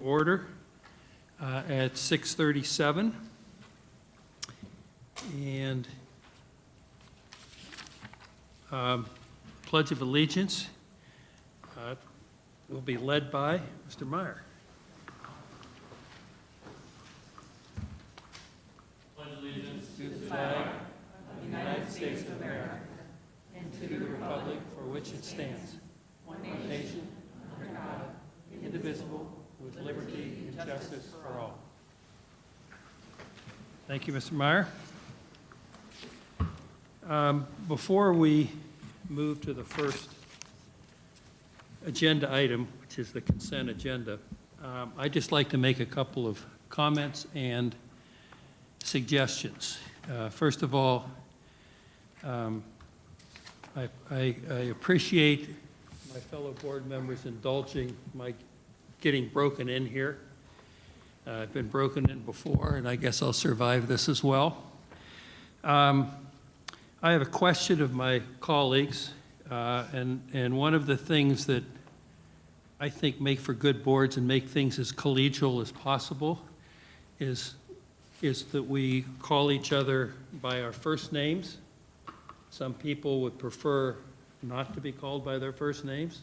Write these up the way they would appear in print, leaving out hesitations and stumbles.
order at 6:37. And Pledge of Allegiance will be led by Mr. Meyer. Pledge allegiance to the flag of the United States of America and to the republic for which it stands, one nation, under God, indivisible, with liberty and justice for all. Thank you, Mr. Meyer. Before we move to the first agenda item, which is the consent agenda, I'd just like to make a couple of comments and suggestions. First of all, I appreciate my fellow board members indulging my getting broken in here. I've been broken in before, and I guess I'll survive this as well. I have a question of my colleagues, and one of the things that I think make for good boards and make things as collegial as possible is that we call each other by our first names. Some people would prefer not to be called by their first names.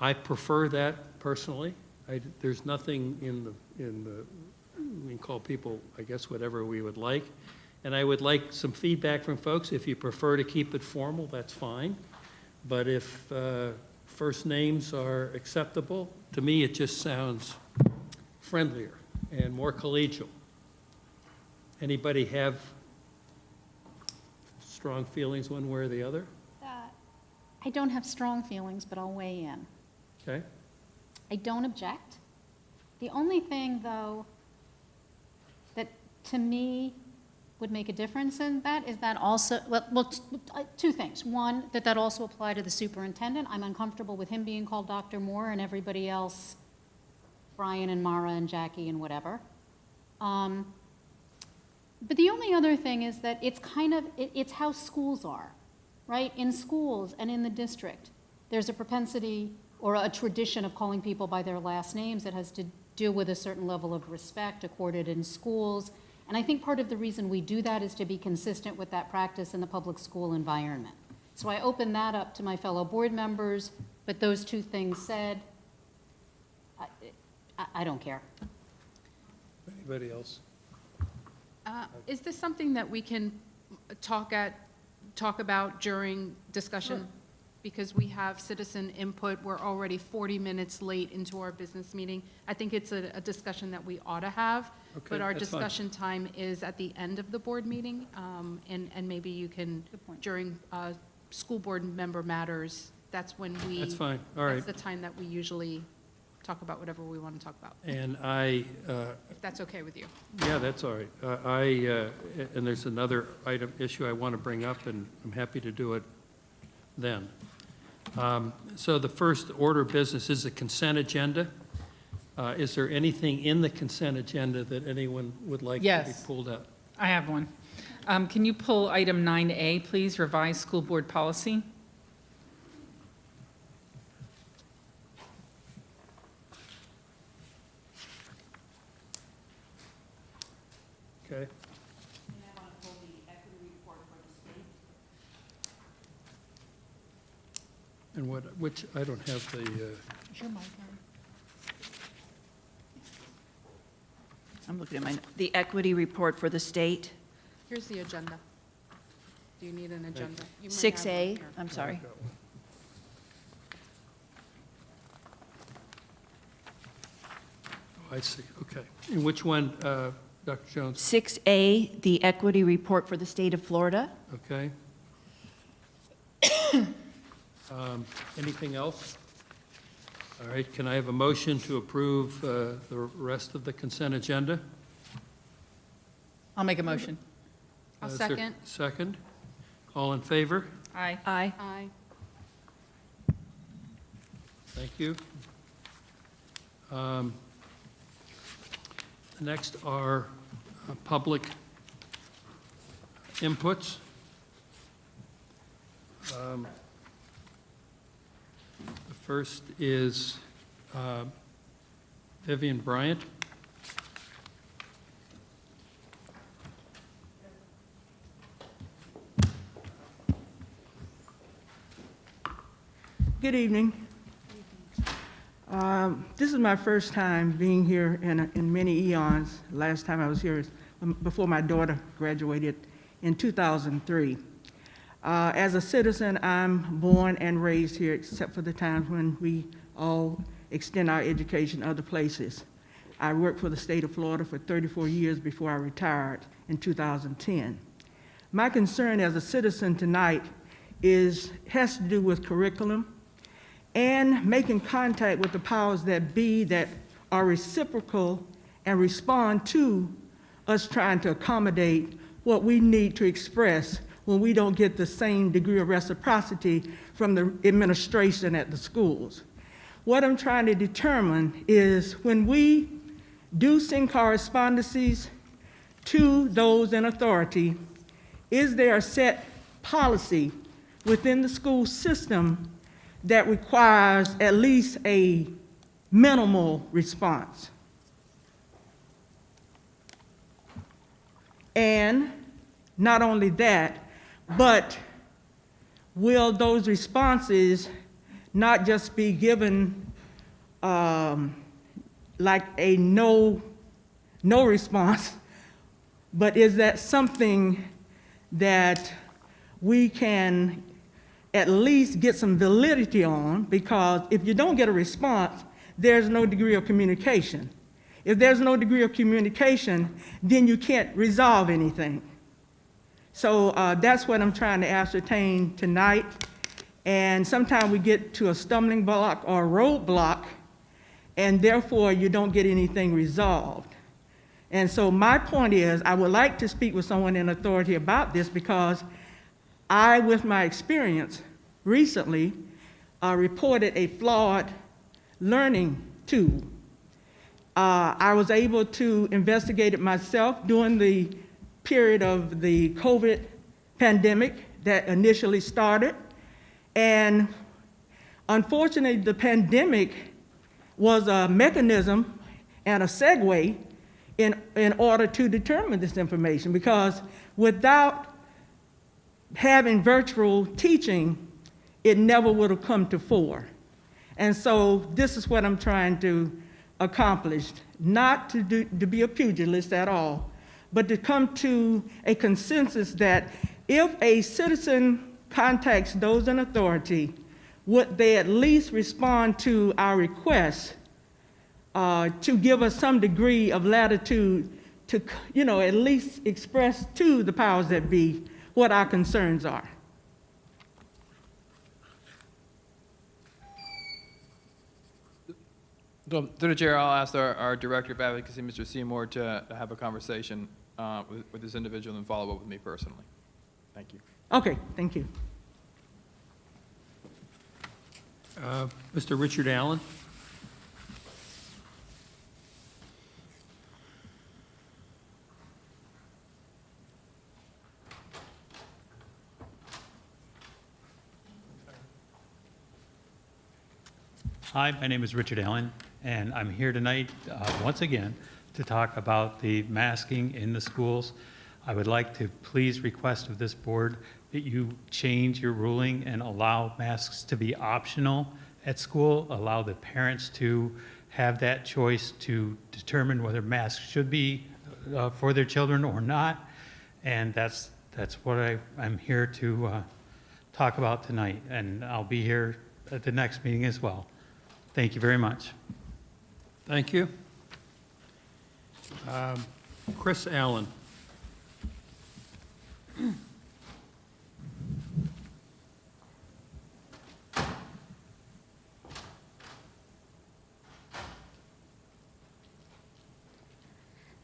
I prefer that personally. There's nothing in the, we can call people, I guess, whatever we would like. And I would like some feedback from folks. If you prefer to keep it formal, that's fine. But if first names are acceptable, to me it just sounds friendlier and more collegial. Anybody have strong feelings one way or the other? I don't have strong feelings, but I'll weigh in. Okay. I don't object. The only thing, though, that to me would make a difference in that is that also, well, two things. One, that also apply to the superintendent. I'm uncomfortable with him being called Dr. Moore and everybody else, Brian and Mara and Jackie and whatever. But the only other thing is that it's it's how schools are, right? In schools and in the district, there's a propensity or a tradition of calling people by their last names that has to do with a certain level of respect accorded in schools. And I think part of the reason we do that is to be consistent with that practice in the public school environment. So I open that up to my fellow board members, but those two things said, I don't care. Anybody else? Is this something that we can talk about during discussion? Sure. Because we have citizen input, we're already 40 minutes late into our business meeting. I think it's a discussion that we ought to have, Okay, but our that's fine. discussion time is at the end of the board meeting, and maybe you can, during school board member matters, that's when we. That's fine, all right. That's the time that we usually talk about whatever we want to talk about, And if that's okay with you. yeah, that's all right. And there's another issue I want to bring up, and I'm happy to do it then. So the first order of business is the consent agenda. Is there anything in the consent agenda that anyone would like to be Yes. pulled out? I have one. Can you pull item 9A, please, revised school board policy? Okay. And which, I don't have the, I'm looking at the equity report for the state, Here's the agenda. Do you need an agenda? You might have 6A, one here. I'm sorry. I see, okay. And which one, Dr. Jones? 6A, the equity report for the state of Florida. Okay. Anything else? All right, can I have a motion to approve the rest of the consent agenda? I'll make a motion. I'll Is there second. Second. All in favor? Aye. Aye. Aye. Thank you. Next are public inputs. The first is Vivian Bryant. Good evening. This is my first time being here in many eons. Last time I was here is before my daughter graduated in 2003. As a citizen, I'm born and raised here, except for the times when we all extend our education other places. I worked for the state of Florida for 34 years before I retired in 2010. My concern as a citizen tonight has to do with curriculum and making contact with the powers that be that are reciprocal and respond to us trying to accommodate what we need to express when we don't get the same degree of reciprocity from the administration at the schools. What I'm trying to determine is when we do send correspondences to those in authority, is there a set policy within the school system that requires at least a minimal response? And not only that, but will those responses not just be given like a no response, but is that something that we can at least get some validity on? Because if you don't get a response, there's no degree of communication. If there's no degree of communication, then you can't resolve anything. So that's what I'm trying to ascertain tonight. And sometimes we get to a stumbling block or a roadblock, and therefore you don't get anything resolved. And so my point is, I would like to speak with someone in authority about this, because I, with my experience recently, reported a flawed learning tool. I was able to investigate it myself during the period of the COVID pandemic that initially started. And unfortunately, the pandemic was a mechanism and a segue in order to determine this information, because without having virtual teaching, it never would have come to fore. And so this is what I'm trying to accomplish, not to be a pugilist at all, but to come to a consensus that if a citizen contacts those in authority, would they at least respond to our requests to give us some degree of latitude to, at least express to the powers that be what our concerns are. So, through the chair, I'll ask our Director of Advocacy, Mr. Seymour, to have a conversation with this individual and follow up with me personally. Thank you. Okay, thank you. Mr. Richard Allen. Hi, my name is Richard Allen, and I'm here tonight once again to talk about the masking in the schools. I would like to please request of this board that you change your ruling and allow masks to be optional at school, allow the parents to have that choice to determine whether masks should be for their children or not. And that's what I'm here to talk about tonight, and I'll be here at the next meeting as well. Thank you very much. Thank you. Chris Allen.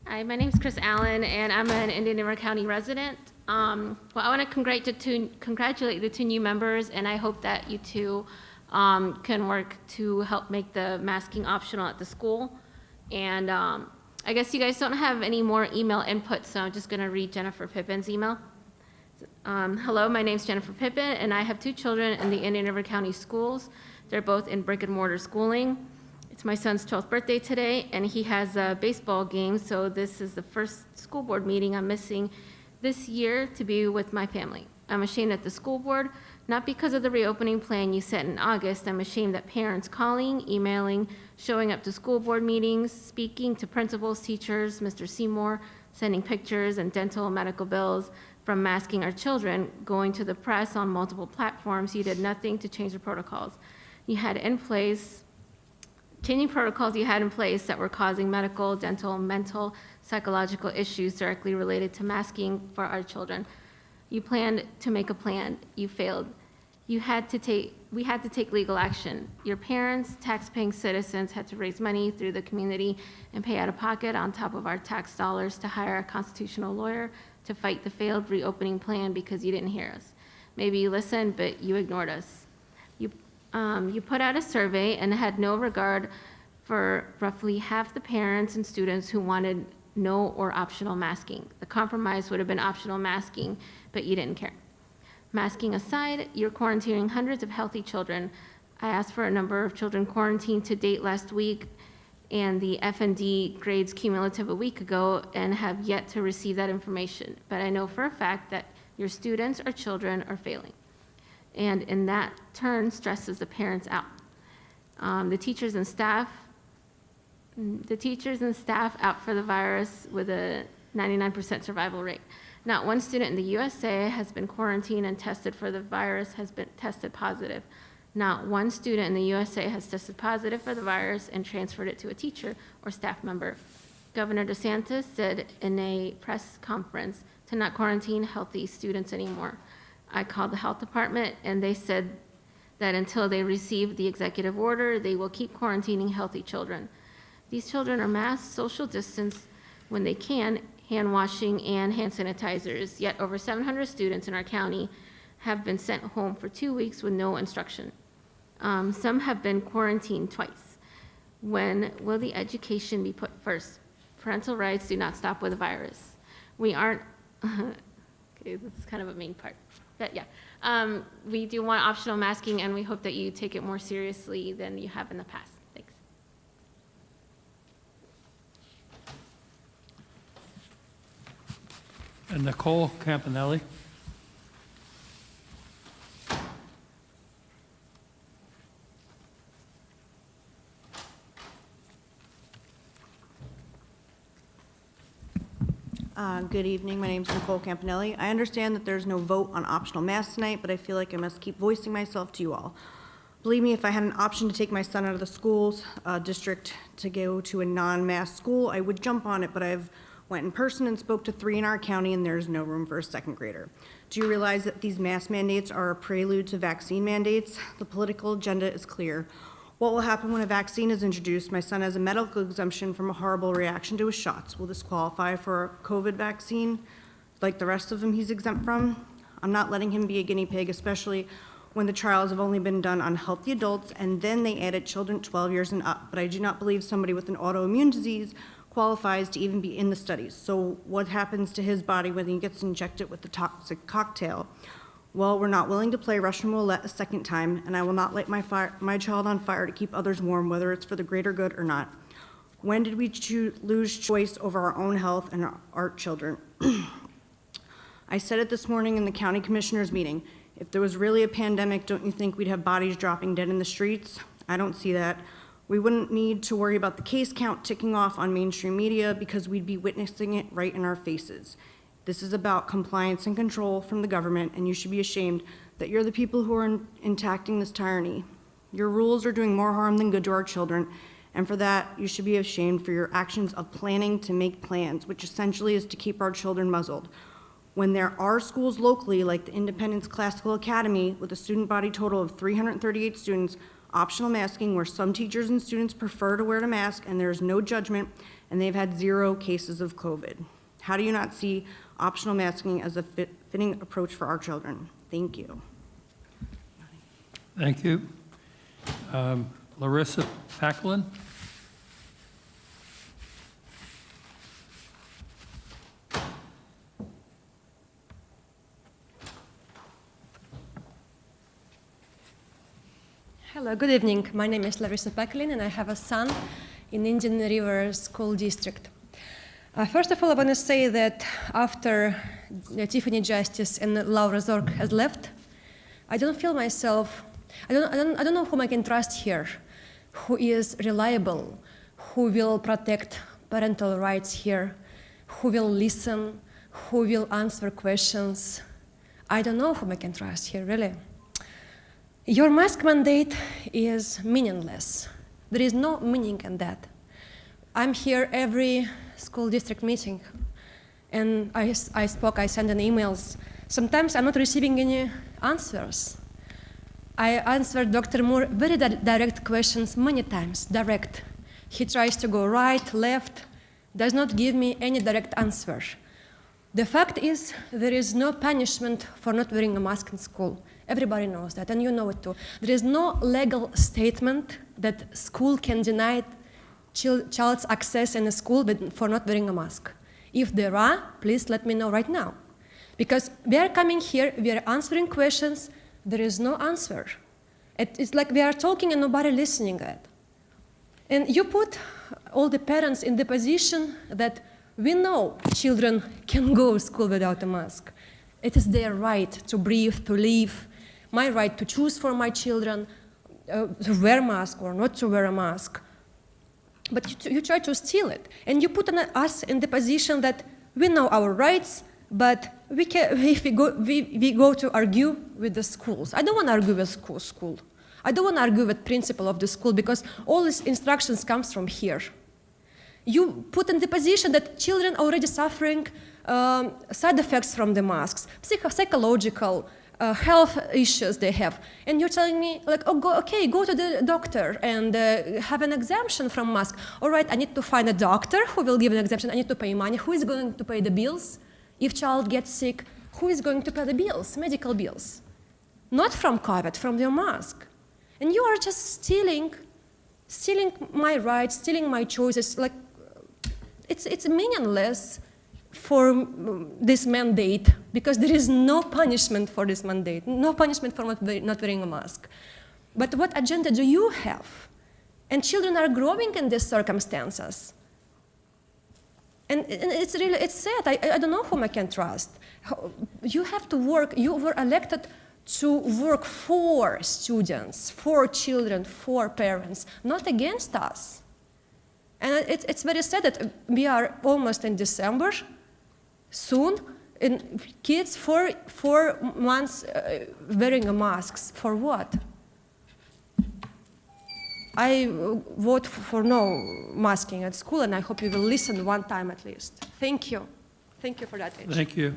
Hi, my name is Chris Allen, and I'm an Indian River County resident. Well, I want to congratulate the two new members, and I hope that you two can work to help make the masking optional at the school. And I guess you guys don't have any more email input, so I'm just going to read Jennifer Pippin's email. Hello, my name is Jennifer Pippin, and I have two children in the Indian River County schools. They're both in brick and mortar schooling. It's my son's 12th birthday today, and he has a baseball game, so this is the first school board meeting I'm missing this year to be with my family. I'm ashamed at the school board, not because of the reopening plan you set in August. I'm ashamed that parents calling, emailing, showing up to school board meetings, speaking to principals, teachers, Mr. Seymour, sending pictures and dental and medical bills from masking our children, going to the press on multiple platforms. You did nothing to change the protocols you had in place, changing protocols you had in place that were causing medical, dental, mental, psychological issues directly related to masking for our children. You planned to make a plan. You failed. We had to take legal action. Your parents, tax-paying citizens, had to raise money through the community and pay out of pocket on top of our tax dollars to hire a constitutional lawyer to fight the failed reopening plan because you didn't hear us. Maybe you listened, but you ignored us. You put out a survey and had no regard for roughly half the parents and students who wanted no or optional masking. The compromise would have been optional masking, but you didn't care. Masking aside, you're quarantining hundreds of healthy children. I asked for a number of children quarantined to date last week, and the F&D grades cumulative a week ago, and have yet to receive that information. But I know for a fact that your students or children are failing. And in that turn, stresses the parents out. The teachers and staff out for the virus with a 99% survival rate. Not one student in the USA has been quarantined and tested for the virus has been tested positive. Not one student in the USA has tested positive for the virus and transferred it to a teacher or staff member. Governor DeSantis said in a press conference to not quarantine healthy students anymore. I called the health department and they said that until they receive the executive order, they will keep quarantining healthy children. These children are masked, social distance when they can, hand washing and hand sanitizers, yet over 700 students in our county have been sent home for 2 weeks with no instruction. Some have been quarantined twice. When will the education be put first? Parental rights do not stop with a virus. We aren't, okay, this is kind of a main part, but yeah. We do want optional masking and we hope that you take it more seriously than you have in the past. Thanks. And Nicole Campanelli. Good evening, my name is Nicole Campanelli. I understand that there's no vote on optional masks tonight, but I feel like I must keep voicing myself to you all. Believe me, if I had an option to take my son out of the schools district to go to a non-mask school, I would jump on it, but I've went in person and spoke to 3 in our county and there's no room for a second grader. Do you realize that these mask mandates are a prelude to vaccine mandates? The political agenda is clear. What will happen when a vaccine is introduced? My son has a medical exemption from a horrible reaction to his shots. Will this qualify for a COVID vaccine like the rest of them he's exempt from? I'm not letting him be a guinea pig, especially when the trials have only been done on healthy adults and then they added children 12 years and up. But I do not believe somebody with an autoimmune disease qualifies to even be in the studies. So what happens to his body when he gets injected with the toxic cocktail? Well, we're not willing to play Russian roulette a second time, and I will not light my child on fire to keep others warm, whether it's for the greater good or not. When did we lose choice over our own health and our children? I said it this morning in the county commissioners meeting. If there was really a pandemic, don't you think we'd have bodies dropping dead in the streets? I don't see that. We wouldn't need to worry about the case count ticking off on mainstream media because we'd be witnessing it right in our faces. This is about compliance and control from the government, and you should be ashamed that you're the people who are enacting this tyranny. Your rules are doing more harm than good to our children, and for that, you should be ashamed for your actions of planning to make plans, which essentially is to keep our children muzzled. When there are schools locally, like the Independence Classical Academy, with a student body total of 338 students, optional masking, where some teachers and students prefer to wear a mask and there is no judgment, and they've had 0 cases of COVID. How do you not see optional masking as a fitting approach for our children? Thank you. Thank you. Larissa Packlin. Hello, good evening. My name is Larissa Peklin, and I have a son in Indian River School District. First of all, I want to say that after Tiffany Justice and Laura Zork has left, I don't feel myself, I don't know whom I can trust here, who is reliable, who will protect parental rights here, who will listen, who will answer questions. I don't know whom I can trust here, really. Your mask mandate is meaningless. There is no meaning in that. I'm here every school district meeting, and I send in emails. Sometimes I'm not receiving any answers. I answered Dr. Moore very direct questions many times, direct. He tries to go right, left, does not give me any direct answer. The fact is, there is no punishment for not wearing a mask in school. Everybody knows that, and you know it too. There is no legal statement that school can deny child's access in a school for not wearing a mask. If there are, please let me know right now. Because we are coming here, we are answering questions, there is no answer. It's like we are talking and nobody listening to it. And you put all the parents in the position that we know children can go to school without a mask. It is their right to breathe, to live, my right to choose for my children to wear a mask or not to wear a mask. But you try to steal it. And you put us in the position that we know our rights, but if we go to argue with the schools. I don't want to argue with school. I don't want to argue with principal of the school because all these instructions comes from here. You put in the position that children already suffering side effects from the masks, psychological, health issues they have. And you're telling me, like, oh, go to the doctor and have an exemption from mask. All right, I need to find a doctor who will give an exemption. I need to pay money. Who is going to pay the bills? If child gets sick, who is going to pay the bills, medical bills? Not from COVID, from your mask. And you are just stealing my rights, stealing my choices. Like, it's meaningless for this mandate because there is no punishment for this mandate, no punishment for not wearing a mask. But what agenda do you have? And children are growing in these circumstances. And it's sad. I don't know whom I can trust. You have to work. You were elected to work for students, for children, for parents, not against us. And it's very sad that we are almost in December, soon, and kids 4 months wearing masks. For what? I vote for no masking at school, and I hope you will listen one time at least. Thank you. Thank you for that. Thank you.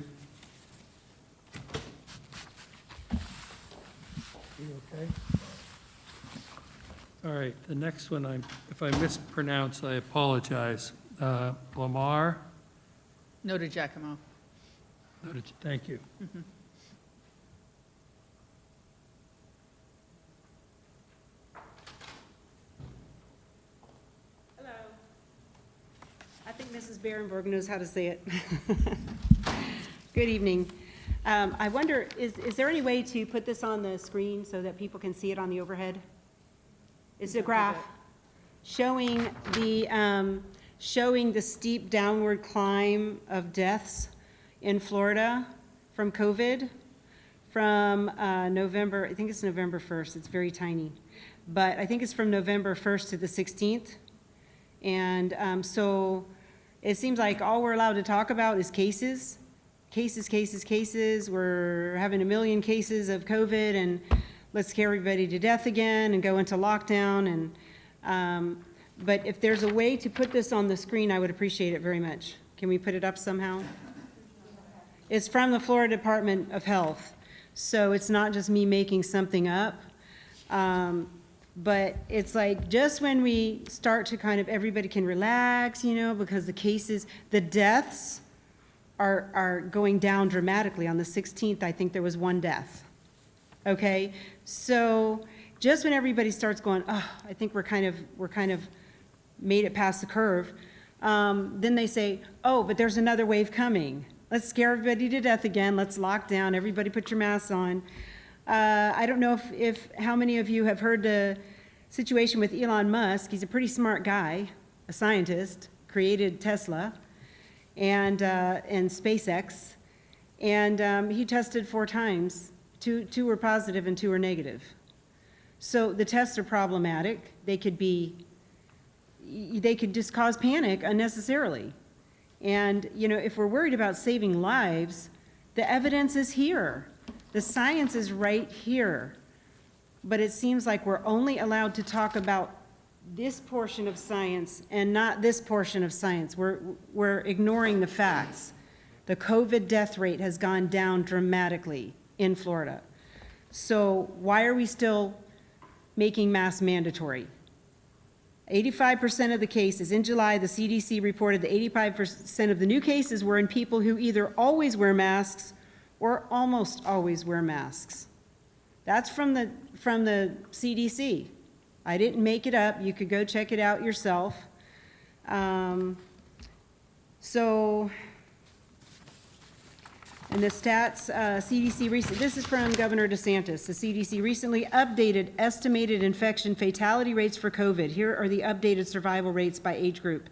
You okay? All right, the next one, if I mispronounce, I apologize. Lamar? Noted, Giacomo. Noted, thank you. Hello. I think Mrs. Berenberg knows how to say it. Good evening. I wonder, is there any way to put this on the screen so that people can see it on the overhead? It's a graph showing the steep downward climb of deaths in Florida from COVID from November, I think it's November 1st, it's very tiny, but I think it's from November 1st to the 16th. And so it seems like all we're allowed to talk about is cases. We're having 1 million cases of COVID and let's scare everybody to death again and go into lockdown. And but if there's a way to put this on the screen, I would appreciate it very much. Can we put it up somehow? It's from the Florida Department of Health. So it's not just me making something up. But it's like just when we start to kind of, everybody can relax, you know, because the cases, the deaths are going down dramatically. On the 16th, I think there was 1 death. Okay, so just when everybody starts going, oh, I think we're kind of made it past the curve, then they say, oh, but there's another wave coming. Let's scare everybody to death again. Let's lock down. Everybody put your masks on. I don't know if how many of you have heard the situation with Elon Musk. He's a pretty smart guy, a scientist, created Tesla and SpaceX, and he tested 4 times. Two were positive and 2 were negative. So the tests are problematic. They could just cause panic unnecessarily. And, you know, if we're worried about saving lives, the evidence is here. The science is right here. But it seems like we're only allowed to talk about this portion of science and not this portion of science. We're ignoring the facts. The COVID death rate has gone down dramatically in Florida. So why are we still making masks mandatory? 85% of the cases, in July, the CDC reported that 85% of the new cases were in people who either always wear masks or almost always wear masks. That's from the CDC. I didn't make it up. You could go check it out yourself. And the stats, this is from Governor DeSantis. The CDC recently updated estimated infection fatality rates for COVID. Here are the updated survival rates by age group.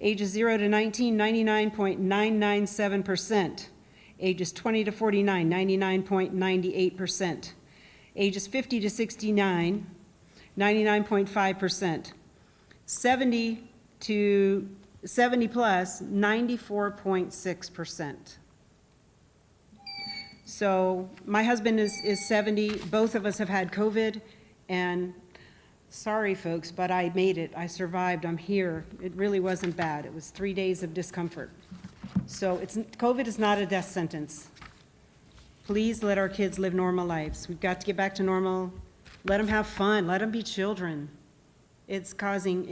Ages 0 to 19, 99.997%. Ages 20 to 49, 99.98%. Ages 50 to 69, 99.5%. 70 to 70 plus, 94.6%. So my husband is 70. Both of us have had COVID, and sorry, folks, but I made it. I survived. I'm here. It really wasn't bad. It was 3 days of discomfort. So COVID is not a death sentence. Please let our kids live normal lives. We've got to get back to normal. Let them have fun. Let them be children. It's causing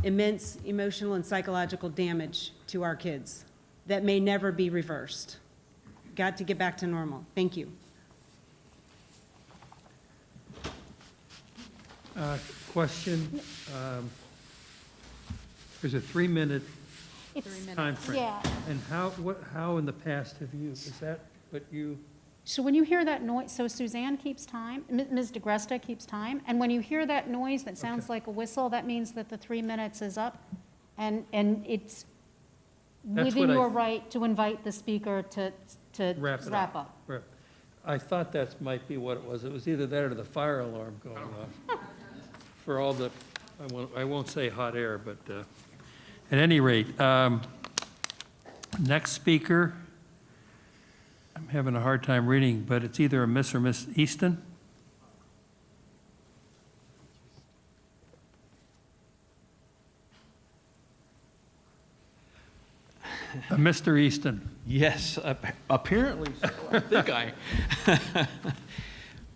immense emotional and psychological damage to our kids that may never be reversed. Got to get back to normal. Thank you. Question, there's a 3-minute time frame. Yeah. And how in the past have you, is that what you? So when you hear that noise, so Suzanne keeps time, Ms. DeGresta keeps time, and when you hear that noise that sounds like a whistle, that means that the 3 minutes is up, and it's That's within what your right to invite the speaker to wrap up. Right. I thought that might be what it was. It was either that or the fire alarm going off. For all the, I won't say hot air, but at any rate, next speaker, I'm having a hard time reading, but it's either a Miss or Miss Easton. Mr. Easton. Yes, apparently so. I think I.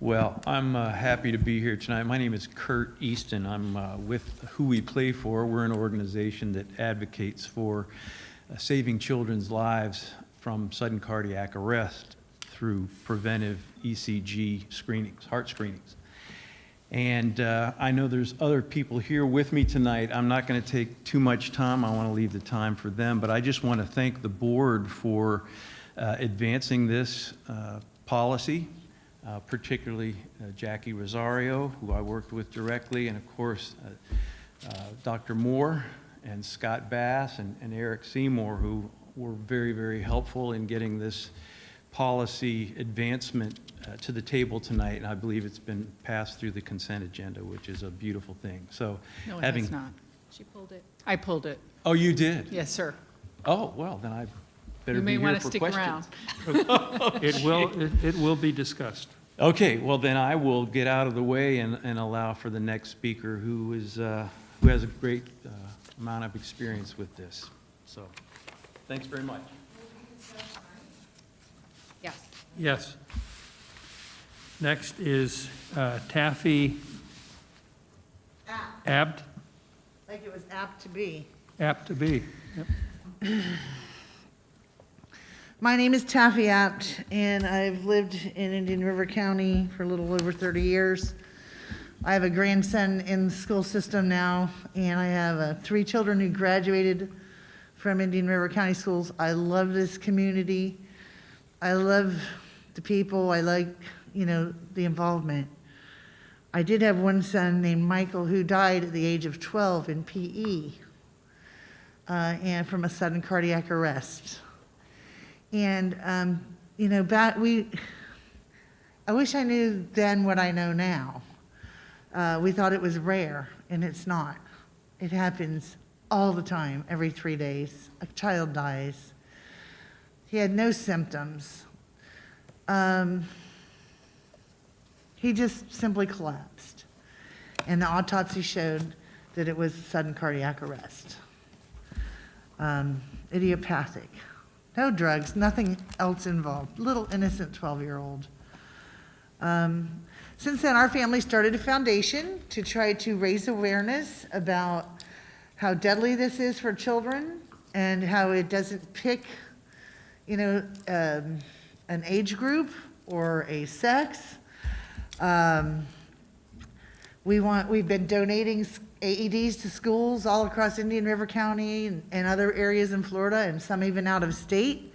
Well, I'm happy to be here tonight. My name is Kurt Easton. I'm with Who We Play For. We're an organization that advocates for saving children's lives from sudden cardiac arrest through preventive ECG screenings, heart screenings. And I know there's other people here with me tonight. I'm not going to take too much time. I want to leave the time for them. But I just want to thank the board for advancing this policy, particularly Jackie Rosario, who I worked with directly, and of course, Dr. Moore and Scott Bass and Eric Seymour, who were very, very helpful in getting this policy advancement to the table tonight, and I believe it's been passed through the consent agenda, which is a beautiful thing. So, No, it has not. She pulled it. I pulled it. Oh, you did? Yes, sir. Oh, well, then I better You be may here want to for stick questions. around. It will be discussed. Okay, well, then I will get out of the way and allow for the next speaker who has a great amount of experience with this. So, thanks very much. Yes. Yes. Next is Taffy Abt. Like it was apt to be. Apt to be. Yep. My name is Taffy Apt, and I've lived in Indian River County for a little over 30 years. I have a grandson in the school system now, and I have 3 children who graduated from Indian River County schools. I love this community. I love the people, I like, the involvement. I did have one son named Michael who died at the age of 12 in PE, and from a sudden cardiac arrest. And, I wish I knew then what I know now. We thought it was rare, and it's not. It happens all the time, every 3 days. A child dies. He had no symptoms. He just simply collapsed. And the autopsy showed that it was sudden cardiac arrest. Idiopathic. No drugs, nothing else involved. Little innocent 12-year-old. Since then, our family started a foundation to try to raise awareness about how deadly this is for children and how it doesn't pick, an age group or a sex. We've been donating AEDs to schools all across Indian River County and other areas in Florida, and some even out of state.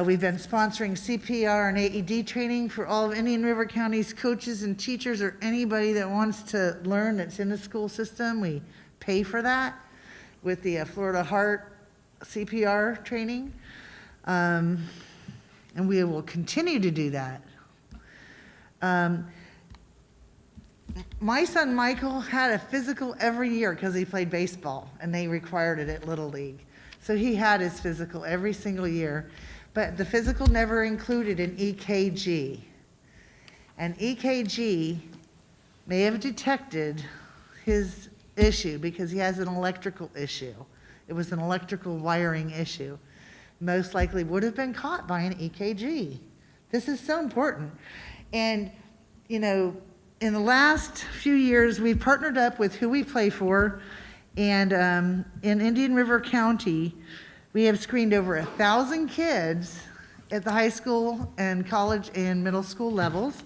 We've been sponsoring CPR and AED training for all of Indian River County's coaches and teachers, or anybody that wants to learn that's in the school system. We pay for that with the Florida Heart CPR training. And we will continue to do that. My son Michael had a physical every year because he played baseball, and they required it at Little League. So he had his physical every single year, but the physical never included an EKG. And EKG may have detected his issue because he has an electrical issue. It was an electrical wiring issue. Most likely would have been caught by an EKG. This is so important. And, in the last few years, we've partnered up with Who We Play For, and in Indian River County, we have screened over 1,000 kids at the high school and college and middle school levels,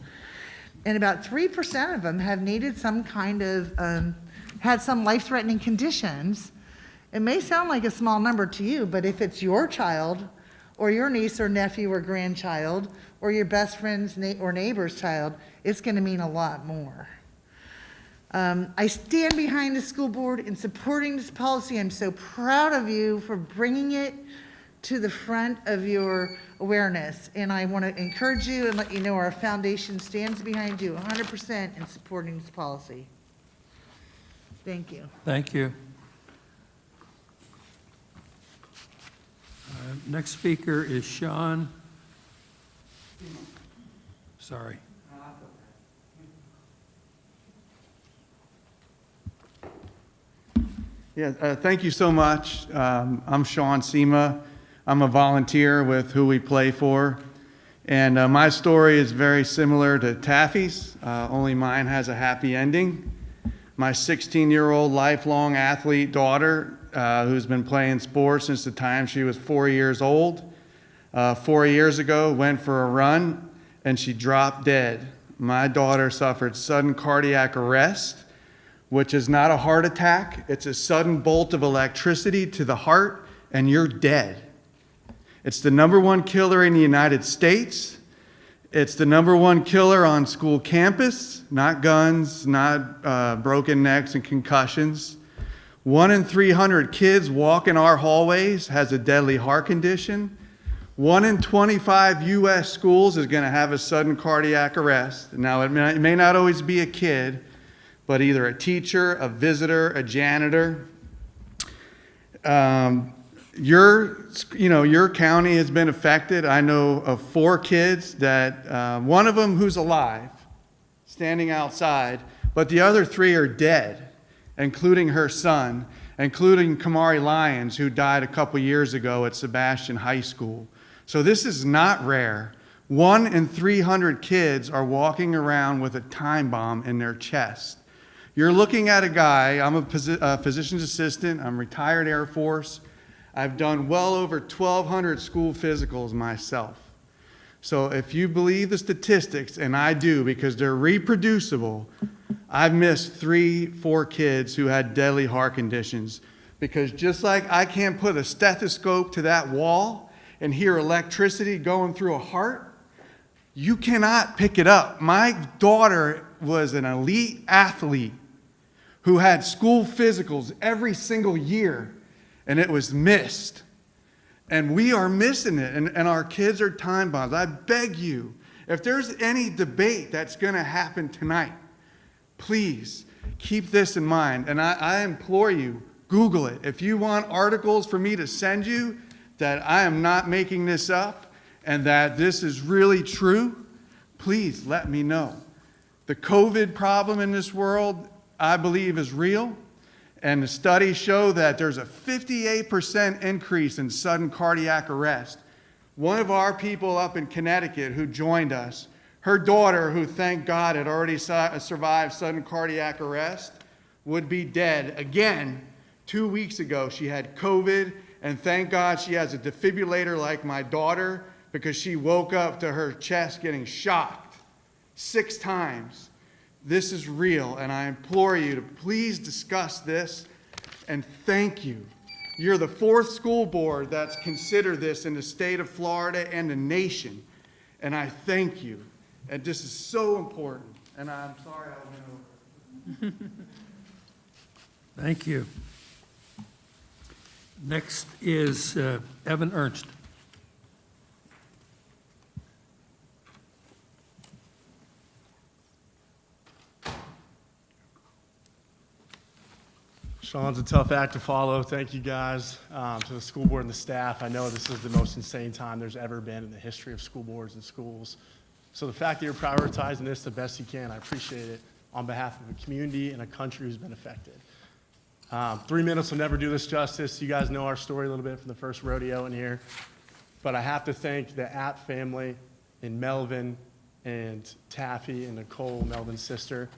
and about 3% of them have needed some kind of, had some life-threatening conditions. It may sound like a small number to you, but if it's your child, or your niece or nephew or grandchild, or your best friend's or neighbor's child, it's going to mean a lot more. I stand behind the school board in supporting this policy. I'm so proud of you for bringing it to the front of your awareness. And I want to encourage you and let you know our foundation stands behind you 100% in supporting this policy. Thank you. Thank you. Next speaker is Sean. Sorry. Yeah, thank you so much. I'm Sean Sema. I'm a volunteer with Who We Play For. And my story is very similar to Taffy's, only mine has a happy ending. My 16-year-old lifelong athlete daughter, who's been playing sports since the time she was 4 years old, 4 years ago went for a run and she dropped dead. My daughter suffered sudden cardiac arrest, which is not a heart attack. It's a sudden bolt of electricity to the heart and you're dead. It's the #1 killer in the United States. It's the #1 killer on school campus, not guns, not broken necks and concussions. 1 in 300 kids walk in our hallways has a deadly heart condition. 1 in 25 U.S. schools is going to have a sudden cardiac arrest. Now, it may not always be a kid, but either a teacher, a visitor, a janitor. Your county has been affected. I know of 4 kids that, one of them who's alive, standing outside, but the other 3 are dead, including her son, including Kamari Lyons, who died a couple years ago at Sebastian High School. So this is not rare. 1 in 300 kids are walking around with a time bomb in their chest. You're looking at a guy, I'm a physician's assistant, I'm retired Air Force. I've done well over 1,200 school physicals myself. So if you believe the statistics, and I do because they're reproducible, I've missed 3-4 kids who had deadly heart conditions because just like I can't put a stethoscope to that wall and hear electricity going through a heart, You cannot pick it up. My daughter was an elite athlete who had school physicals every single year, and it was missed. And we are missing it, and our kids are time bombs. I beg you, if there's any debate that's going to happen tonight, please keep this in mind. And I implore you, Google it. If you want articles for me to send you that I am not making this up and that this is really true, please let me know. The COVID problem in this world, I believe, is real. And the studies show that there's a 58% increase in sudden cardiac arrest. One of our people up in Connecticut who joined us, her daughter, who thank God had already survived sudden cardiac arrest, would be dead again 2 weeks ago. She had COVID, and thank God she has a defibrillator like my daughter, because she woke up to her chest getting shocked 6 times. This is real, and I implore you to please discuss this, and thank you. You're the 4th school board that's considered this in the state of Florida and the nation, and I thank you. And this is so important, and I'm sorry I went over. Thank you. Next is Evan Ernst. Sean's a tough act to follow. Thank you guys, to the school board and the staff. I know this is the most insane time there's ever been in the history of school boards and schools. So the fact that you're prioritizing this the best you can, I appreciate it on behalf of a community and a country who's been affected. 3 minutes will never do this justice. You guys know our story a little bit from the first rodeo in here. But I have to thank the App family in Melvin and Taffy and Nicole, Melvin's sister.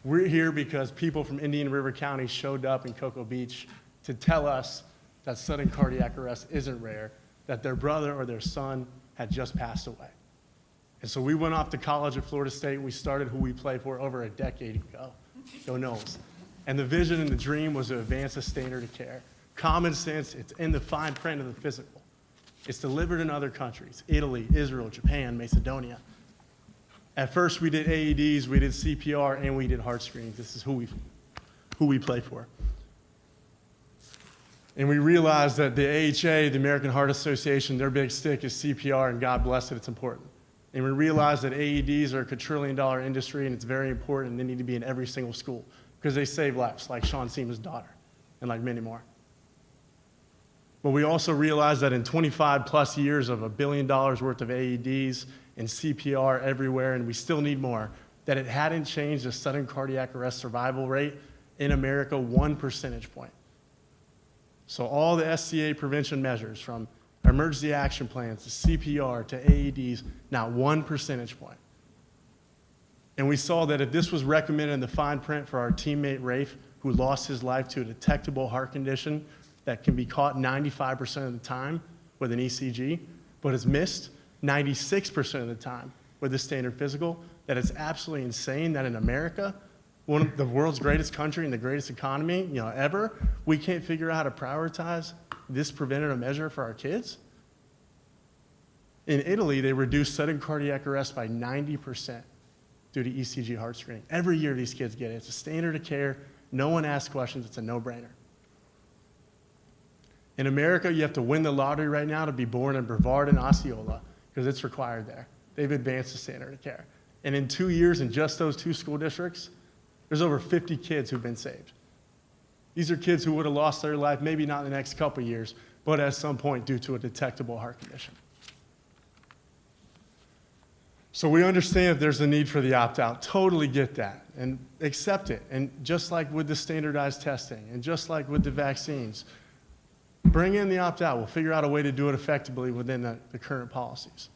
We're here because people from Indian River County showed up in Cocoa Beach to tell us that sudden cardiac arrest isn't rare, that their brother or their son had just passed away. And so we went off to college at Florida State, and we started Who We Play For over a decade ago. Go Knowles. And the vision and the dream was to advance the standard of care. Common sense, it's in the fine print of the physical. It's delivered in other countries, Italy, Israel, Japan, Macedonia. At first, we did AEDs, we did CPR, and we did heart screenings. This is who we play for. And we realized that the AHA, the American Heart Association, their big stick is CPR, and God bless it, it's important. And we realized that AEDs are a quadrillion-dollar industry, and it's very important, and they need to be in every single school because they save lives, like Sean Sema's daughter, and like many more. But we also realized that in 25 plus years of $1 billion worth of AEDs and CPR everywhere, and we still need more, that it hadn't changed the sudden cardiac arrest survival rate in America 1 percentage point. So all the SCA prevention measures, from emergency action plans to CPR to AEDs, not 1 percentage point. And we saw that if this was recommended in the fine print for our teammate Rafe, who lost his life to a detectable heart condition that can be caught 95% of the time with an ECG, but is missed 96% of the time with the standard physical, that it's absolutely insane that in America, one of the world's greatest country and the greatest economy, ever, we can't figure out how to prioritize this preventative measure for our kids. In Italy, they reduced sudden cardiac arrest by 90% due to ECG heart screening. Every year these kids get it. It's a standard of care. No one asks questions. It's a no-brainer. In America, you have to win the lottery right now to be born in Brevard and Osceola, because it's required there. They've advanced the standard of care. And in 2 years, in just those 2 school districts, there's over 50 kids who've been saved. These are kids who would have lost their life, maybe not in the next couple of years, but at some point due to a detectable heart condition. So we understand if there's a need for the opt-out, totally get that, and accept it. And just like with the standardized testing, and just like with the vaccines, bring in the opt-out. We'll figure out a way to do it effectively within the current policies.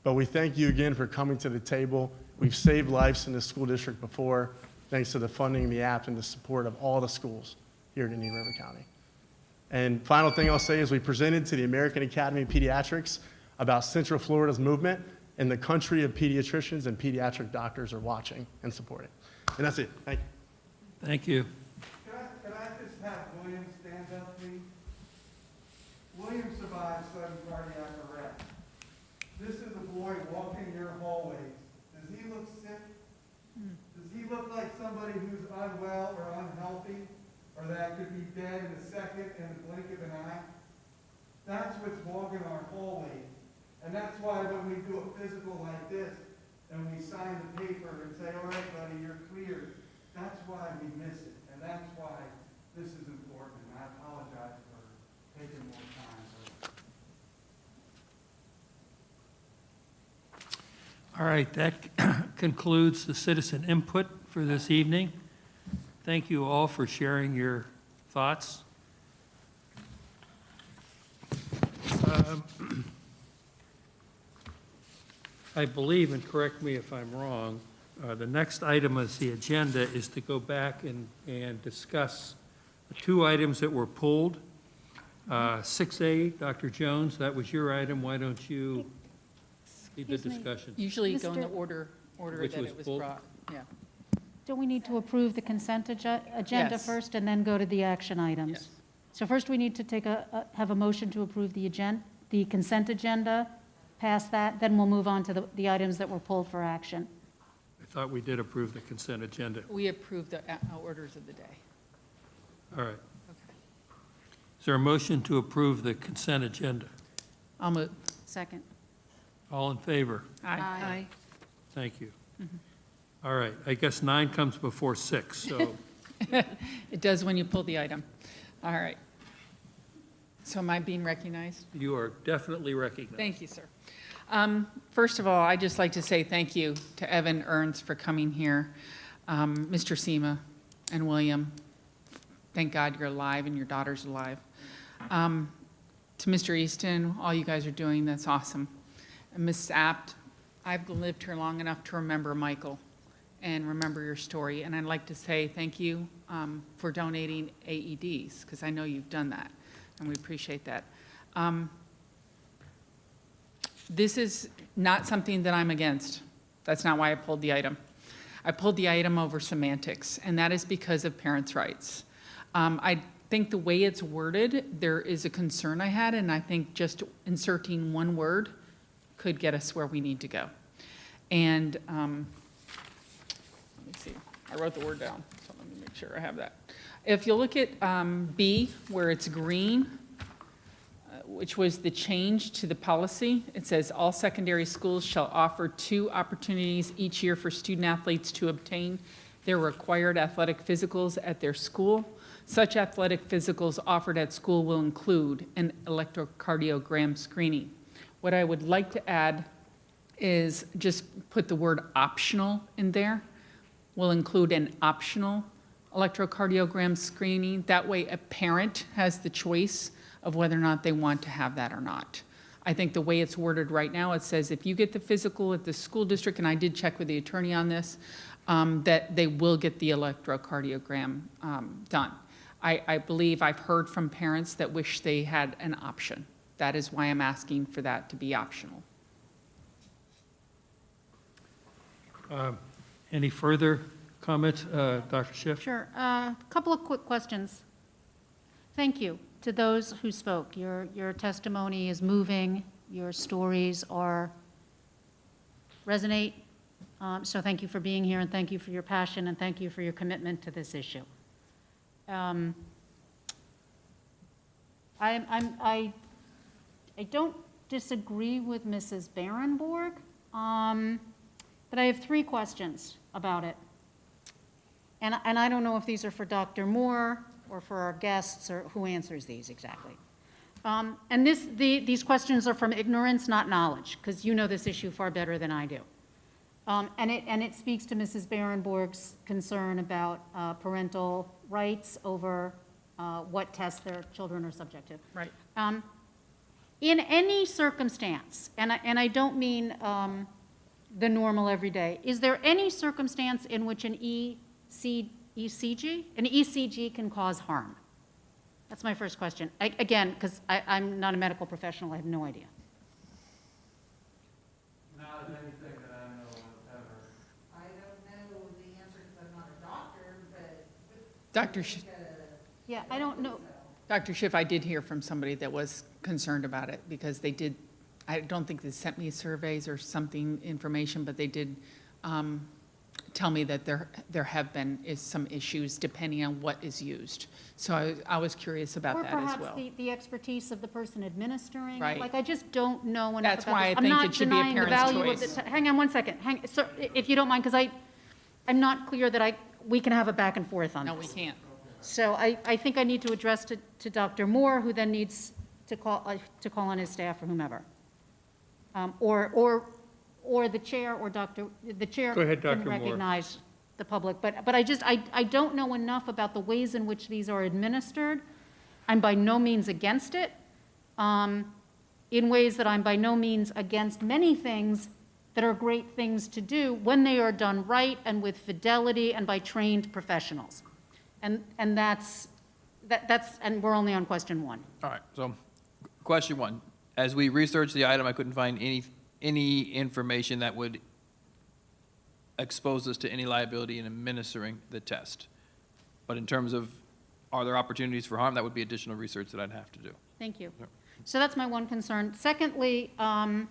But we thank you again for coming to the table. We've saved lives in this school district before, thanks to the funding, the app, and the support of all the schools here in Indian River County. And final thing I'll say is we presented to the American Academy of Pediatrics about Central Florida's movement, and the country of pediatricians and pediatric doctors are watching and supporting. And that's it. Thank you. Thank you. Can I just have William stand up, please? William survived sudden cardiac arrest. This is a boy walking your hallways. Does he look sick? Does he look like somebody who's unwell or unhealthy, or that could be dead in a second in the blink of an eye? That's what's walking our hallways. And that's why when we do a physical like this, and we sign the paper and say, all right, buddy, you're cleared, that's why we miss it. And that's why this is important. And I apologize for taking more time. All right, that concludes the citizen input for this evening. Thank you all for sharing your thoughts. I believe, and correct me if I'm wrong, the next item on the agenda is to go back and discuss the two items that were pulled. 6A, Dr. Jones, that was your item. Why don't you lead the Excuse me. discussion? Usually go in the Mr. order Which that was it was pulled? brought, yeah. Don't we need to approve the consent agenda Yes. first and then go to the action items? Yes. So first, we need to have a motion to approve the consent agenda, pass that, then we'll move on to the items that were pulled for action. I thought we did approve the consent agenda. We approved the orders of the day. All right. Okay. Is there a motion to approve the consent agenda? I'll move. Second. All in favor? Aye. Thank you. All right, I guess 9 comes before 6, so It does when you pull the item. All right. So am I being recognized? you are definitely recognized. Thank you, sir. First of all, I'd just like to say thank you to Evan Ernst for coming here, Mr. Sema and William. Thank God you're alive and your daughter's alive. To Mr. Easton, all you guys are doing, that's awesome. And Mrs. Apt, I've lived here long enough to remember Michael and remember your story. And I'd like to say thank you for donating AEDs, because I know you've done that, and we appreciate that. This is not something that I'm against. That's not why I pulled the item. I pulled the item over semantics, and that is because of parents' rights. I think the way it's worded, there is a concern I had, and I think just inserting one word could get us where we need to go. And let me see, I wrote the word down, so let me make sure I have that. If you look at B, where it's green, which was the change to the policy, it says all secondary schools shall offer 2 opportunities each year for student athletes to obtain their required athletic physicals at their school. Such athletic physicals offered at school will include an electrocardiogram screening. What I would like to add is just put the word optional in there. Will include an optional electrocardiogram screening. That way a parent has the choice of whether or not they want to have that or not. I think the way it's worded right now, it says if you get the physical at the school district, and I did check with the attorney on this, that they will get the electrocardiogram done. I believe I've heard from parents that wish they had an option. That is why I'm asking for that to be optional. Any further comments, Dr. Schiff? Sure. A couple of quick questions. Thank you to those who spoke. Your testimony is moving. Your stories resonate. So thank you for being here, and thank you for your passion, and thank you for your commitment to this issue. I don't disagree with Mrs. Barenborg, but I have 3 questions about it. And I don't know if these are for Dr. Moore or for our guests, or who answers these exactly. And these questions are from ignorance, not knowledge, because you know this issue far better than I do. And it speaks to Mrs. Barenborg's concern about parental rights over what tests their children are subject to. Right. In any circumstance, and I don't mean the normal everyday, is there any circumstance in which an ECG can cause harm? That's my first question. Again, because I'm not a medical professional, I have no idea. Not anything that I know of ever. I don't know the answer because I'm not a doctor, but. Dr. Schiff, Yeah, I don't know. Dr. Schiff, I did hear from somebody that was concerned about it because they did I don't think they sent me surveys or something, information, but they did tell me that there have been some issues depending on what is used. So I was curious about that as well. Or perhaps the expertise of the person administering. Right. Like, I just don't know enough That's about why this. I think it should be a parent's I'm not denying the value of choice. hang on one second, sir, if you don't mind, because I'm not clear that we can have a back and forth on this. No, we can't. So I think I need to address to Dr. Moore, who then needs to call on his staff or whomever. Or the chair or the chair Go ahead, can Dr. Moore. recognize the public. But I don't know enough about the ways in which these are administered. I'm by no means against it, in ways that I'm by no means against many things that are great things to do when they are done right and with fidelity and by trained professionals. And that's, and we're only on question one. All right, so question one. As we researched the item, I couldn't find any information that would expose us to any liability in administering the test. But in terms of, are there opportunities for harm, that would be additional research that I'd have to do. Thank you. So that's my one concern. Secondly, my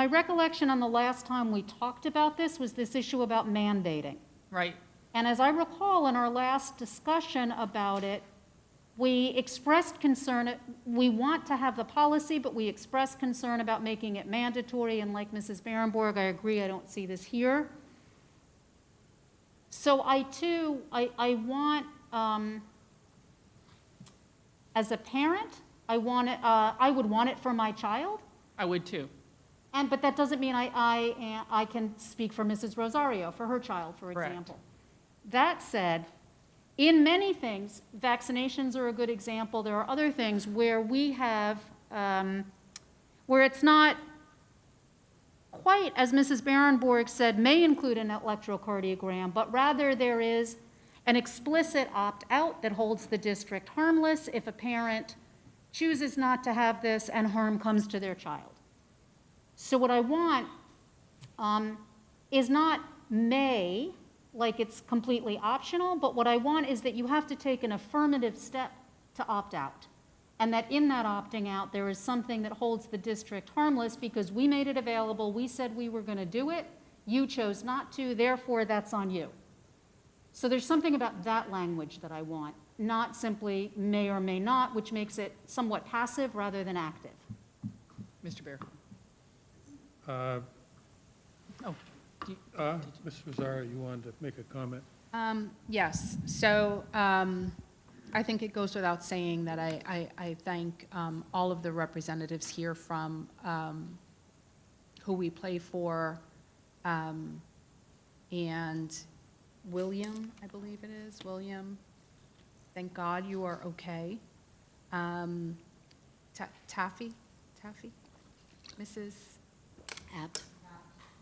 recollection on the last time we talked about this was this issue about mandating. Right. And as I recall in our last discussion about it, we expressed concern, we want to have the policy, but we expressed concern about making it mandatory, and like Mrs. Berenborg, I agree, I don't see this here. So I want, as a parent, I would want it for my child. I would too. But that doesn't mean I can speak for Mrs. Rosario, for her child, for Correct. example. That said, in many things, vaccinations are a good example. There are other things where we have, where it's not quite, as Mrs. Berenborg said, may include an electrocardiogram, but rather there is an explicit opt-out that holds the district harmless if a parent chooses not to have this and harm comes to their child. So what I want is not may, like it's completely optional, but what I want is that you have to take an affirmative step to opt out. And that in that opting out, there is something that holds the district harmless because we made it available, we said we were going to do it, you chose not to, therefore that's on you. So there's something about that language that I want, not simply may or may not, which makes it somewhat passive rather than active. Mr. Bear. Ms. Rosario, you wanted to make a comment? Yes, so I think it goes without saying that I thank all of the representatives here from Who We Play For, and William, I believe it is, William, thank God you are okay. Taffy, Mrs.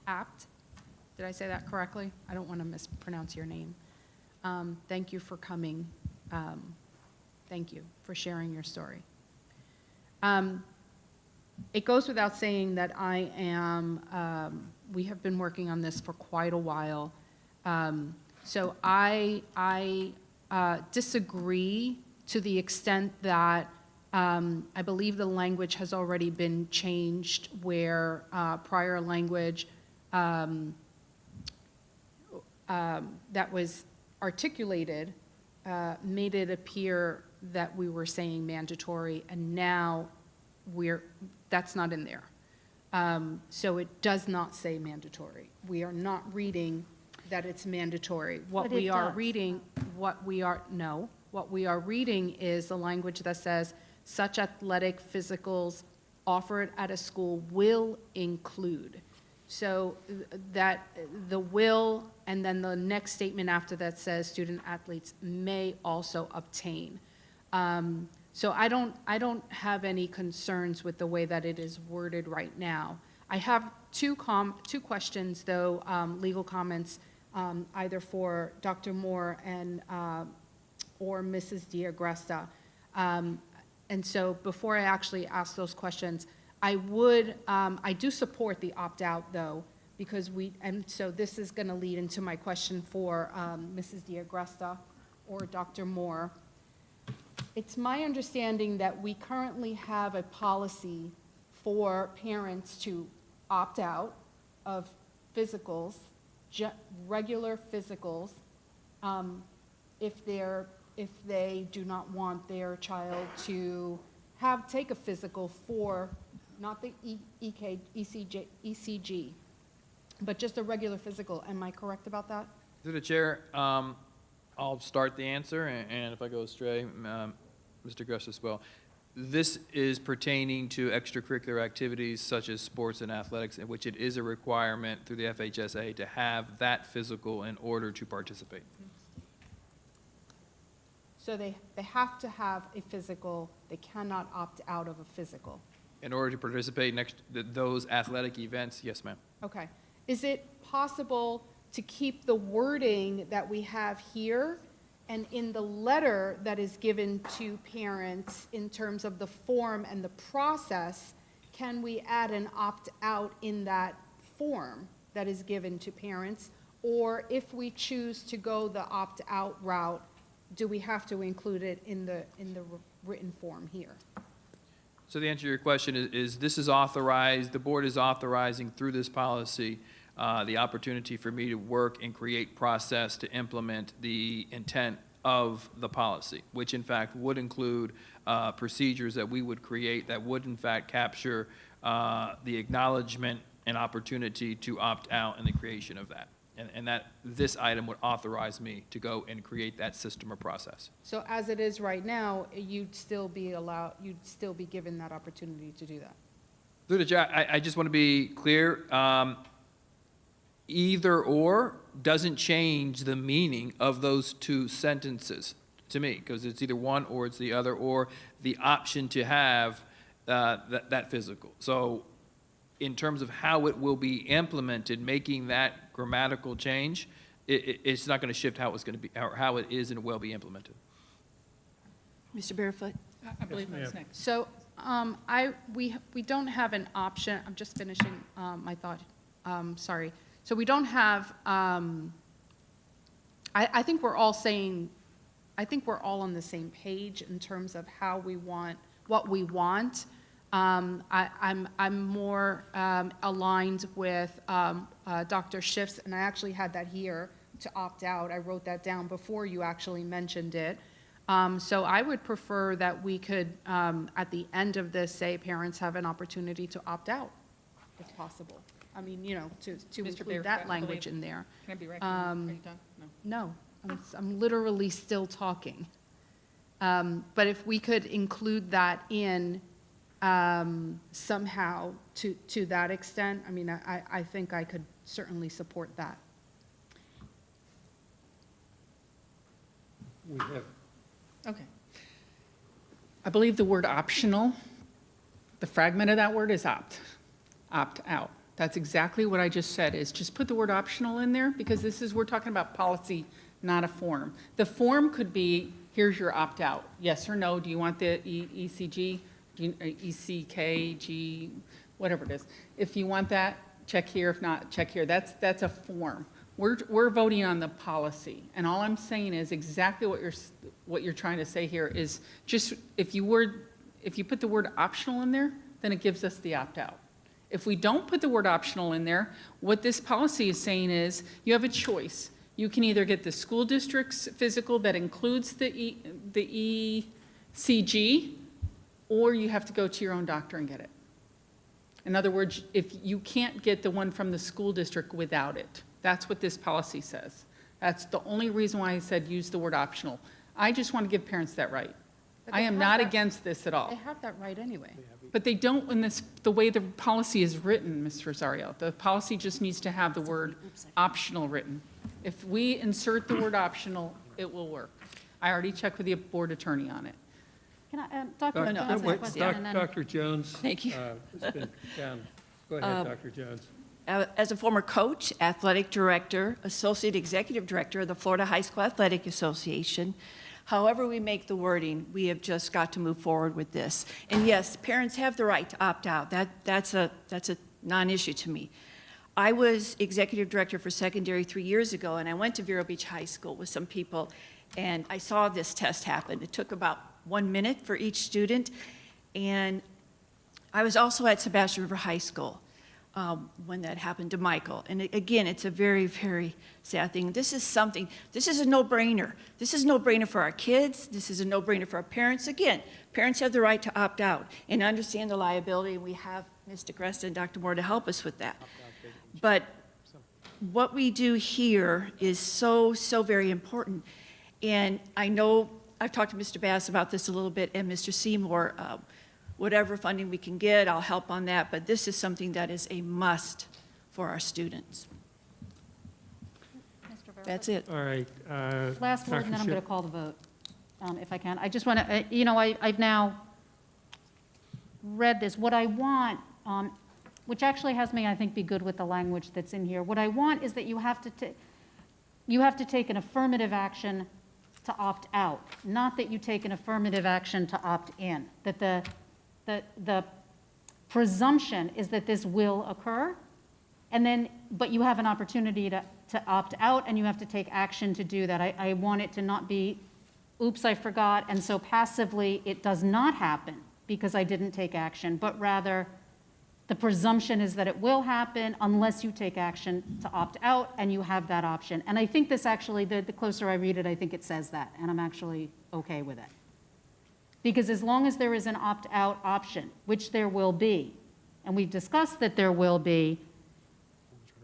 Apt. Did I say that correctly? I don't want to mispronounce your name. Thank you for coming. Thank you for sharing your story. It goes without saying that I am, we have been working on this for quite a while. So I disagree to the extent that I believe the language has already been changed where prior language that was articulated made it appear that we were saying mandatory, and now that's not in there. So it does not say mandatory. We are not reading that it's mandatory. What But we it are does. reading, what we are reading is the language that says such athletic physicals offered at a school will include. So that the will, and then the next statement after that says student athletes may also obtain. So I don't have any concerns with the way that it is worded right now. I have two questions though, legal comments, either for Dr. Moore and or Mrs. Diagresta. And so before I actually ask those questions, I do support the opt-out though, because and so this is gonna lead into my question for Mrs. Diagresta or Dr. Moore. It's my understanding that we currently have a policy for parents to opt out of physicals, regular physicals, if they do not want their child to take a physical for, not the ECG, but just a regular physical. Am I correct about that? Through the chair, I'll start the answer, and if I go astray, Mr. Grush as well. This is pertaining to extracurricular activities such as sports and athletics, in which it is a requirement through the FHSA to have that physical in order to participate. So they have to have a physical, they cannot opt out of a physical. In order to participate in those athletic events, yes, ma'am. Okay. Is it possible to keep the wording that we have here and in the letter that is given to parents in terms of the form and the process, can we add an opt-out in that form that is given to parents? Or if we choose to go the opt-out route, do we have to include it in the written form here? So the answer to your question is this is authorized, the board is authorizing through this policy the opportunity for me to work and create process to implement the intent of the policy, which in fact would include procedures that we would create that would in fact capture the acknowledgement and opportunity to opt out in the creation of that. And that this item would authorize me to go and create that system or process. So as it is right now, you'd still be given that opportunity to do that? Through the chair, I just want to be clear. Either or doesn't change the meaning of those two sentences to me, because it's either one or it's the other, or the option to have that physical. So in terms of how it will be implemented, making that grammatical change, it's not going to shift how it's going to be, or how it is and will be implemented. Mr. Barefoot? I believe that's next. So we don't have an option, I'm just finishing my thought, sorry. So we don't have, I think we're all saying, I think we're all on the same page in terms of how we want, what we want. I'm more aligned with Dr. Schiff's, and I actually had that here to opt out. I wrote that down before you actually mentioned it. So I would prefer that we could, at the end of this, say parents have an opportunity to opt out, if possible. I mean, you know, to include that language in there. Can I be right? Are you done? No. No, I'm literally still talking. But if we could include that in somehow to that extent, I mean, I think I could certainly support that. We have, Okay. I believe the word optional, the fragment of that word is opt out. That's exactly what I just said, is just put the word optional in there, because we're talking about policy, not a form. The form could be, here's your opt-out, yes or no, do you want the ECG, ECKG, whatever it is. If you want that, check here, if not, check here. That's a form. We're voting on the policy, and all I'm saying is exactly what you're trying to say here is just, if you put the word optional in there, then it gives us the opt-out. If we don't put the word optional in there, what this policy is saying is you have a choice. You can either get the school district's physical that includes the ECG, or you have to go to your own doctor and get it. In other words, if you can't get the one from the school district without it. That's what this policy says. That's the only reason why I said use the word optional. I just want to give parents that right. But I they am have not that- against this at all. They have that right anyway. But they don't in the way the policy is written, Ms. Rosario. The policy just needs to have the word optional written. If we insert the word optional, it will work. I already checked with the board attorney on it. Can I, Dr. Jones has a wait, question, and then- Dr. Jones. Thank you. It's been down. Go ahead, Dr. Jones. As a former coach, athletic director, associate executive director of the Florida High School Athletic Association, however we make the wording, we have just got to move forward with this. And yes, parents have the right to opt out. That's a non-issue to me. I was executive director for secondary 3 years ago, and I went to Vero Beach High School with some people, and I saw this test happen. It took about 1 minute for each student, and I was also at Sebastian River High School when that happened to Michael. And again, it's a very, very sad thing. This is a no-brainer. This is a no-brainer for our kids. This is a no-brainer for our parents. Again, parents have the right to opt out and understand the liability, and we have Ms. DeCresta and Dr. Moore to help us with that. But what we do here is so, so very important. And I know I've talked to Mr. Bass about this a little bit, and Mr. Seymour. Whatever funding we can get, I'll help on that, but this is something that is a must for our students. That's it. All right. Last word, Dr. and then I'm Schiff. going to call the vote, if I can. I just want to, I've now read this. What I want, which actually has me, I think, be good with the language that's in here. What I want is that you have to take an affirmative action to opt out, not that you take an affirmative action to opt in. That the presumption is that this will occur, and then, but you have an opportunity to opt out, and you have to take action to do that. I want it to not be, oops, I forgot, and so passively it does not happen because I didn't take action, but rather the presumption is that it will happen unless you take action to opt out, and you have that option. And I think this actually, the closer I read it, I think it says that, and I'm actually okay with it. Because as long as there is an opt-out option, which there will be, and we've discussed that there will be,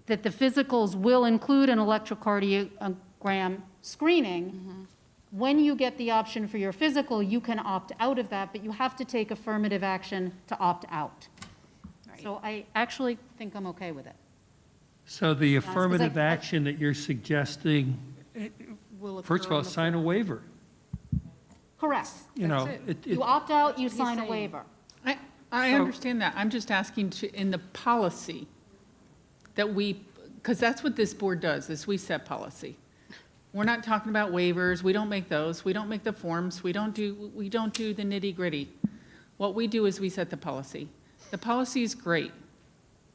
that the physicals will include an electrocardiogram screening, when you get the option for your physical, you can opt out of that, but you have to take affirmative action to opt out. So I actually think I'm okay with it. So the because affirmative I- action that you're suggesting, first of all, sign a waiver. Correct. You know, You opt out, you sign a waiver. I understand that. I'm just asking to, in the policy, that we, because that's what this board does, is we set policy. We're not talking about waivers, we don't make those, we don't make the forms, we don't do the nitty-gritty. What we do is we set the policy. The policy is great.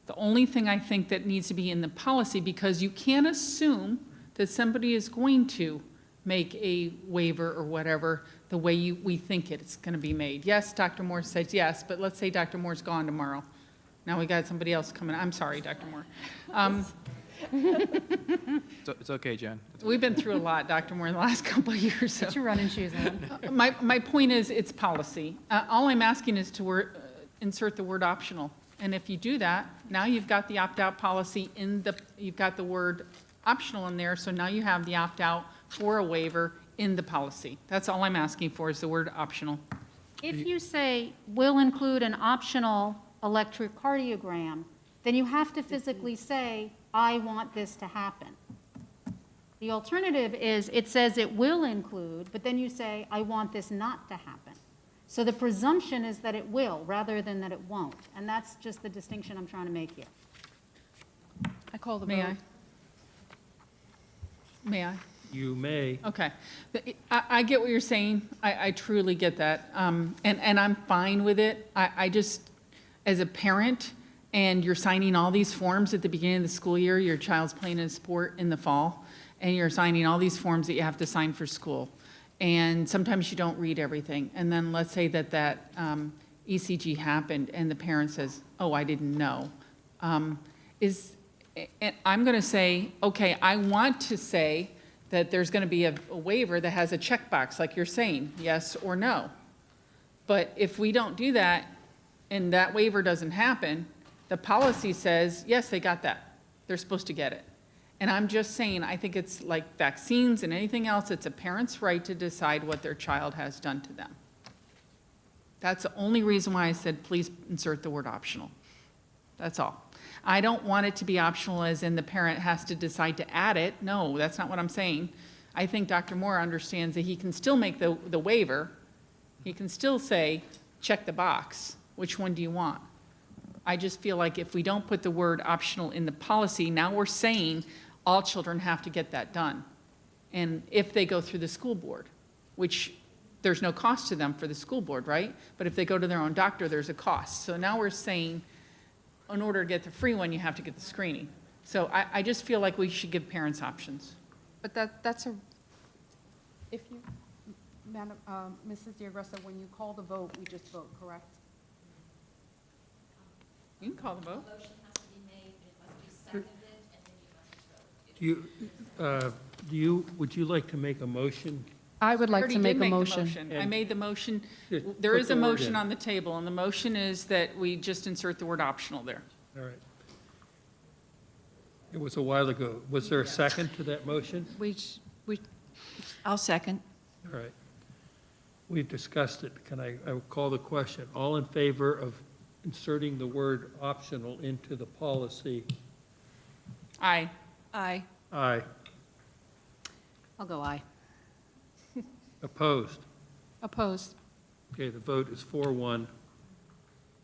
The only thing I think that needs to be in the policy, because you can't assume that somebody is going to make a waiver or whatever the way we think it's going to be made. Yes, Dr. Moore says yes, but let's say Dr. Moore's gone tomorrow. Now we got somebody else coming. I'm sorry, Dr. Moore. It's okay, Jen. We've been through a lot, Dr. Moore, in the last couple of years. So. Put your running shoes on. My point is, it's policy. All I'm asking is to insert the word optional. And if you do that, now you've got the opt-out policy you've got the word optional in there, so now you have the opt-out for a waiver in the policy. That's all I'm asking for, is the word optional. If you say will include an optional electrocardiogram, then you have to physically say, I want this to happen. The alternative is it says it will include, but then you say, I want this not to happen. So the presumption is that it will rather than that it won't. And that's just the distinction I'm trying to make here. I call the May vote. May I? You may. Okay. I get what you're saying. I truly get that. And I'm fine with it. I just, as a parent, and you're signing all these forms at the beginning of the school year, your child's playing a sport in the fall, and you're signing all these forms that you have to sign for school. And sometimes you don't read everything. And then let's say that ECG happened and the parent says, oh, I didn't know. And I'm going to say, okay, I want to say that there's going to be a waiver that has a checkbox, like you're saying, yes or no. But if we don't do that and that waiver doesn't happen, the policy says, yes, they got that. They're supposed to get it. And I'm just saying, I think it's like vaccines and anything else, it's a parent's right to decide what their child has done to them. That's the only reason why I said, please insert the word optional. That's all. I don't want it to be optional as in the parent has to decide to add it. No, that's not what I'm saying. I think Dr. Moore understands that he can still make the waiver. He can still say, check the box. Which one do you want? I just feel like if we don't put the word optional in the policy, now we're saying all children have to get that done. And if they go through the school board, which there's no cost to them for the school board, right? But if they go to their own doctor, there's a cost. So now we're saying, in order to get the free one, you have to get the screening. So I just feel like we should give parents options. But if you, Madam, Mrs. DeAgresta, when you call the vote, we just vote, correct? You can call the vote. Would you like to make a motion? I would like Already to did make a the motion. I made the motion. Just There put is the a word motion in. on the table, and the motion is that we just insert the word optional there. All right. It was a while ago. Was there a second to that motion? We, I'll second. All right. We've discussed it. I will call the question. All in favor of inserting the word optional into the policy? Aye. Aye. Aye. I'll go aye. Opposed? Opposed. Okay, the vote is 4-1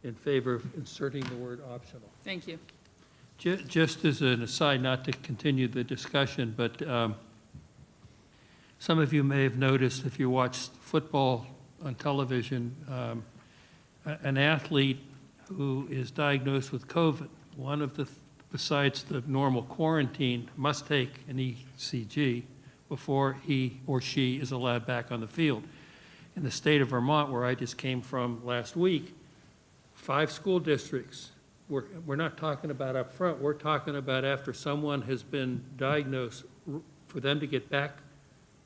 in favor of inserting the word optional. Thank you. Just as an aside, not to continue the discussion, but some of you may have noticed if you watch football on television, an athlete who is diagnosed with COVID, one of the, besides the normal quarantine, must take an ECG before he or she is allowed back on the field. In the state of Vermont, where I just came from last week, 5 school districts, we're not talking about up front, we're talking about after someone has been diagnosed, for them to get back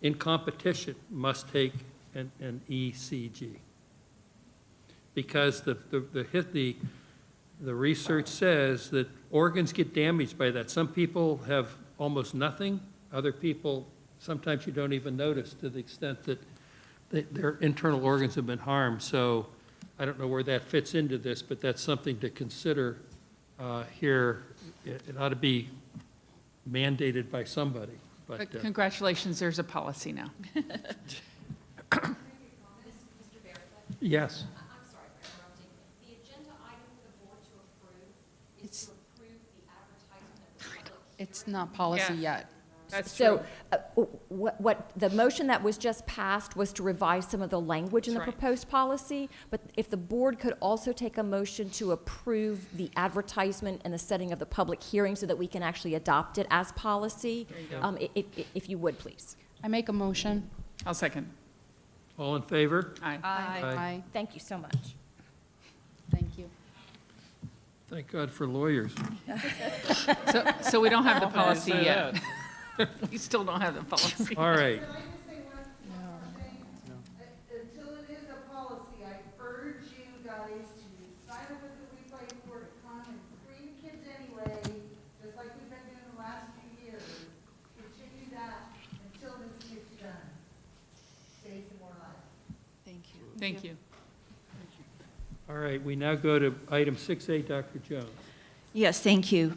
in competition, must take an ECG. Because the research says that organs get damaged by that. Some people have almost nothing, other people, sometimes you don't even notice, to the extent that their internal organs have been harmed. So I don't know where that fits into this, but that's something to consider here. It ought to be mandated by somebody. But congratulations, there's a policy now. Yes. I'm sorry for interrupting. The agenda item for the board to approve is to approve the advertisement of the public. It's not policy Yeah. yet. That's true. So what the motion that was just passed was to revise some of the language in the That's right. proposed policy, but if the board could also take a motion to approve the advertisement and the setting of the public hearing so that we can actually adopt it as policy, if you would, please. I make a motion. I'll second. All in favor? Aye. Aye. Thank you so much. Thank you. Thank God for lawyers. So we don't have the policy yet. We still don't have the policy. All right. Can I just say one thing? Until it is a policy, I urge you guys to sign up with the We Play For, to come and screen kids anyway, just like we've been doing the last few years. Continue that until this gets done. Save some more lives. Thank you. Thank you. All right, we now go to item 6A, Dr. Jones. Yes, thank you.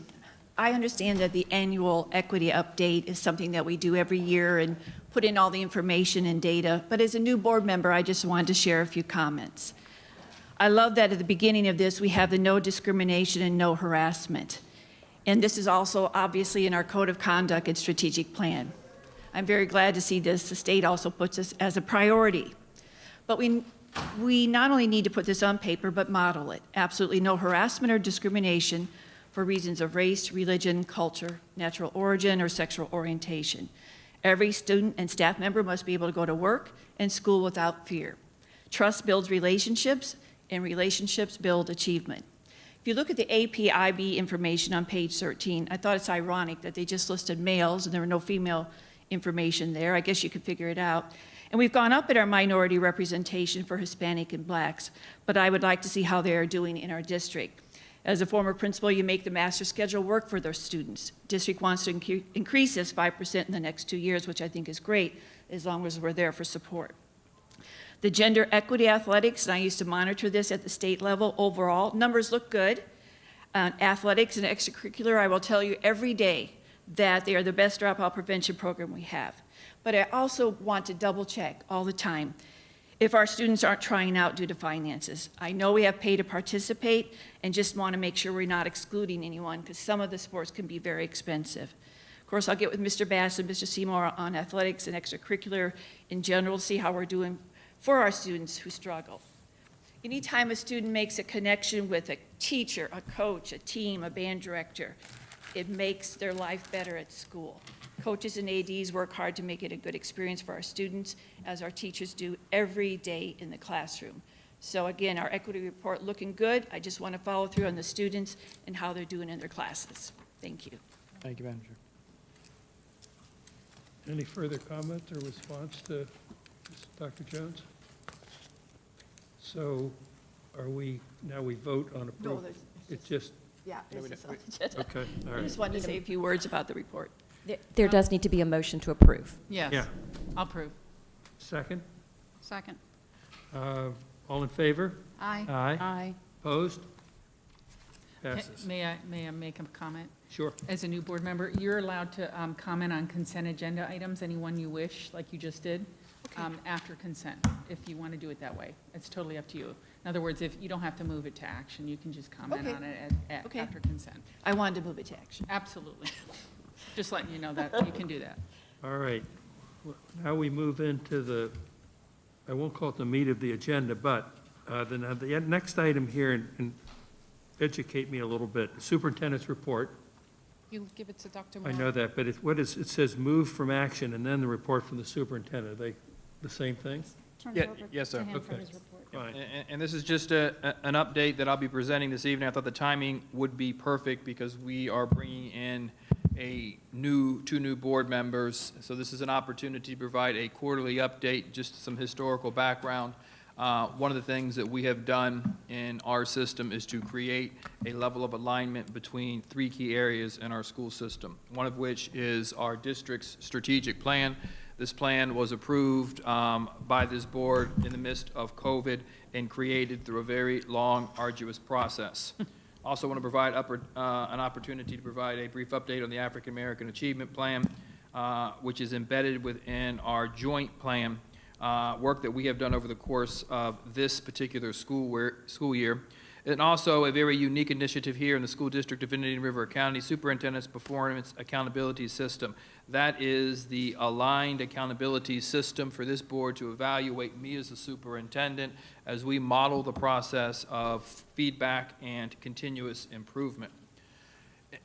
I understand that the annual equity update is something that we do every year and put in all the information and data, but as a new board member, I just wanted to share a few comments. I love that at the beginning of this, we have the no discrimination and no harassment. And this is also obviously in our code of conduct and strategic plan. I'm very glad to see this. The state also puts this as a priority. But we not only need to put this on paper, but model it. Absolutely no harassment or discrimination for reasons of race, religion, culture, natural origin, or sexual orientation. Every student and staff member must be able to go to work and school without fear. Trust builds relationships, and relationships build achievement. If you look at the APIB information on page 13, I thought it's ironic that they just listed males and there were no female information there. I guess you could figure it out. And we've gone up in our minority representation for Hispanic and Blacks, but I would like to see how they are doing in our district. As a former principal, you make the master schedule work for their students. District wants to increase this 5% in the next 2 years, which I think is great, as long as we're there for support. The gender equity athletics, and I used to monitor this at the state level, overall, numbers look good. Athletics and extracurricular, I will tell you every day that they are the best dropout prevention program we have. But I also want to double check all the time if our students aren't trying out due to finances. I know we have pay to participate and just want to make sure we're not excluding anyone because some of the sports can be very expensive. Of course, I'll get with Mr. Bass and Mr. Seymour on athletics and extracurricular in general, see how we're doing for our students who struggle. Anytime a student makes a connection with a teacher, a coach, a team, a band director, it makes their life better at school. Coaches and ADs work hard to make it a good experience for our students, as our teachers do every day in the classroom. So again, our equity report looking good. I just want to follow through on the students and how they're doing in their classes. Thank you. Thank you, Madam Chair. Any further comment or response to Dr. Jones? So are we, now we vote on approval? It's just, Yeah, we this is don't- on the agenda. okay, all I right. just wanted to say a few words about the report. There does need to be a motion to approve. Yes, Yeah. I'll approve. Second? Second. All in favor? Aye. Aye. Aye. Opposed? Passes. May I make a comment? Sure. As a new board member, you're allowed to comment on consent agenda items, anyone you wish, like you just did, after consent, if you want to do it that way. It's totally up to you. In other words, if you don't have to move it to action, you can just comment Okay. on it Okay. after consent. I wanted to move it to action. Absolutely. Just letting you know that you can do that. All right. Well, now we move into the, I won't call it the meat of the agenda, but the next item here, and educate me a little bit, superintendent's report. You give it to Dr. I Moore. know that, but it says move from action and then the report from the superintendent. Are they the same thing? Turn Yeah, it over yes, sir. to him for Okay. his report. Fine. And this is just an update that I'll be presenting this evening. I thought the timing would be perfect because we are bringing in two new board members. So this is an opportunity to provide a quarterly update, just some historical background. One of the things that we have done in our system is to create a level of alignment between three key areas in our school system, one of which is our district's strategic plan. This plan was approved by this board in the midst of COVID and created through a very long, arduous process. Also want to provide an opportunity to provide a brief update on the African American Achievement Plan, which is embedded within our joint plan, work that we have done over the course of this particular school year. And also a very unique initiative here in the school district of Indian River County, Superintendent's Performance Accountability System. That is the aligned accountability system for this board to evaluate me as a superintendent as we model the process of feedback and continuous improvement.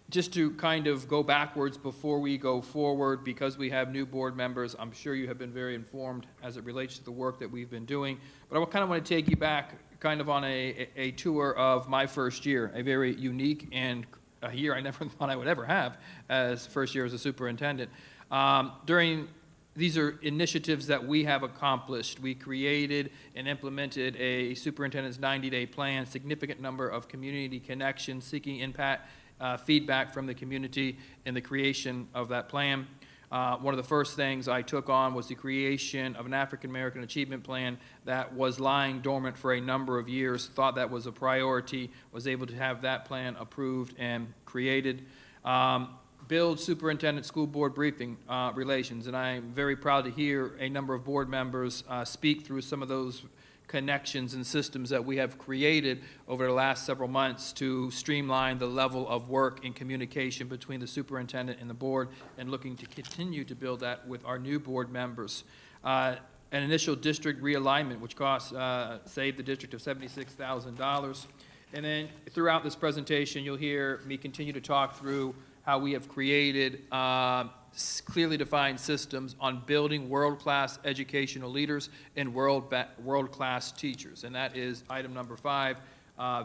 Just to kind of go backwards before we go forward, because we have new board members, I'm sure you have been very informed as it relates to the work that we've been doing, but I kind of want to take you back kind of on a tour of my first year, a very unique and a year I never thought I would ever have as first year as a superintendent. These are initiatives that we have accomplished. We created and implemented a superintendent's 90-day plan, significant number of community connections, seeking impact, feedback from the community in the creation of that plan. One of the first things I took on was the creation of an African American Achievement Plan that was lying dormant for a number of years, thought that was a priority, was able to have that plan approved and created. Build superintendent school board briefing relations, and I'm very proud to hear a number of board members speak through some of those connections and systems that we have created over the last several months to streamline the level of work and communication between the superintendent and the board, and looking to continue to build that with our new board members. An initial district realignment, which saved the district of $76,000. And then throughout this presentation, you'll hear me continue to talk through how we have created clearly defined systems on building world-class educational leaders and world-class teachers. And that is item number 5,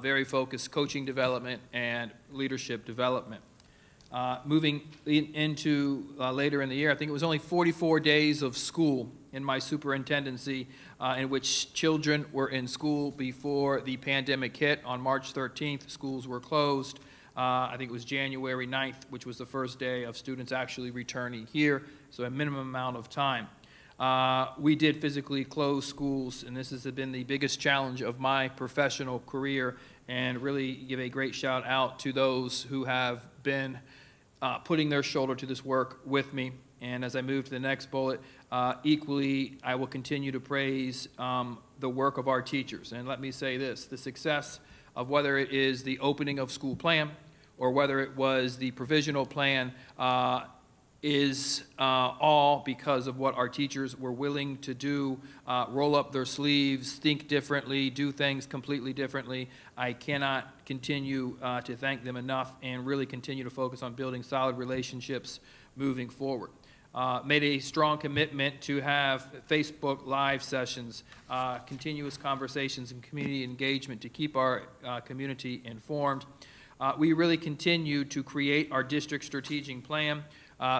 very focused coaching development and leadership development. Moving into later in the year, I think it was only 44 days of school in my superintendency in which children were in school before the pandemic hit. On March 13th, schools were closed. I think it was January 9th, which was the first day of students actually returning here, so a minimum amount of time. We did physically close schools, and this has been the biggest challenge of my professional career, and really give a great shout out to those who have been putting their shoulder to this work with me. And as I move to the next bullet, equally, I will continue to praise the work of our teachers. And let me say this, the success of whether it is the opening of school plan or whether it was the provisional plan is all because of what our teachers were willing to do, roll up their sleeves, think differently, do things completely differently. I cannot continue to thank them enough, and really continue to focus on building solid relationships moving forward. made a strong commitment to have Facebook Live sessions, continuous conversations and community engagement to keep our community informed. We really continue to create our district strategic plan.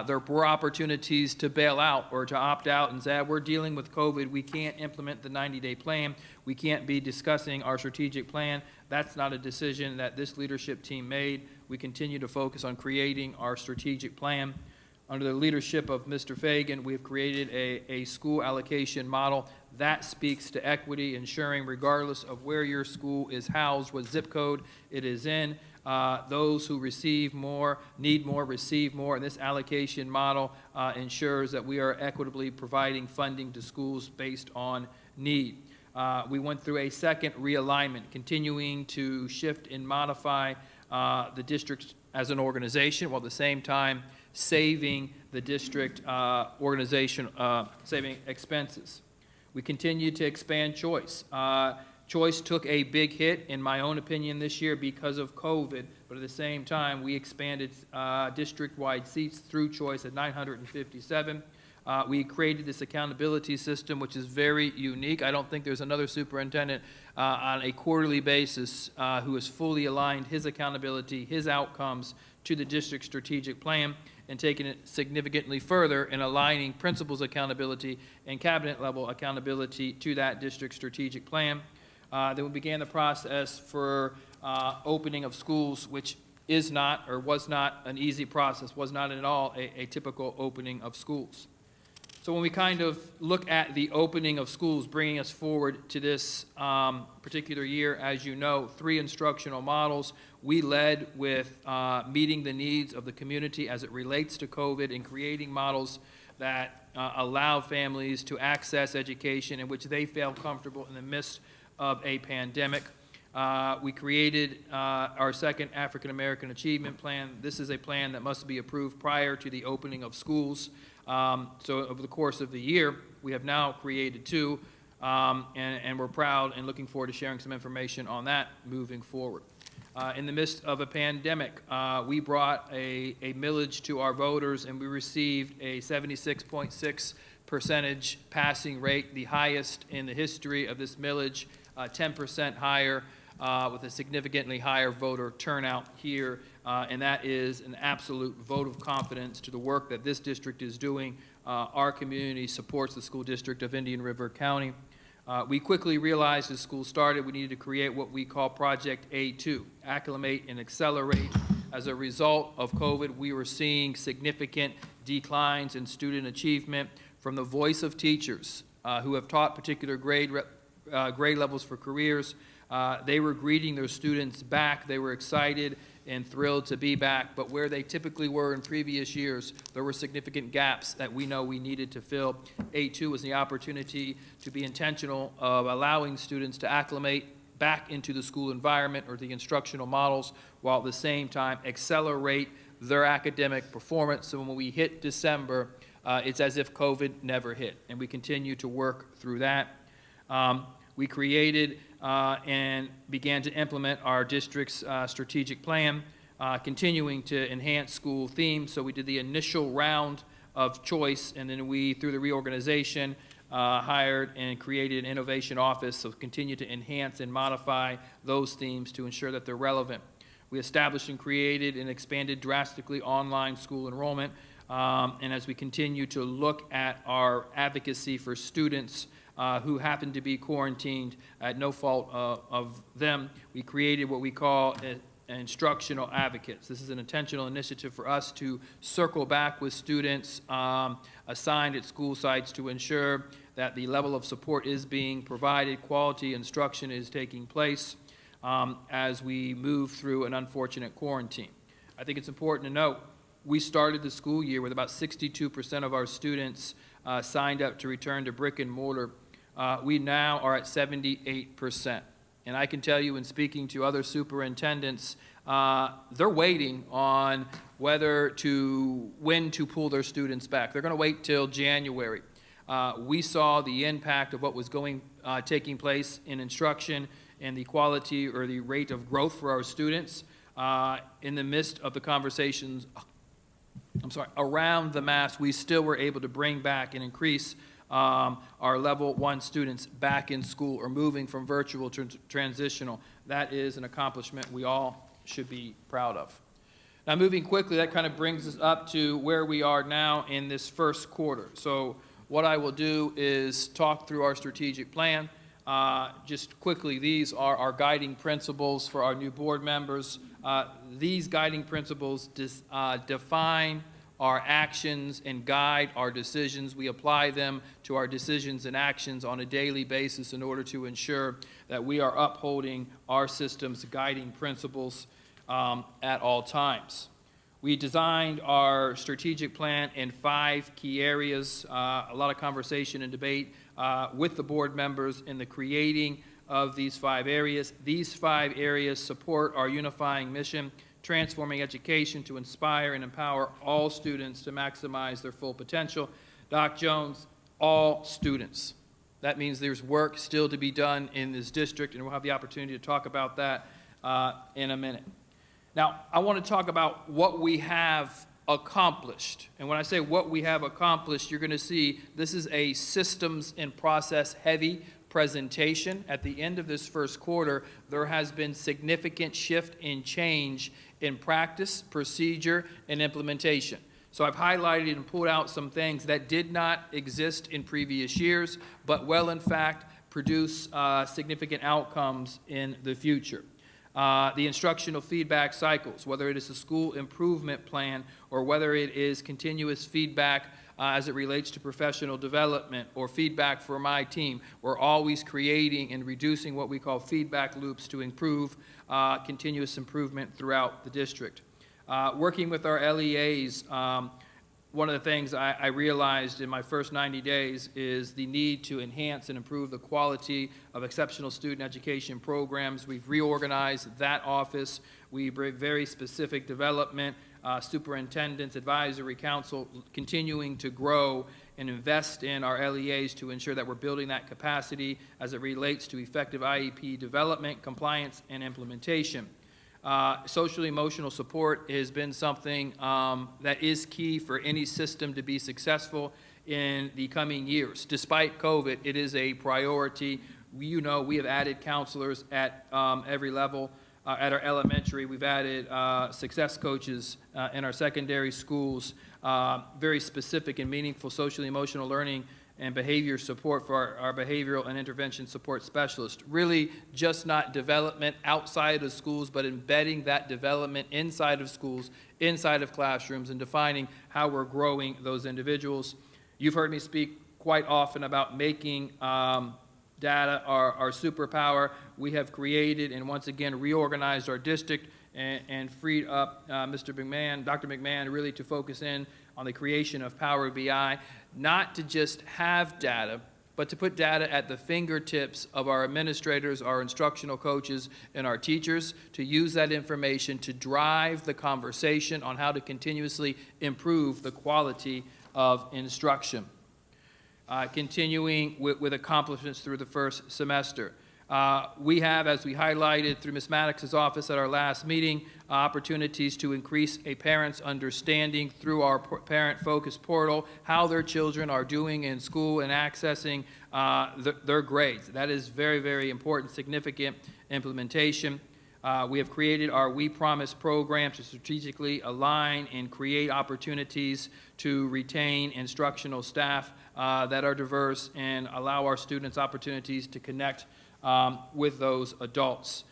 There were opportunities to bail out or to opt out and say, we're dealing with COVID, we can't implement the 90-day plan, we can't be discussing our strategic plan. That's not a decision that this leadership team made. We continue to focus on creating our strategic plan. Under the leadership of Mr. Fagan, we have created a school allocation model that speaks to equity, ensuring regardless of where your school is housed, what zip code it is in, those who receive more, need more, receive more, and this allocation model ensures that we are equitably providing funding to schools based on need. We went through a second realignment, continuing to shift and modify the district as an organization, while at the same time saving the district organization, saving expenses. We continue to expand choice. Choice took a big hit, in my own opinion, this year because of COVID, but at the same time, we expanded district-wide seats through choice at 957. We created this accountability system, which is very unique. I don't think there's another superintendent on a quarterly basis who has fully aligned his accountability, his outcomes to the district strategic plan and taken it significantly further in aligning principals accountability and cabinet level accountability to that district strategic plan. Then we began the process for opening of schools, which is not or was not an easy process, was not at all a typical opening of schools. So when we kind of look at the opening of schools, bringing us forward to this particular year, as you know, 3 instructional models. We led with meeting the needs of the community as it relates to COVID and creating models that allow families to access education in which they feel comfortable in the midst of a pandemic. We created our second African American Achievement Plan. This is a plan that must be approved prior to the opening of schools. So over the course of the year, we have now created 2, and we're proud and looking forward to sharing some information on that moving forward. In the midst of a pandemic, we brought a millage to our voters, and we received a 76.6% passing rate, the highest in the history of this millage, 10% higher, with a significantly higher voter turnout here, and that is an absolute vote of confidence to the work that this district is doing. Our community supports the school district of Indian River County. We quickly realized as school started, we needed to create what we call Project A2, acclimate and accelerate. As a result of COVID, we were seeing significant declines in student achievement from the voice of teachers who have taught particular grade levels for careers. They were greeting their students back. They were excited and thrilled to be back, but where they typically were in previous years, there were significant gaps that we know we needed to fill. A2 was the opportunity to be intentional of allowing students to acclimate back into the school environment or the instructional models, while at the same time accelerate their academic performance. So when we hit December, it's as if COVID never hit, and we continue to work through that. We created and began to implement our district's strategic plan, continuing to enhance school themes. So we did the initial round of choice, and then we, through the reorganization, hired and created an innovation office, so continue to enhance and modify those themes to ensure that they're relevant. We established and created and expanded drastically online school enrollment, and as we continue to look at our advocacy for students who happen to be quarantined at no fault of them, we created what we call Instructional Advocates. This is an intentional initiative for us to circle back with students assigned at school sites to ensure that the level of support is being provided, quality instruction is taking place as we move through an unfortunate quarantine. I think it's important to note, we started the school year with about 62% of our students signed up to return to brick and mortar. We now are at 78%. And I can tell you, in speaking to other superintendents, they're waiting on when to pull their students back. They're going to wait till January. We saw the impact of what was taking place in instruction and the quality or the rate of growth for our students in the midst of the conversations around the mask, we still were able to bring back and increase our level 1 students back in school or moving from virtual to transitional. That is an accomplishment we all should be proud of. Now, moving quickly, that kind of brings us up to where we are now in this first quarter. So what I will do is talk through our strategic plan. Just quickly, these are our guiding principles for our new board members. These guiding principles define our actions and guide our decisions. We apply them to our decisions and actions on a daily basis in order to ensure that we are upholding our system's guiding principles at all times. We designed our strategic plan in 5 key areas. A lot of conversation and debate with the board members in the creating of these 5 areas. These 5 areas support our unifying mission, transforming education to inspire and empower all students to maximize their full potential. Doc Jones, all students. That means there's work still to be done in this district, and we'll have the opportunity to talk about that in a minute. Now, I want to talk about what we have accomplished. And when I say what we have accomplished, you're going to see this is a systems and process heavy presentation. At the end of this first quarter, there has been significant shift in change in practice, procedure, and implementation. So I've highlighted and pulled out some things that did not exist in previous years, but will in fact produce significant outcomes in the future. The instructional feedback cycles, whether it is a school improvement plan or whether it is continuous feedback as it relates to professional development or feedback for my team, we're always creating and reducing what we call feedback loops to improve continuous improvement throughout the district. Working with our LEAs, one of the things I realized in my first 90 days is the need to enhance and improve the quality of exceptional student education programs. We've reorganized that office. We bring very specific development, superintendents, advisory council, continuing to grow and invest in our LEAs to ensure that we're building that capacity as it relates to effective IEP development, compliance, and implementation. Social emotional support has been something that is key for any system to be successful in the coming years. Despite COVID, it is a priority. We have added counselors at every level. At our elementary, we've added success coaches in our secondary schools, very specific and meaningful social emotional learning and behavior support for our behavioral and intervention support specialists. Really just not development outside of schools, but embedding that development inside of schools, inside of classrooms, and defining how we're growing those individuals. You've heard me speak quite often about making data our superpower. We have created and once again reorganized our district and freed up Dr. McMahon really to focus in on the creation of Power BI, not to just have data, but to put data at the fingertips of our administrators, our instructional coaches, and our teachers, to use that information to drive the conversation on how to continuously improve the quality of instruction. Continuing with accomplishments through the first semester. We have, as we highlighted through Ms. Maddox's office at our last meeting, opportunities to increase a parent's understanding through our parent focus portal, how their children are doing in school and accessing their grades. That is very, very important, significant implementation. We have created our We Promise program to strategically align and create opportunities to retain instructional staff that are diverse and allow our students opportunities to connect with those adults.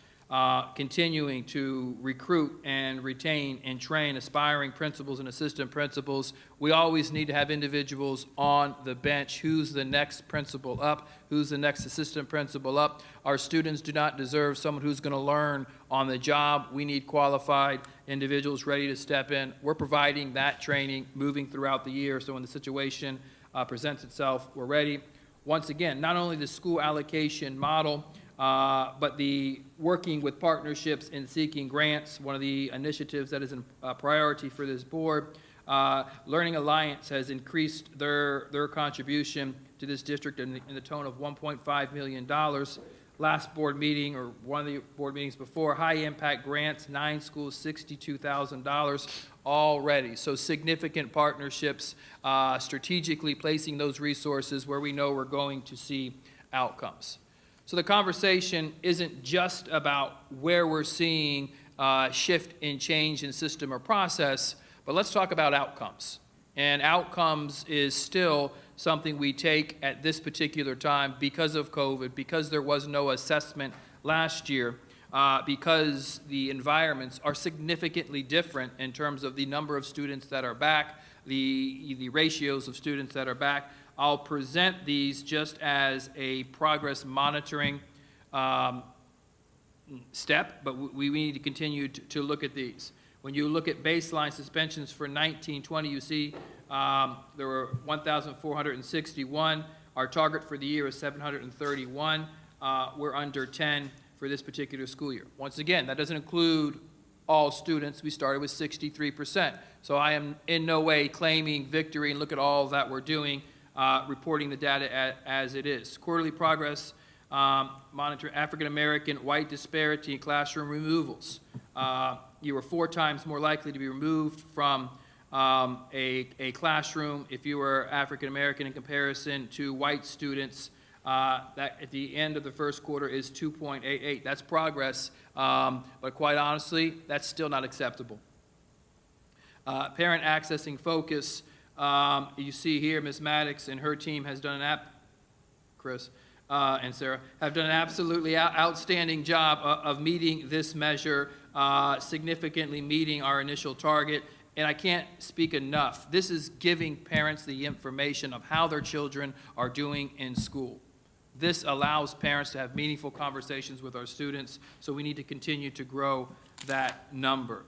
Continuing to recruit and retain and train aspiring principals and assistant principals. We always need to have individuals on the bench. Who's the next principal up? Who's the next assistant principal up? Our students do not deserve someone who's going to learn on the job. We need qualified individuals ready to step in. We're providing that training moving throughout the year, so when the situation presents itself, we're ready. Once again, not only the school allocation model, but the working with partnerships and seeking grants, one of the initiatives that is a priority for this board. Learning Alliance has increased their contribution to this district in the tone of $1.5 million. last board meeting or one of the board meetings before, high impact grants, 9 schools, $62,000 already. So significant partnerships, strategically placing those resources where we know we're going to see outcomes. So the conversation isn't just about where we're seeing shift in change in system or process, but let's talk about outcomes. And outcomes is still something we take at this particular time because of COVID, because there was no assessment last year, because the environments are significantly different in terms of the number of students that are back, the ratios of students that are back. I'll present these just as a progress monitoring step, but we need to continue to look at these. When you look at baseline suspensions for 1920, you see there were 1,461. Our target for the year is 731. We're under 10 for this particular school year. Once again, that doesn't include all students. We started with 63%. So I am in no way claiming victory, and look at all that we're doing, reporting the data as it is. Quarterly progress, monitor African American white disparity in classroom removals. You were 4 times more likely to be removed from a classroom if you were African American in comparison to white students. That at the end of the first quarter is 2.88. That's progress, but quite honestly, that's still not acceptable. Parent accessing focus, you see here Ms. Maddox and her team has done Chris and Sarah, have done an absolutely outstanding job of meeting this measure, significantly meeting our initial target. And I can't speak enough. This is giving parents the information of how their children are doing in school. This allows parents to have meaningful conversations with our students, so we need to continue to grow that number.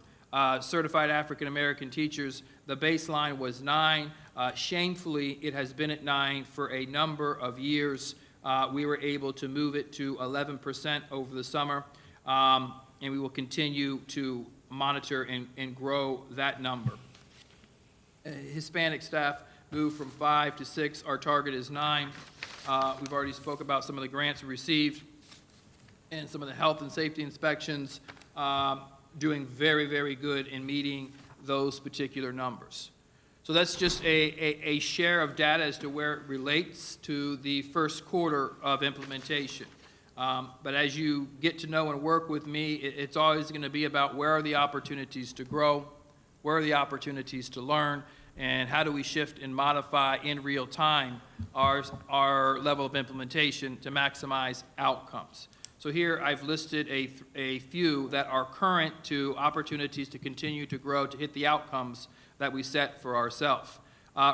Certified African American teachers, the baseline was 9. Shamefully, it has been at 9 for a number of years. We were able to move it to 11% over the summer, and we will continue to monitor and grow that number. Hispanic staff moved from 5 to 6. Our target is 9. We've already spoke about some of the grants we received and some of the health and safety inspections, doing very, very good in meeting those particular numbers. So that's just a share of data as to where it relates to the first quarter of implementation. But as you get to know and work with me, it's always going to be about where are the opportunities to grow, where are the opportunities to learn, and how do we shift and modify in real time our level of implementation to maximize outcomes. So here I've listed a few that are current to opportunities to continue to grow to hit the outcomes that we set for ourselves.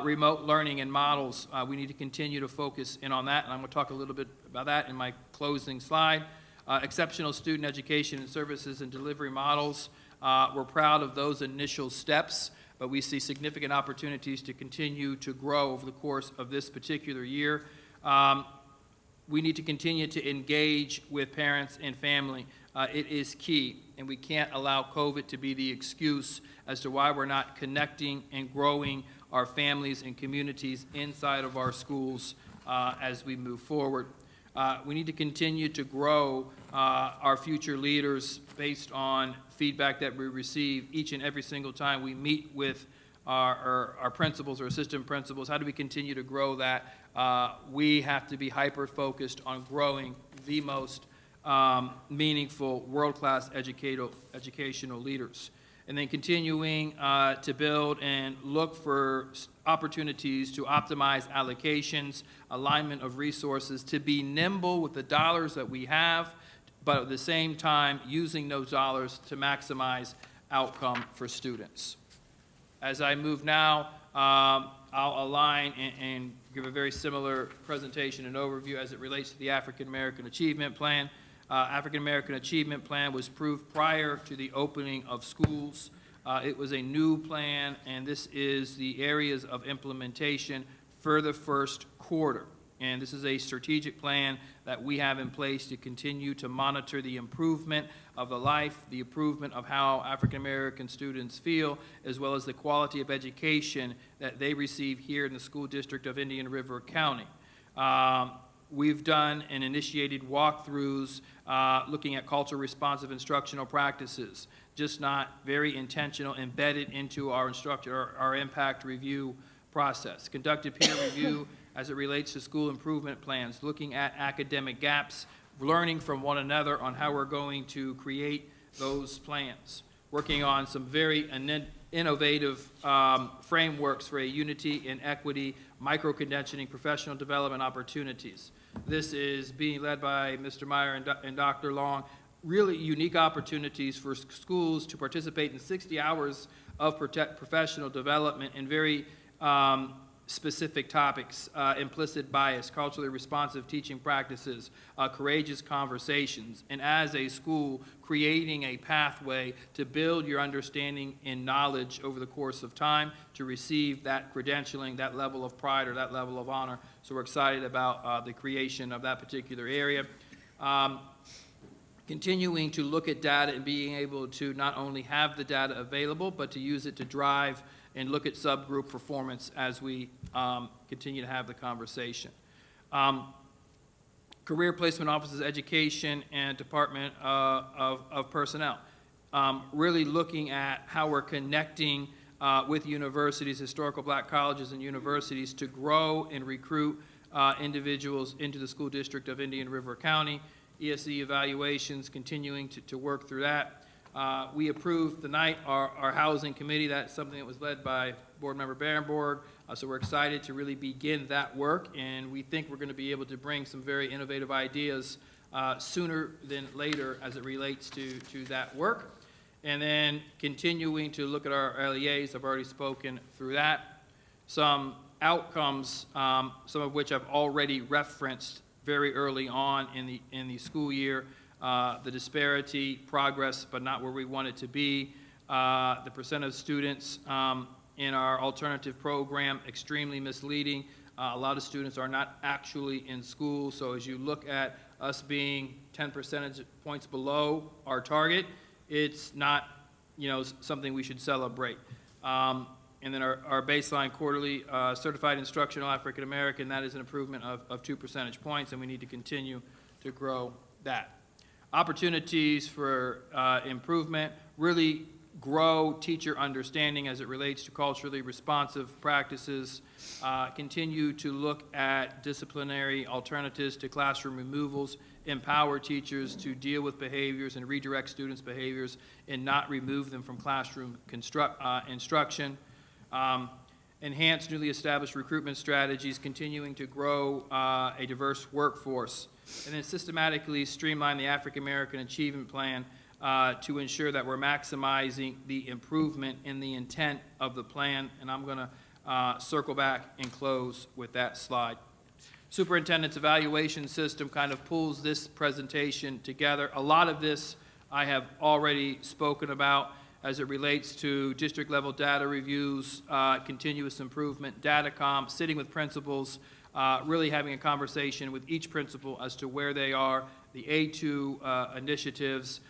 Remote learning and models, we need to continue to focus in on that, and I'm going to talk a little bit about that in my closing slide. Exceptional student education and services and delivery models, we're proud of those initial steps, but we see significant opportunities to continue to grow over the course of this particular year. We need to continue to engage with parents and family. It is key, and we can't allow COVID to be the excuse as to why we're not connecting and growing our families and communities inside of our schools as we move forward. We need to continue to grow our future leaders based on feedback that we receive each and every single time we meet with our principals or assistant principals. How do we continue to grow that? We have to be hyper-focused on growing the most meaningful, world-class educational leaders. And then continuing to build and look for opportunities to optimize allocations, alignment of resources, to be nimble with the dollars that we have, but at the same time using those dollars to maximize outcome for students. As I move now, I'll align and give a very similar presentation and overview as it relates to the African American Achievement Plan. African American Achievement Plan was approved prior to the opening of schools. It was a new plan, and this is the areas of implementation for the first quarter. And this is a strategic plan that we have in place to continue to monitor the improvement of the life, the improvement of how African American students feel, as well as the quality of education that they receive here in the school district of Indian River County. We've done and initiated walkthroughs looking at culture responsive instructional practices, just not very intentional, embedded into our our impact review process. Conducted peer review as it relates to school improvement plans, looking at academic gaps, learning from one another on how we're going to create those plans. Working on some very innovative frameworks for a unity and equity, micro-credentialing, professional development opportunities. This is being led by Mr. Meyer and Dr. Long. Really unique opportunities for schools to participate in 60 hours of professional development in very specific topics, implicit bias, culturally responsive teaching practices, courageous conversations, and as a school, creating a pathway to build your understanding and knowledge over the course of time to receive that credentialing, that level of pride or that level of honor. So we're excited about the creation of that particular area. Continuing to look at data and being able to not only have the data available, but to use it to drive and look at subgroup performance as we continue to have the conversation. Career Placement Offices, Education, and Department of Personnel. Really looking at how we're connecting with universities, historical black colleges and universities to grow and recruit individuals into the school district of Indian River County. ESE evaluations, continuing to work through that. We approved tonight our housing committee. That's something that was led by Board Member Barenborg. So we're excited to really begin that work, and we think we're going to be able to bring some very innovative ideas sooner than later as it relates to that work. And then continuing to look at our LEAs. I've already spoken through that. Some outcomes, some of which I've already referenced very early on in the school year. The disparity, progress, but not where we want it to be. The percent of students in our alternative program, extremely misleading. A lot of students are not actually in school, so as you look at us being 10 percentage points below our target, it's not, something we should celebrate. And then our baseline quarterly certified instructional African American, that is an improvement of 2 percentage points, and we need to continue to grow that. Opportunities for improvement, really grow teacher understanding as it relates to culturally responsive practices, continue to look at disciplinary alternatives to classroom removals, empower teachers to deal with behaviors and redirect students' behaviors and not remove them from classroom instruction. Enhance newly established recruitment strategies, continuing to grow a diverse workforce, and then systematically streamline the African American Achievement Plan to ensure that we're maximizing the improvement in the intent of the plan. And I'm going to circle back and close with that slide. Superintendent's evaluation system kind of pulls this presentation together. A lot of this I have already spoken about as it relates to district level data reviews, continuous improvement, Datacom, sitting with principals, really having a conversation with each principal as to where they are, the A2 initiatives,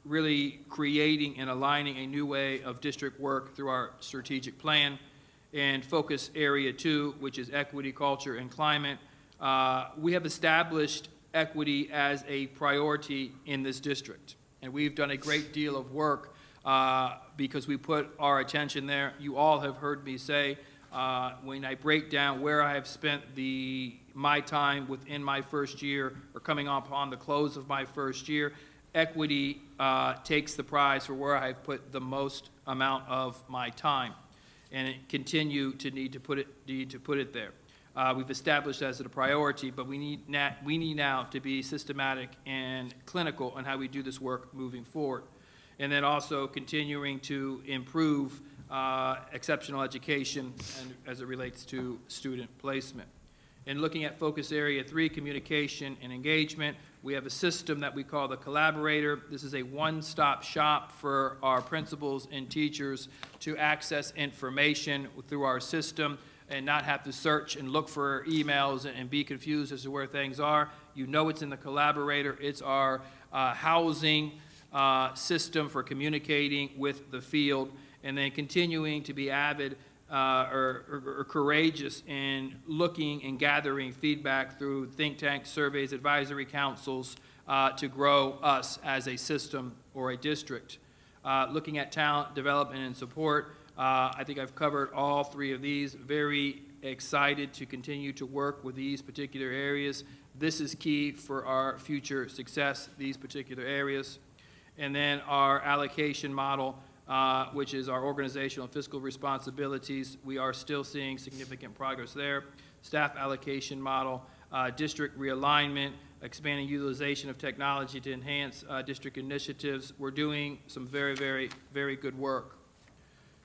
really creating and aligning a new way of district work through our strategic plan, and focus area 2, which is equity, culture, and climate. We have established equity as a priority in this district, and we've done a great deal of work because we put our attention there. You all have heard me say, when I break down where I have spent my time within my first year or coming up on the close of my first year, equity takes the prize for where I've put the most amount of my time, and it continue to need to put it there. We've established as a priority, but we need now to be systematic and clinical on how we do this work moving forward. And then also continuing to improve exceptional education and as it relates to student placement. And looking at focus area 3, communication and engagement, we have a system that we call the Collaborator. This is a one-stop shop for our principals and teachers to access information through our system and not have to search and look for emails and be confused as to where things are. You know it's in the Collaborator. It's our housing system for communicating with the field, and then continuing to be avid or courageous in looking and gathering feedback through think tanks, surveys, advisory councils to grow us as a system or a district. Looking at talent development and support, I think I've covered all three of these. Very excited to continue to work with these particular areas. This is key for our future success, these particular areas. And then our allocation model, which is our organizational and fiscal responsibilities. We are still seeing significant progress there. Staff allocation model, district realignment, expanding utilization of technology to enhance district initiatives. We're doing some very, very, very good work.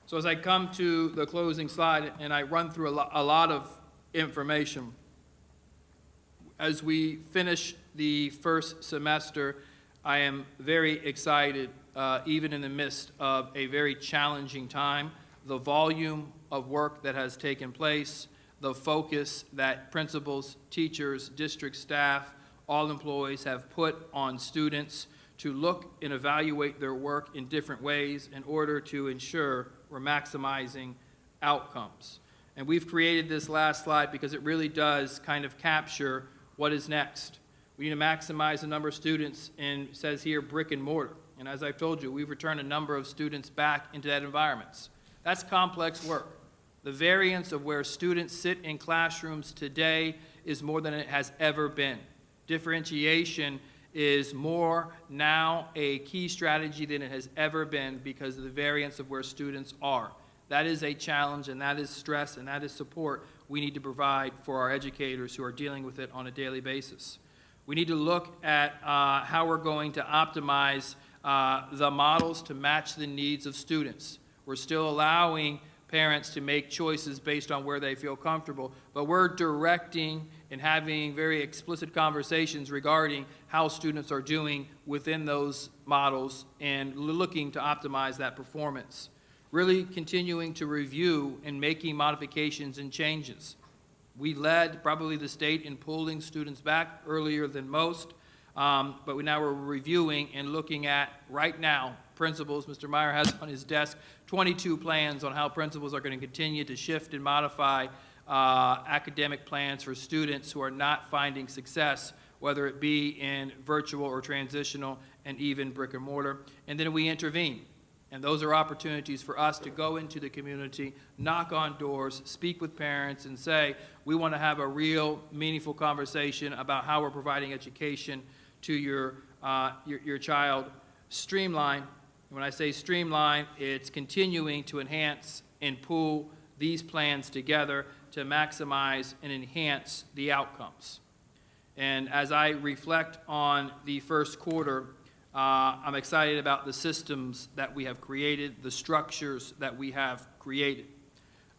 So as I come to the closing slide and I run through a lot of information, as we finish the first semester, I am very excited, even in the midst of a very challenging time, the volume of work that has taken place, the focus that principals, teachers, district staff, all employees have put on students to look and evaluate their work in different ways in order to ensure we're maximizing outcomes. And we've created this last slide because it really does kind of capture what is next. We need to maximize the number of students, and it says here brick and mortar. And as I've told you, we've returned a number of students back into that environments. That's complex work. The variance of where students sit in classrooms today is more than it has ever been. Differentiation is more now a key strategy than it has ever been because of the variance of where students are. That is a challenge, and that is stress, and that is support we need to provide for our educators who are dealing with it on a daily basis. We need to look at how we're going to optimize the models to match the needs of students. We're still allowing parents to make choices based on where they feel comfortable, but we're directing and having very explicit conversations regarding how students are doing within those models and looking to optimize that performance. Really continuing to review and making modifications and changes. We led probably the state in pulling students back earlier than most, but now we're reviewing and looking at, right now, principals. Mr. Meyer has on his desk 22 plans on how principals are going to continue to shift and modify academic plans for students who are not finding success, whether it be in virtual or transitional and even brick and mortar. And then we intervene. And those are opportunities for us to go into the community, knock on doors, speak with parents, and say, we want to have a real, meaningful conversation about how we're providing education to your child. Streamline. When I say streamline, it's continuing to enhance and pool these plans together to maximize and enhance the outcomes. And as I reflect on the first quarter, I'm excited about the systems that we have created, the structures that we have created.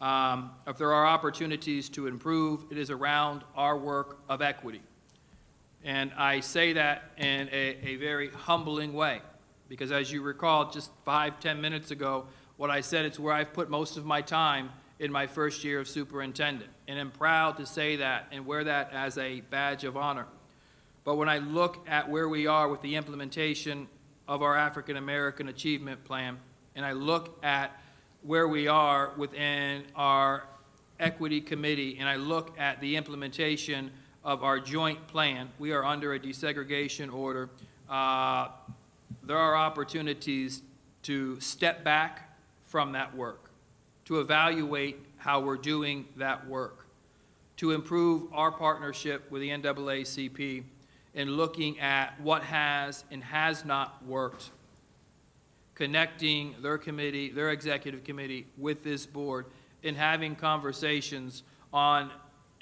If there are opportunities to improve, it is around our work of equity. And I say that in a very humbling way, because as you recall, just 5-10 minutes ago, what I said, it's where I've put most of my time in my first year of superintendent. And I'm proud to say that and wear that as a badge of honor. But when I look at where we are with the implementation of our African American Achievement Plan, and I look at where we are within our Equity Committee, and I look at the implementation of our joint plan, we are under a desegregation order. There are opportunities to step back from that work, to evaluate how we're doing that work, to improve our partnership with the NAACP, and looking at what has and has not worked, connecting their committee, their executive committee with this board, and having conversations on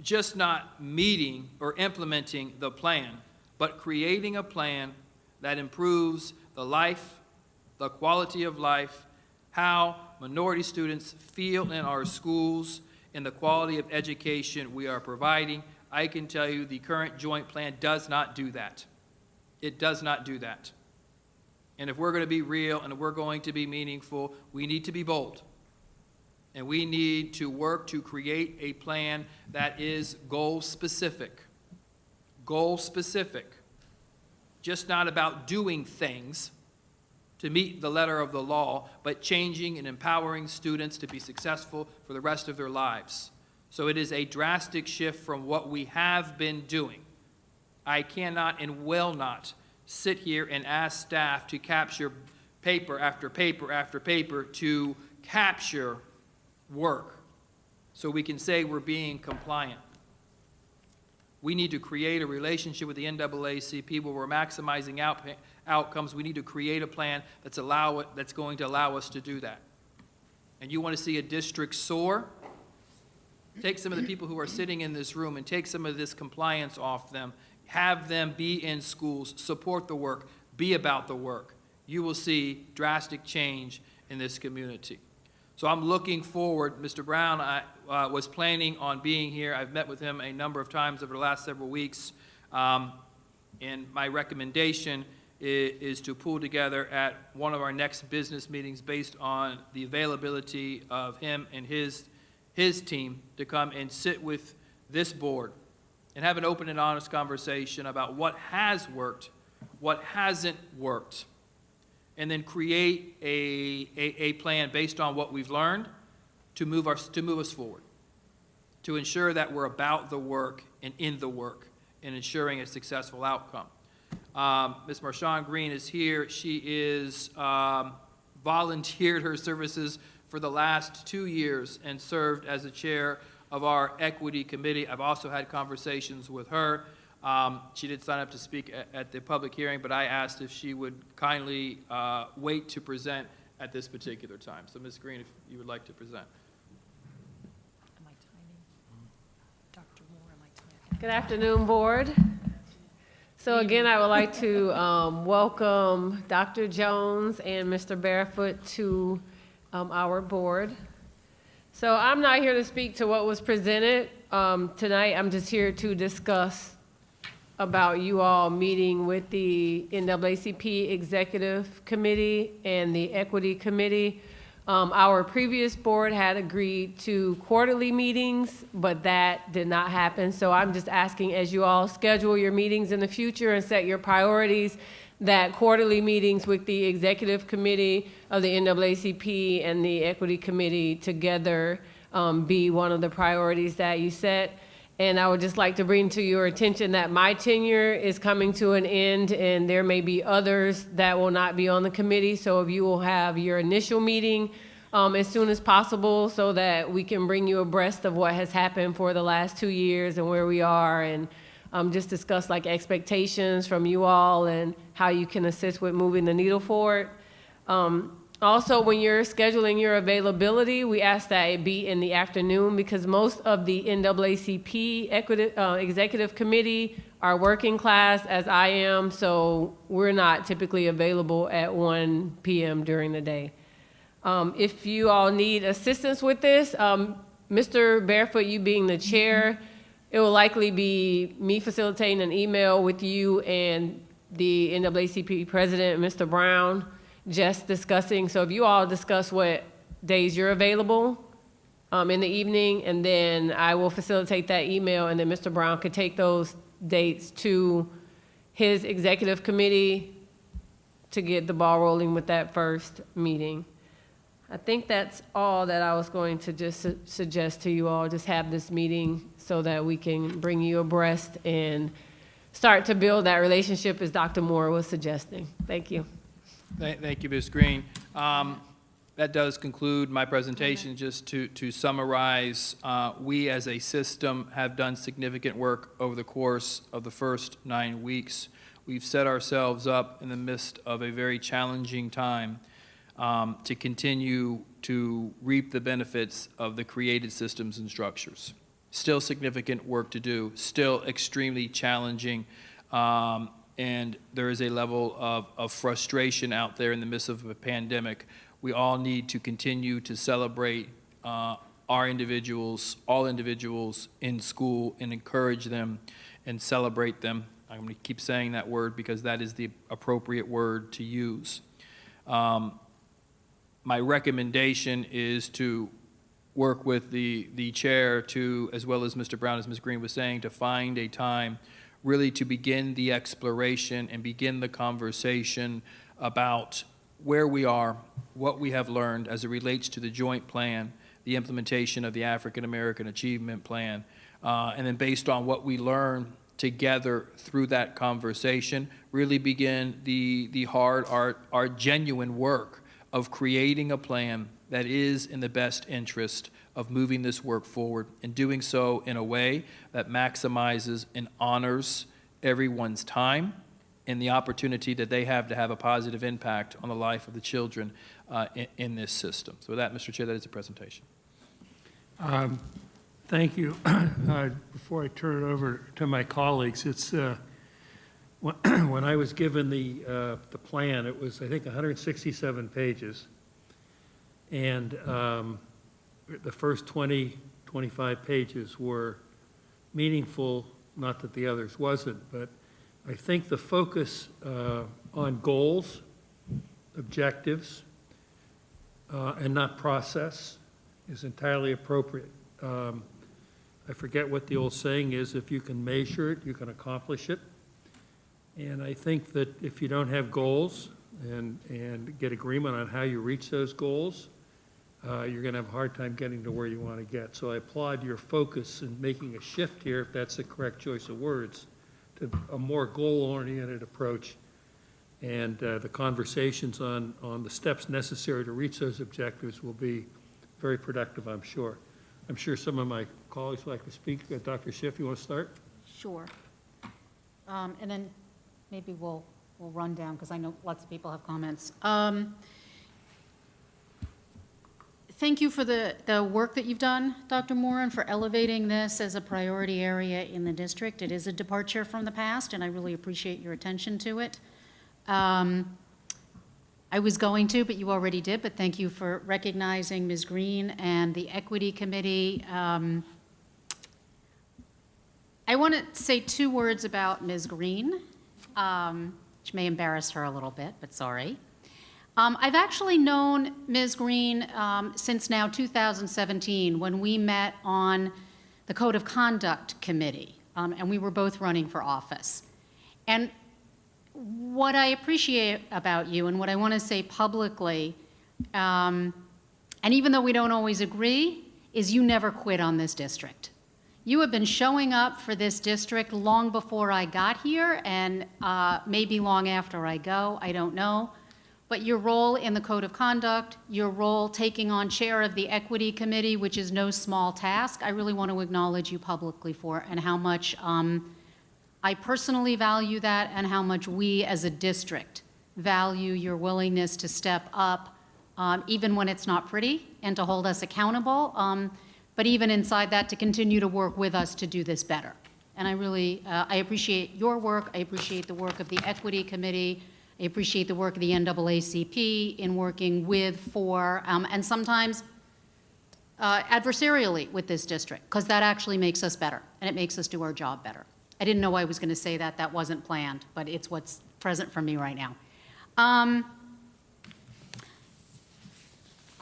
just not meeting or implementing the plan, but creating a plan that improves the life, the quality of life, how minority students feel in our schools, and the quality of education we are providing. I can tell you the current joint plan does not do that. It does not do that. And if we're going to be real and if we're going to be meaningful, we need to be bold. And we need to work to create a plan that is goal-specific. Goal-specific. Just not about doing things to meet the letter of the law, but changing and empowering students to be successful for the rest of their lives. So it is a drastic shift from what we have been doing. I cannot and will not sit here and ask staff to capture paper after paper after paper to capture work so we can say we're being compliant. We need to create a relationship with the NAACP where we're maximizing outcomes. We need to create a plan that's going to allow us to do that. And you want to see a district soar? Take some of the people who are sitting in this room and take some of this compliance off them. Have them be in schools, support the work, be about the work. You will see drastic change in this community. So I'm looking forward. Mr. Brown was planning on being here. I've met with him a number of times over the last several weeks. And my recommendation is to pull together at one of our next business meetings based on the availability of him and his team to come and sit with this board and have an open and honest conversation about what has worked, what hasn't worked, and then create a plan based on what we've learned to move us forward, to ensure that we're about the work and in the work and ensuring a successful outcome. Ms. Marshawn Green is here. She is volunteered her services for the last 2 years and served as the chair of our equity committee. I've also had conversations with her. She did sign up to speak at the public hearing, but I asked if she would kindly wait to present at this particular time. So Ms. Green, if you would like to present. Am I timing? Dr. Moore, am I timing? Good afternoon, board. So again, I would like to welcome Dr. Jones and Mr. Barefoot to our board. So I'm not here to speak to what was presented tonight. I'm just here to discuss about you all meeting with the NAACP Executive Committee and the Equity Committee. Our previous board had agreed to quarterly meetings, but that did not happen. So I'm just asking, as you all schedule your meetings in the future and set your priorities, that quarterly meetings with the Executive Committee of the NAACP and the Equity Committee together be one of the priorities that you set. And I would just like to bring to your attention that my tenure is coming to an end, and there may be others that will not be on the committee. So if you will have your initial meeting as soon as possible so that we can bring you abreast of what has happened for the last 2 years and where we are, and just discuss like expectations from you all and how you can assist with moving the needle forward. Also, when you're scheduling your availability, we ask that it be in the afternoon because most of the NAACP Executive Committee are working class, as I am, so we're not typically available at 1 p.m. during the day. If you all need assistance with this, Mr. Barefoot, you being the chair, it will likely be me facilitating an email with you and the NAACP president, Mr. Brown, just discussing. So if you all discuss what days you're available in the evening, and then I will facilitate that email, and then Mr. Brown could take those dates to his executive committee to get the ball rolling with that first meeting. I think that's all that I was going to just suggest to you all. Just have this meeting so that we can bring you abreast and start to build that relationship as Dr. Moore was suggesting. Thank you. Thank you, Ms. Green. That does conclude my presentation. Just to summarize, we as a system have done significant work over the course of the first 9 weeks. We've set ourselves up in the midst of a very challenging time to continue to reap the benefits of the created systems and structures. Still significant work to do, still extremely challenging, and there is a level of frustration out there in the midst of a pandemic. We all need to continue to celebrate our individuals, all individuals in school, and encourage them and celebrate them. I'm going to keep saying that word because that is the appropriate word to use. My recommendation is to work with the chair to, as well as Mr. Brown, as Ms. Green was saying, to find a time really to begin the exploration and begin the conversation about where we are, what we have learned as it relates to the joint plan, the implementation of the African American Achievement Plan, and then based on what we learn together through that conversation, really begin the hard, our genuine work of creating a plan that is in the best interest of moving this work forward and doing so in a way that maximizes and honors everyone's time and the opportunity that they have to have a positive impact on the life of the children in this system. So with that, Mr. Chair, that is the presentation. Thank you. Before I turn it over to my colleagues, it's when I was given the plan, it was, I think, 167 pages. And the first 20, 25 pages were meaningful, not that the others wasn't, but I think the focus on goals, objectives, and not process is entirely appropriate. I forget what the old saying is, if you can measure it, you can accomplish it. And I think that if you don't have goals and get agreement on how you reach those goals, you're going to have a hard time getting to where you want to get. So I applaud your focus in making a shift here, if that's the correct choice of words, to a more goal-oriented approach. And the conversations on the steps necessary to reach those objectives will be very productive, I'm sure. I'm sure some of my colleagues would like to speak. Dr. Schiff, you want to start? Sure. And then maybe we'll run down, because I know lots of people have comments. Thank you for the work that you've done, Dr. Moran, for elevating this as a priority area in the district. It is a departure from the past, and I really appreciate your attention to it. I was going to, but you already did, but thank you for recognizing Ms. Green and the Equity Committee. I want to say 2 words about Ms. Green, which may embarrass her a little bit, but sorry. I've actually known Ms. Green since now 2017, when we met on the Code of Conduct Committee, and we were both running for office. And what I appreciate about you, and what I want to say publicly, and even though we don't always agree, is you never quit on this district. You have been showing up for this district long before I got here, and maybe long after I go, I don't know. But your role in the Code of Conduct, your role taking on chair of the Equity Committee, which is no small task, I really want to acknowledge you publicly for, and how much I personally value that, and how much we as a district value your willingness to step up, even when it's not pretty, and to hold us accountable, but even inside that, to continue to work with us to do this better. And I really, I appreciate your work, I appreciate the work of the Equity Committee, I appreciate the work of the NAACP in working with, for, and sometimes adversarially with this district, because that actually makes us better, and it makes us do our job better. I didn't know I was going to say that. That wasn't planned, but it's what's present for me right now. A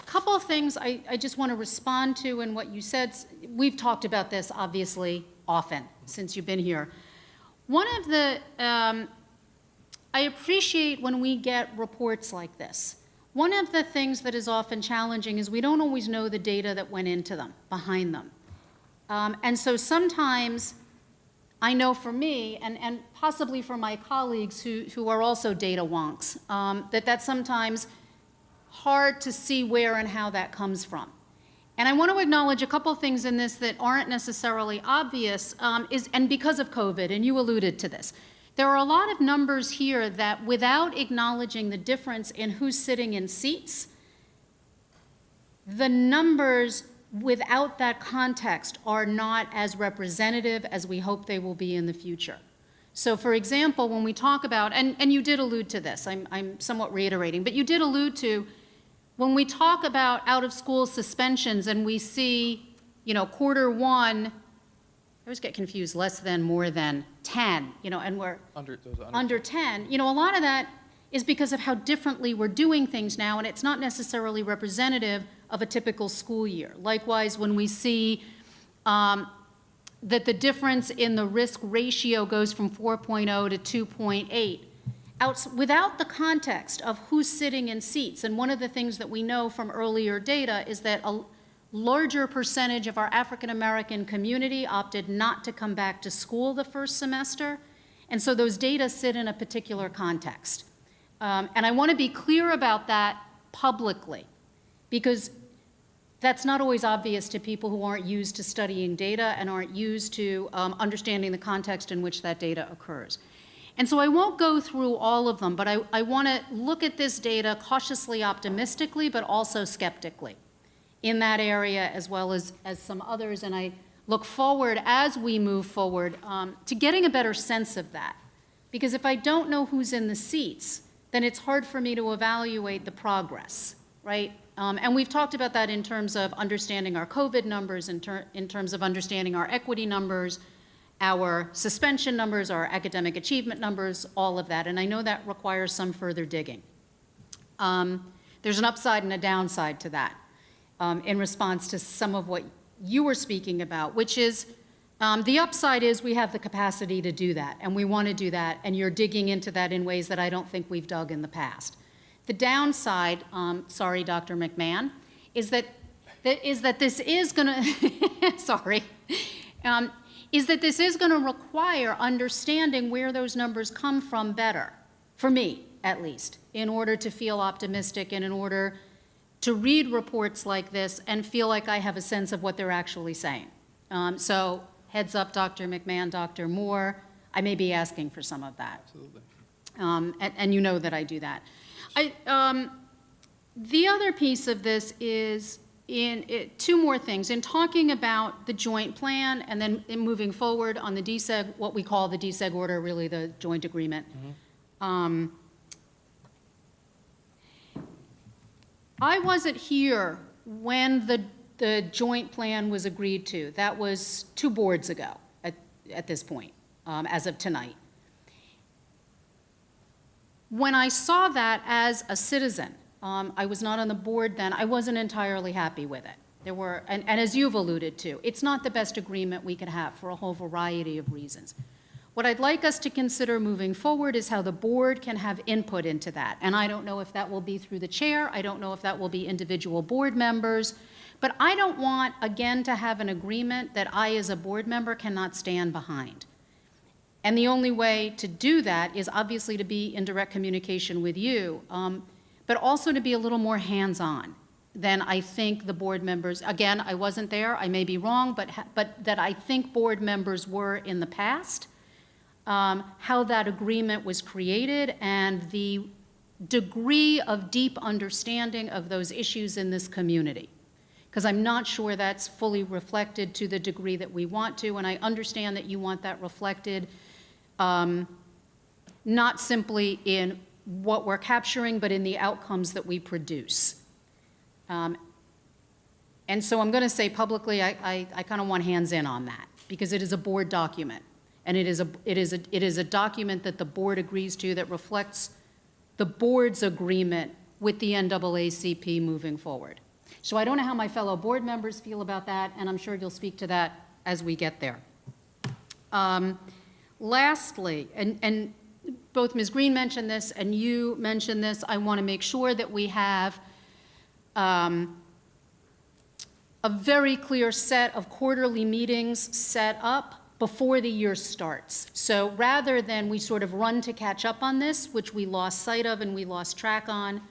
couple of things I just want to respond to in what you said. We've talked about this, obviously, often since you've been here. One of the, I appreciate when we get reports like this. One of the things that is often challenging is we don't always know the data that went into them, behind them. And so sometimes, I know for me, and possibly for my colleagues who are also data wonks, that's sometimes hard to see where and how that comes from. And I want to acknowledge a couple things in this that aren't necessarily obvious, and because of COVID, and you alluded to this. There are a lot of numbers here that, without acknowledging the difference in who's sitting in seats, the numbers without that context are not as representative as we hope they will be in the future. So for example, when we talk about, and you did allude to this, I'm somewhat reiterating, but you did allude to, when we talk about out-of-school suspensions and we see, Q1, I always get confused, less than, more than 10, and we're under 10, a lot of that is because of how differently we're doing things now, and it's not necessarily representative of a typical school year. Likewise, when we see that the difference in the risk ratio goes from 4.0 to 2.8, without the context of who's sitting in seats, and one of the things that we know from earlier data is that a larger percentage of our African American community opted not to come back to school the first semester, and so those data sit in a particular context. And I want to be clear about that publicly, because that's not always obvious to people who aren't used to studying data and aren't used to understanding the context in which that data occurs. And so I won't go through all of them, but I want to look at this data cautiously optimistically, but also skeptically in that area as well as some others. And I look forward as we move forward to getting a better sense of that. Because if I don't know who's in the seats, then it's hard for me to evaluate the progress, right? And we've talked about that in terms of understanding our COVID numbers, in terms of understanding our equity numbers, our suspension numbers, our academic achievement numbers, all of that. And I know that requires some further digging. There's an upside and a downside to that in response to some of what you were speaking about, which is the upside is we have the capacity to do that, and we want to do that, and you're digging into that in ways that I don't think we've dug in the past. The downside, sorry, Dr. McMahon, is that this is going to, sorry, is that this is going to require understanding where those numbers come from better, for me at least, in order to feel optimistic and in order to read reports like this and feel like I have a sense of what they're actually saying. So heads up, Dr. McMahon, Dr. Moore, I may be asking for some of that. Absolutely. And you know that I do that. The other piece of this is two more things. In talking about the joint plan and then in moving forward on the DSEG, what we call the DSEG order, really the joint agreement. I wasn't here when the joint plan was agreed to. That was 2 boards ago at this point, as of tonight. When I saw that as a citizen, I was not on the board then, I wasn't entirely happy with it. There were, and as you've alluded to, it's not the best agreement we could have for a whole variety of reasons. What I'd like us to consider moving forward is how the board can have input into that. And I don't know if that will be through the chair, I don't know if that will be individual board members, but I don't want, again, to have an agreement that I as a board member cannot stand behind. And the only way to do that is obviously to be in direct communication with you, but also to be a little more hands-on than I think the board members, again, I wasn't there, I may be wrong, but that I think board members were in the past, how that agreement was created, and the degree of deep understanding of those issues in this community. Because I'm not sure that's fully reflected to the degree that we want to, and I understand that you want that reflected not simply in what we're capturing, but in the outcomes that we produce. And so I'm going to say publicly, I kind of want hands in on that, because it is a board document, and it is a document that the board agrees to that reflects the board's agreement with the NAACP moving forward. So I don't know how my fellow board members feel about that, and I'm sure you'll speak to that as we get there. Lastly, and both Ms. Green mentioned this and you mentioned this, I want to make sure that we have a very clear set of quarterly meetings set up before the year starts. So rather than we sort of run to catch up on this, which we lost sight of and we lost track on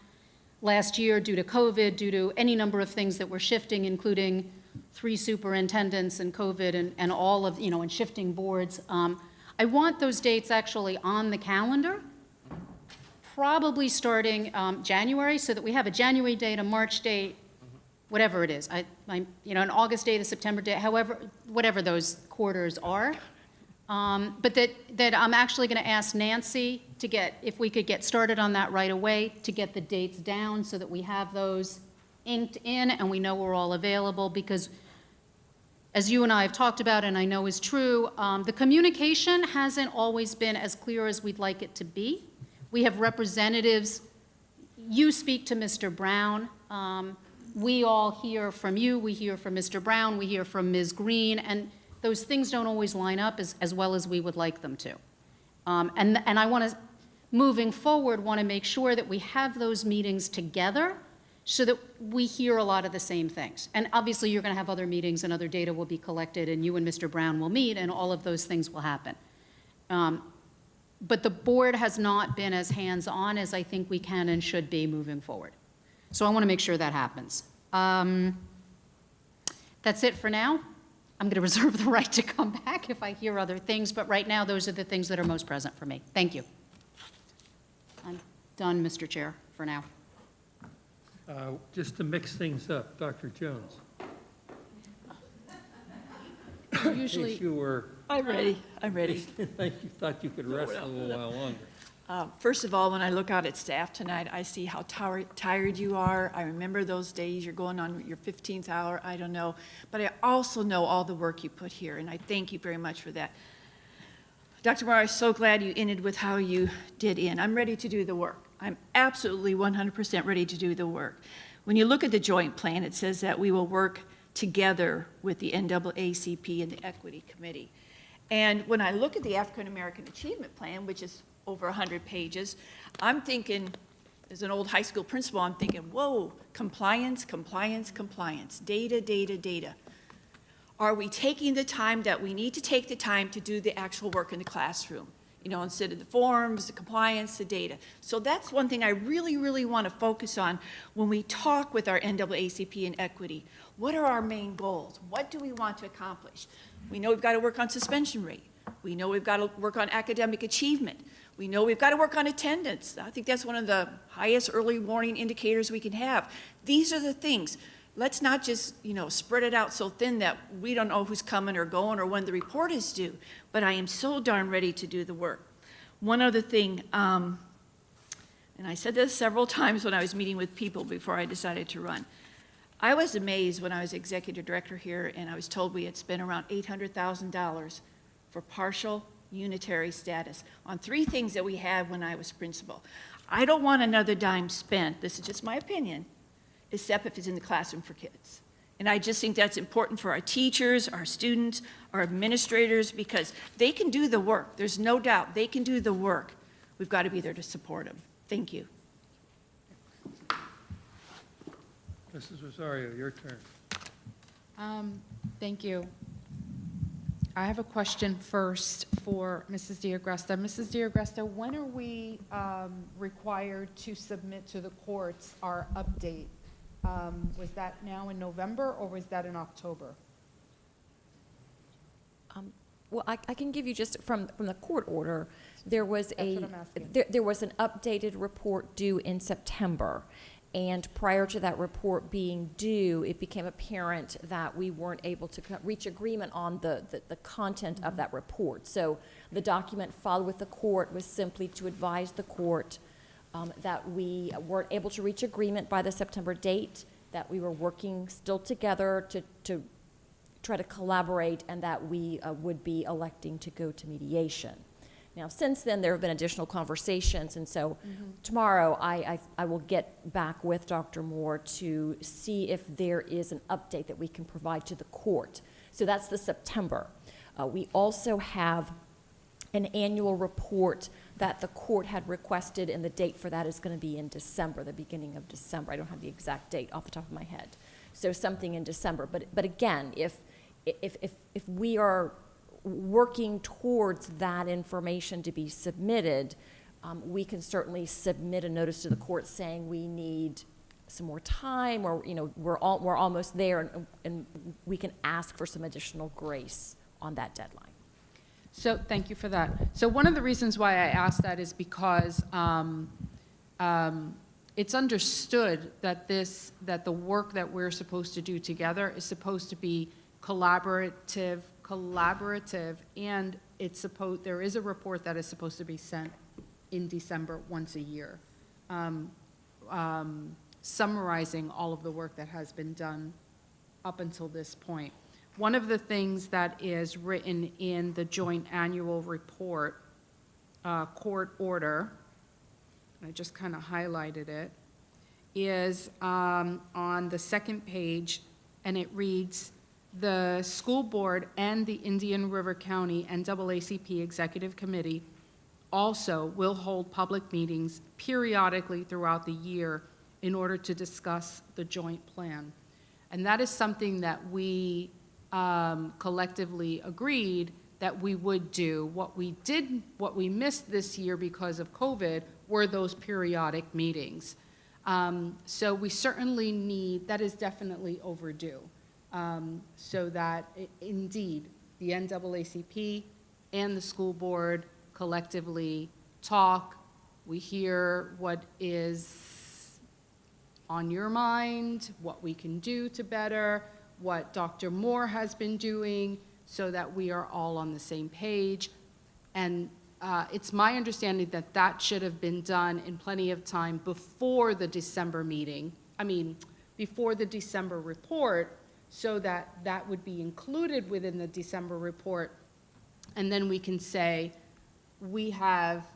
last year due to COVID, due to any number of things that were shifting, including 3 superintendents and COVID and all of, and shifting boards. I want those dates actually on the calendar, probably starting January, so that we have a January date, a March date, whatever it is. An August date, a September date, whatever those quarters are. But that I'm actually going to ask Nancy to if we could get started on that right away, to get the dates down so that we have those inked in and we know we're all available, because as you and I have talked about, and I know is true, the communication hasn't always been as clear as we'd like it to be. We have representatives, you speak to Mr. Brown, we all hear from you, we hear from Mr. Brown, we hear from Ms. Green, and those things don't always line up as well as we would like them to. And I want to moving forward, want to make sure that we have those meetings together so that we hear a lot of the same things. And obviously, you're going to have other meetings and other data will be collected, and you and Mr. Brown will meet, and all of those things will happen. But the board has not been as hands-on as I think we can and should be moving forward. So I want to make sure that happens. That's it for now. I'm going to reserve the right to come back if I hear other things, but right now, those are the things that are most present for me. Thank you. I'm done, Mr. Chair, for now. Just to mix things up, Dr. Jones. Usually, In case you were, I'm ready, I'm ready. like you thought you could rest a little while longer. First of all, when I look out at staff tonight, I see how tired you are. I remember those days, you're going on your 15th hour, I don't know. But I also know all the work you put here, and I thank you very much for that. Dr. Moore, I'm so glad you ended with how you did end. I'm ready to do the work. I'm absolutely 100% ready to do the work. When you look at the joint plan, it says that we will work together with the NAACP and the Equity Committee. And when I look at the African American Achievement Plan, which is over 100 pages, I'm thinking, as an old high school principal, I'm thinking, whoa, compliance, compliance, compliance, data, data, data. Are we taking the time that we need to take the time to do the actual work in the classroom? You know, instead of the forms, the compliance, the data. So that's one thing I really, really want to focus on when we talk with our NAACP and Equity. What are our main goals? What do we want to accomplish? We know we've got to work on suspension rate. We know we've got to work on academic achievement. We know we've got to work on attendance. I think that's one of the highest early warning indicators we can have. These are the things. Let's not just, you know, spread it out so thin that we don't know who's coming or going or when the report is due. But I am so darn ready to do the work. One other thing, and I said this several times when I was meeting with people before I decided to run. I was amazed when I was executive director here and I was told we had spent around $800,000 for partial unitary status on 3 things that we had when I was principal. I don't want another dime spent, this is just my opinion, except if it's in the classroom for kids. And I just think that's important for our teachers, our students, our administrators, because they can do the work. There's no doubt they can do the work. We've got to be there to support them. Thank you. Mrs. Rosario, your turn. Thank you. I have a question first for Mrs. D'Agresta. Mrs. D'Agresta, when are we required to submit to the courts our update? Was that now in November or was that in October? Well, I can give you just from the court order, there was That's what I'm asking. there was an updated report due in September. And prior to that report being due, it became apparent that we weren't able to reach agreement on the content of that report. So the document filed with the court was simply to advise the court that we weren't able to reach agreement by the September date, that we were working still together to try to collaborate, and that we would be electing to go to mediation. Now, since then, there have been additional conversations, and so tomorrow I will get back with Dr. Moore to see if there is an update that we can provide to the court. So that's the September. We also have an annual report that the court had requested, and the date for that is going to be in December, the beginning of December. I don't have the exact date off the top of my head. So something in December. But again, if we are working towards that information to be submitted, we can certainly submit a notice to the court saying we need some more time, or we're almost there, and we can ask for some additional grace on that deadline. So thank you for that. So one of the reasons why I asked that is because it's understood that the work that we're supposed to do together is supposed to be collaborative, and there is a report that is supposed to be sent in December once a year, summarizing all of the work that has been done up until this point. One of the things that is written in the joint annual report, court order, I just kind of highlighted it, is on the second page, and it reads, "The school board and the Indian River County NAACP Executive Committee also will hold public meetings periodically throughout the year in order to discuss the joint plan. And that is something that we collectively agreed that we would do. What we missed this year because of COVID were those periodic meetings. So we certainly need, that is definitely overdue, so that indeed the NAACP and the school board collectively talk, we hear what is on your mind, what we can do to better, what Dr. Moore has been doing, so that we are all on the same page. And it's my understanding that that should have been done in plenty of time before the December meeting, before the December report, so that that would be included within the December report. And then we can say, we have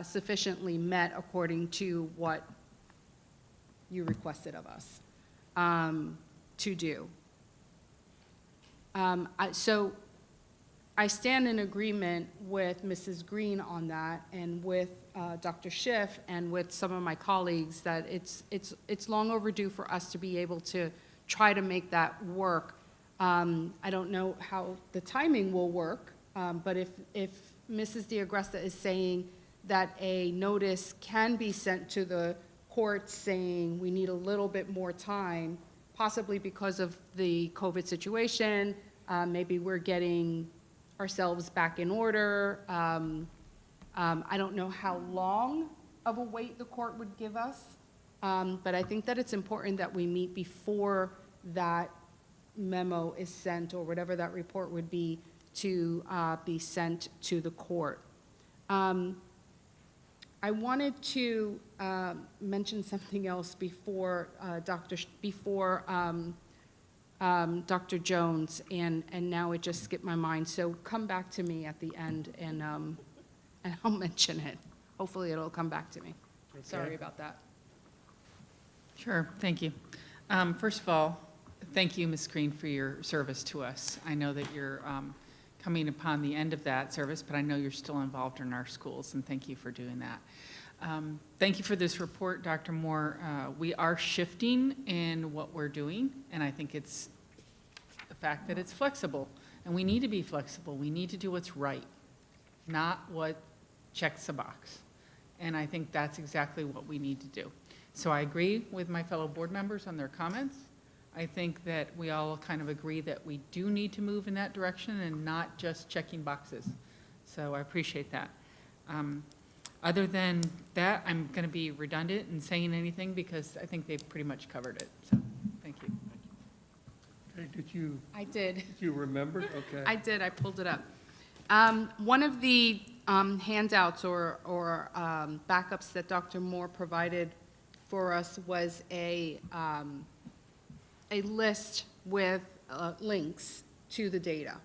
sufficiently met according to what you requested of us to do. So I stand in agreement with Mrs. Green on that, and with Dr. Schiff and with some of my colleagues, that it's long overdue for us to be able to try to make that work. I don't know how the timing will work, but if Mrs. DeAgresta is saying that a notice can be sent to the court saying we need a little bit more time, possibly because of the COVID situation, maybe we're getting ourselves back in order. I don't know how long of a wait the court would give us, but I think that it's important that we meet before that memo is sent, or whatever that report would be, to be sent to the court. I wanted to mention something else before Dr. Jones, and now it just skipped my mind. So come back to me at the end, and I'll mention it. Hopefully it'll come back to me. Okay. Sorry about that. Sure, thank you. First of all, thank you, Ms. Green, for your service to us. I know that you're coming upon the end of that service, but I know you're still involved in our schools, and thank you for doing that. Thank you for this report, Dr. Moore. We are shifting in what we're doing, and I think it's the fact that it's flexible, and we need to be flexible. We need to do what's right, not what checks a box. And I think that's exactly what we need to do. So I agree with my fellow board members on their comments. I think that we all kind of agree that we do need to move in that direction and not just checking boxes. So I appreciate that. Other than that, I'm going to be redundant in saying anything because I think they've pretty much covered it. So thank you. Okay, did you? I did. Did you remember? Okay. I did, I pulled it up. One of the handouts or backups that Dr. Moore provided for us was a list with links to the data.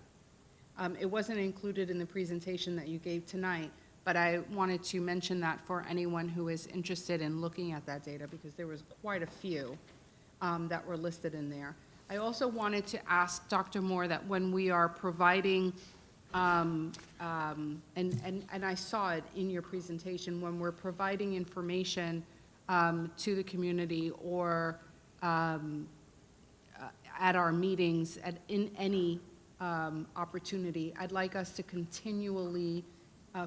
It wasn't included in the presentation that you gave tonight, but I wanted to mention that for anyone who is interested in looking at that data, because there was quite a few that were listed in there. I also wanted to ask Dr. Moore that when we are providing, and I saw it in your presentation, when we're providing information to the community or at our meetings, in any opportunity, I'd like us to continually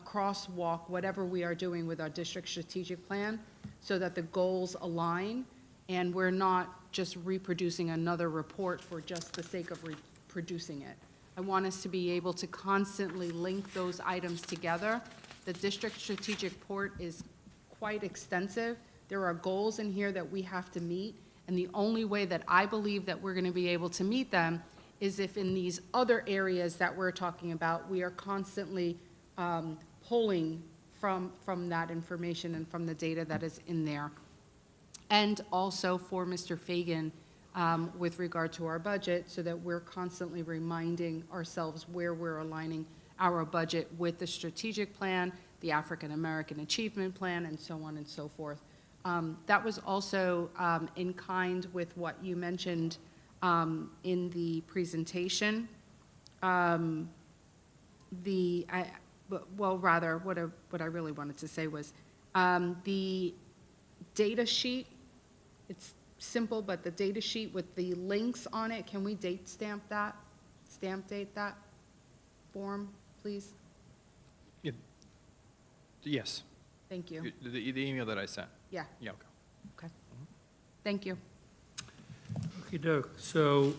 crosswalk whatever we are doing with our district strategic plan so that the goals align and we're not just reproducing another report for just the sake of reproducing it. I want us to be able to constantly link those items together. The district strategic report is quite extensive. There are goals in here that we have to meet, and the only way that I believe that we're going to be able to meet them is if in these other areas that we're talking about, we are constantly pulling from that information and from the data that is in there. And also for Mr. Fagan, with regard to our budget, so that we're constantly reminding ourselves where we're aligning our budget with the strategic plan, the African American Achievement Plan, and so on and so forth. That was also in kind with what you mentioned in the presentation. well, rather, what I really wanted to say was, the data sheet, it's simple, but the data sheet with the links on it, can we date stamp date that form, please? Yes. Thank you. The email that I sent. Yeah, Yeah, okay. okay. Thank you. Okey-doke. So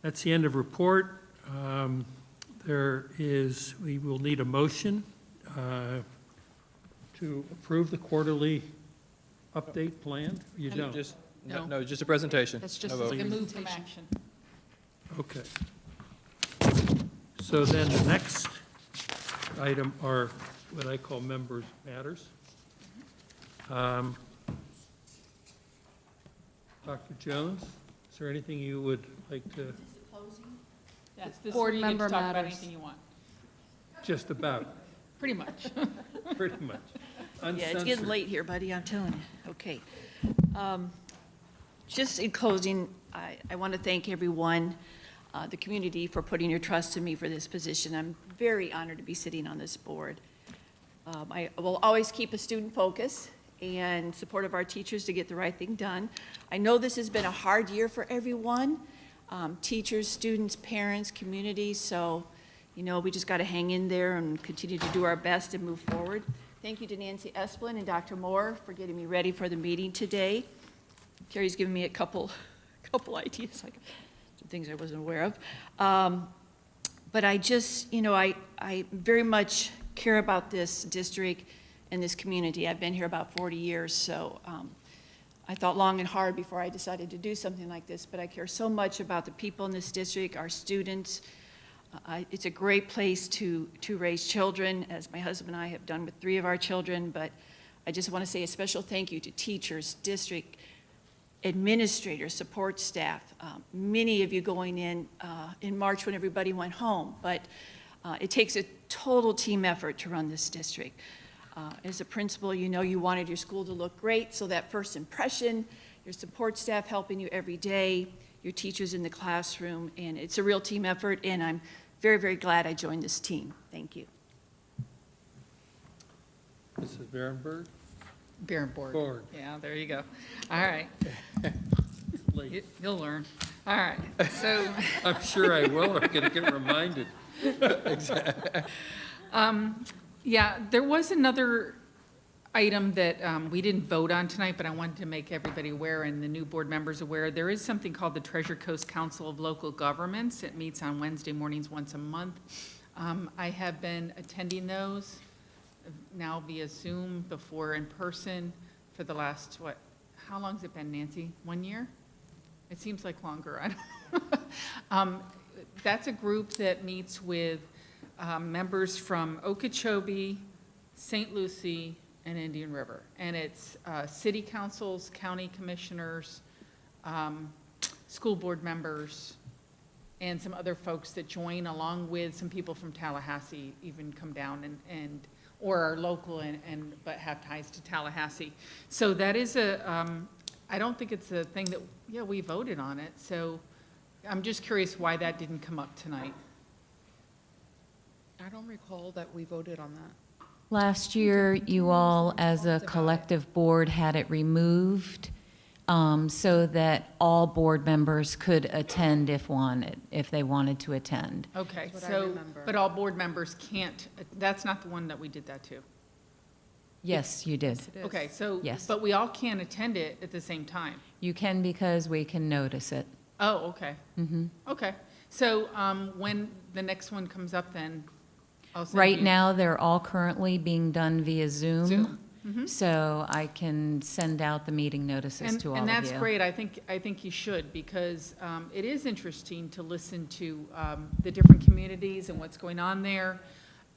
that's the end of report. We will need a motion to approve the quarterly update plan. You don't? No, just a presentation. That's just No vote. a Move from presentation. action. Okay. So then the next item are what I call members' matters. Dr. Jones, is there anything you would like to, Yes, this is Board where you get to member talk about matters. anything you want, just about, pretty much. pretty much? Yeah, it's getting Uncensored. late here, buddy, I'm telling you. Okay. Just in closing, I want to thank everyone, the community, for putting your trust in me for this position. I'm very honored to be sitting on this board. I will always keep a student focus and support of our teachers to get the right thing done. I know this has been a hard year for everyone, teachers, students, parents, community, so, you know, we just got to hang in there and continue to do our best and move forward. Thank you to Nancy Esplin and Dr. Moore for getting me ready for the meeting today. Carrie's given me a couple ideas, like some things I wasn't aware of. But I just, you know, I very much care about this district and this community. I've been here about 40 years, so I thought long and hard before I decided to do something like this, but I care so much about the people in this district, our students. It's a great place to raise children, as my husband and I have done with 3 of our children, but I just want to say a special thank you to teachers, district administrators, support staff, many of you going in March when everybody went home, but it takes a total team effort to run this district. As a principal, you know you wanted your school to look great, so that first impression, your support staff helping you every day, your teachers in the classroom, and it's a real team effort, and I'm very, very glad I joined this team. Thank you. Mrs. Berenberg? Board. Yeah, there you go. All right. Late. You'll learn. All right, so. I'm sure I will, I'm going to get reminded. Yeah, there was another item that we didn't vote on tonight, but I wanted to make everybody aware and the new board members aware. There is something called the Treasure Coast Council of Local Governments. It meets on Wednesday mornings once a month. I have been attending those now via Zoom, before in person, for the last, how long's it been, Nancy? 1 year? It seems like longer. I don't that's a group that meets with members from Okeechobee, St. Lucie, and Indian River. And it's city councils, county commissioners, school board members, and some other folks that join, along with some people from Tallahassee even come down or are local but have ties to Tallahassee. So that is I don't think it's a thing that, yeah, we voted on it. So I'm just curious why that didn't come up tonight. I don't recall that we voted on that. Last year, you all, as a collective board, had it removed so that all board members could attend if they wanted to attend. Okay, That's what I so, remember. but all board members can't, that's not the one that we did that to. Yes, you did. It is. Okay, so, Yes. but we all can't attend it at the same time. You can because we can notice it. Oh, okay, Mhm. okay. So when the next one comes up, then I'll send Right you- now, they're all currently being done via Zoom. Zoom? Mhm. So I can send out the meeting notices to all of you. And that's great. I think you should, because it is interesting to listen to the different communities and what's going on there,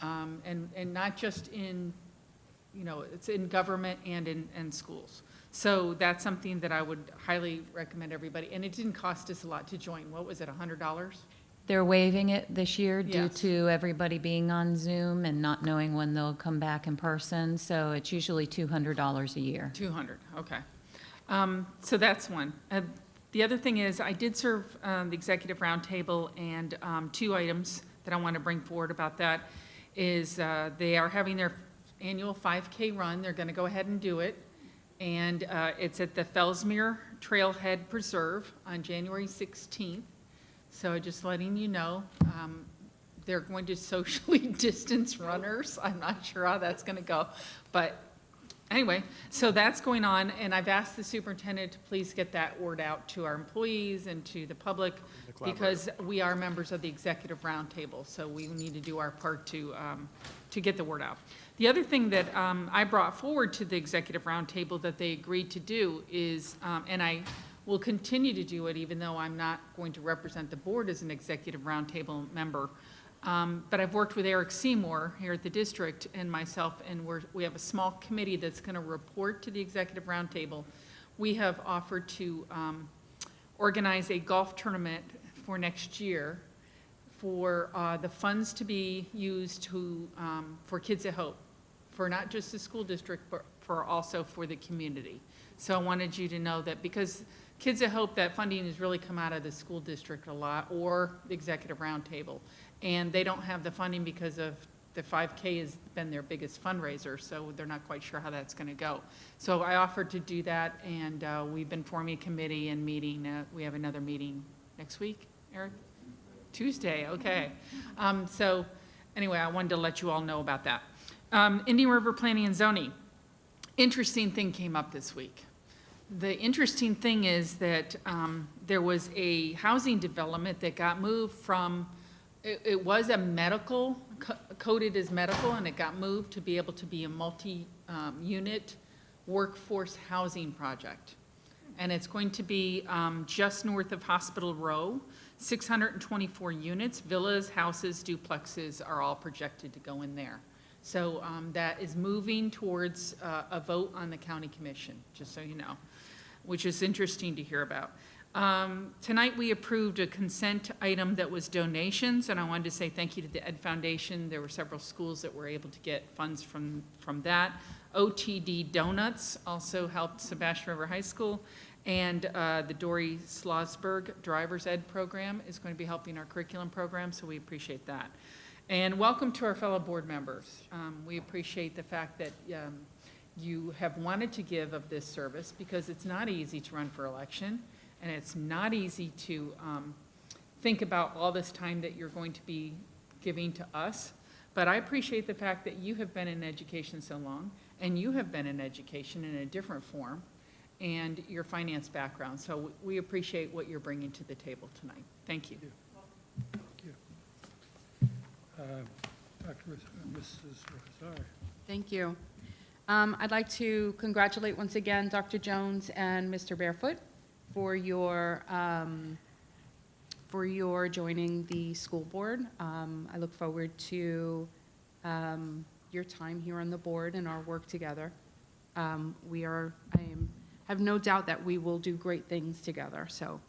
and not just in, it's in government and in schools. So that's something that I would highly recommend everybody. And it didn't cost us a lot to join. What was it, $100? They're waiving it this year due Yes. to everybody being on Zoom and not knowing when they'll come back in person. So it's usually $200 a year. 200, okay. So that's one. The other thing is, I did serve the executive roundtable, and 2 items that I want to bring forward about that is they are having their annual 5K run. They're going to go ahead and do it. And it's at the Fellsmere Trailhead Preserve on January 16th. So just letting you know, they're going to socially distance runners. I'm not sure how that's going to go. But anyway, so that's going on, and I've asked the superintendent to please get that word out to our employees and to the public, because we are members of the executive roundtable, so we need to do our part to get the word out. The other thing that I brought forward to the executive roundtable that they agreed to do is, and I will continue to do it even though I'm not going to represent the board as an executive roundtable member, but I've worked with Eric Seymour here at the district and myself, and we have a small committee that's going to report to the executive roundtable. We have offered to organize a golf tournament for next year for the funds to be used to, for Kids at Hope, for not just the school district, but for also for the community. So I wanted you to know that, because Kids at Hope, that funding has really come out of the school district a lot, or the executive roundtable. And they don't have the funding because of the 5K has been their biggest fundraiser, so they're not quite sure how that's going to go. So I offered to do that, and we've been forming a committee and meeting. We have another meeting next week, Eric? Tuesday, okay. So anyway, I wanted to let you all know about that. Indian River Planning and Zoning. Interesting thing came up this week. The interesting thing is that there was a housing development that got moved from, it was a medical, coded as medical, and it got moved to be able to be a multi-unit workforce housing project. And it's going to be just north of Hospital Row, 624 units, villas, houses, duplexes are all projected to go in there. So that is moving towards a vote on the county commission, just so you know, which is interesting to hear about. Tonight we approved a consent item that was donations, and I wanted to say thank you to the Ed Foundation. There were several schools that were able to get funds from that. OTD Donuts also helped Sebastian River High School, and the Dory Slosberg Driver's Ed program is going to be helping our curriculum program, so we appreciate that. And welcome to our fellow board members. We appreciate the fact that you have wanted to give of this service, because it's not easy to run for election, and it's not easy to think about all this time that you're going to be giving to us. But I appreciate the fact that you have been in education so long, and you have been in education in a different form, and your finance background. So we appreciate what you're bringing to the table tonight. Thank you. Mrs. Rosar. Thank you. I'd like to congratulate once again Dr. Jones and Mr. Barefoot for your joining the school board. I look forward to your time here on the board and our work together. I have no doubt that we will do great things together, so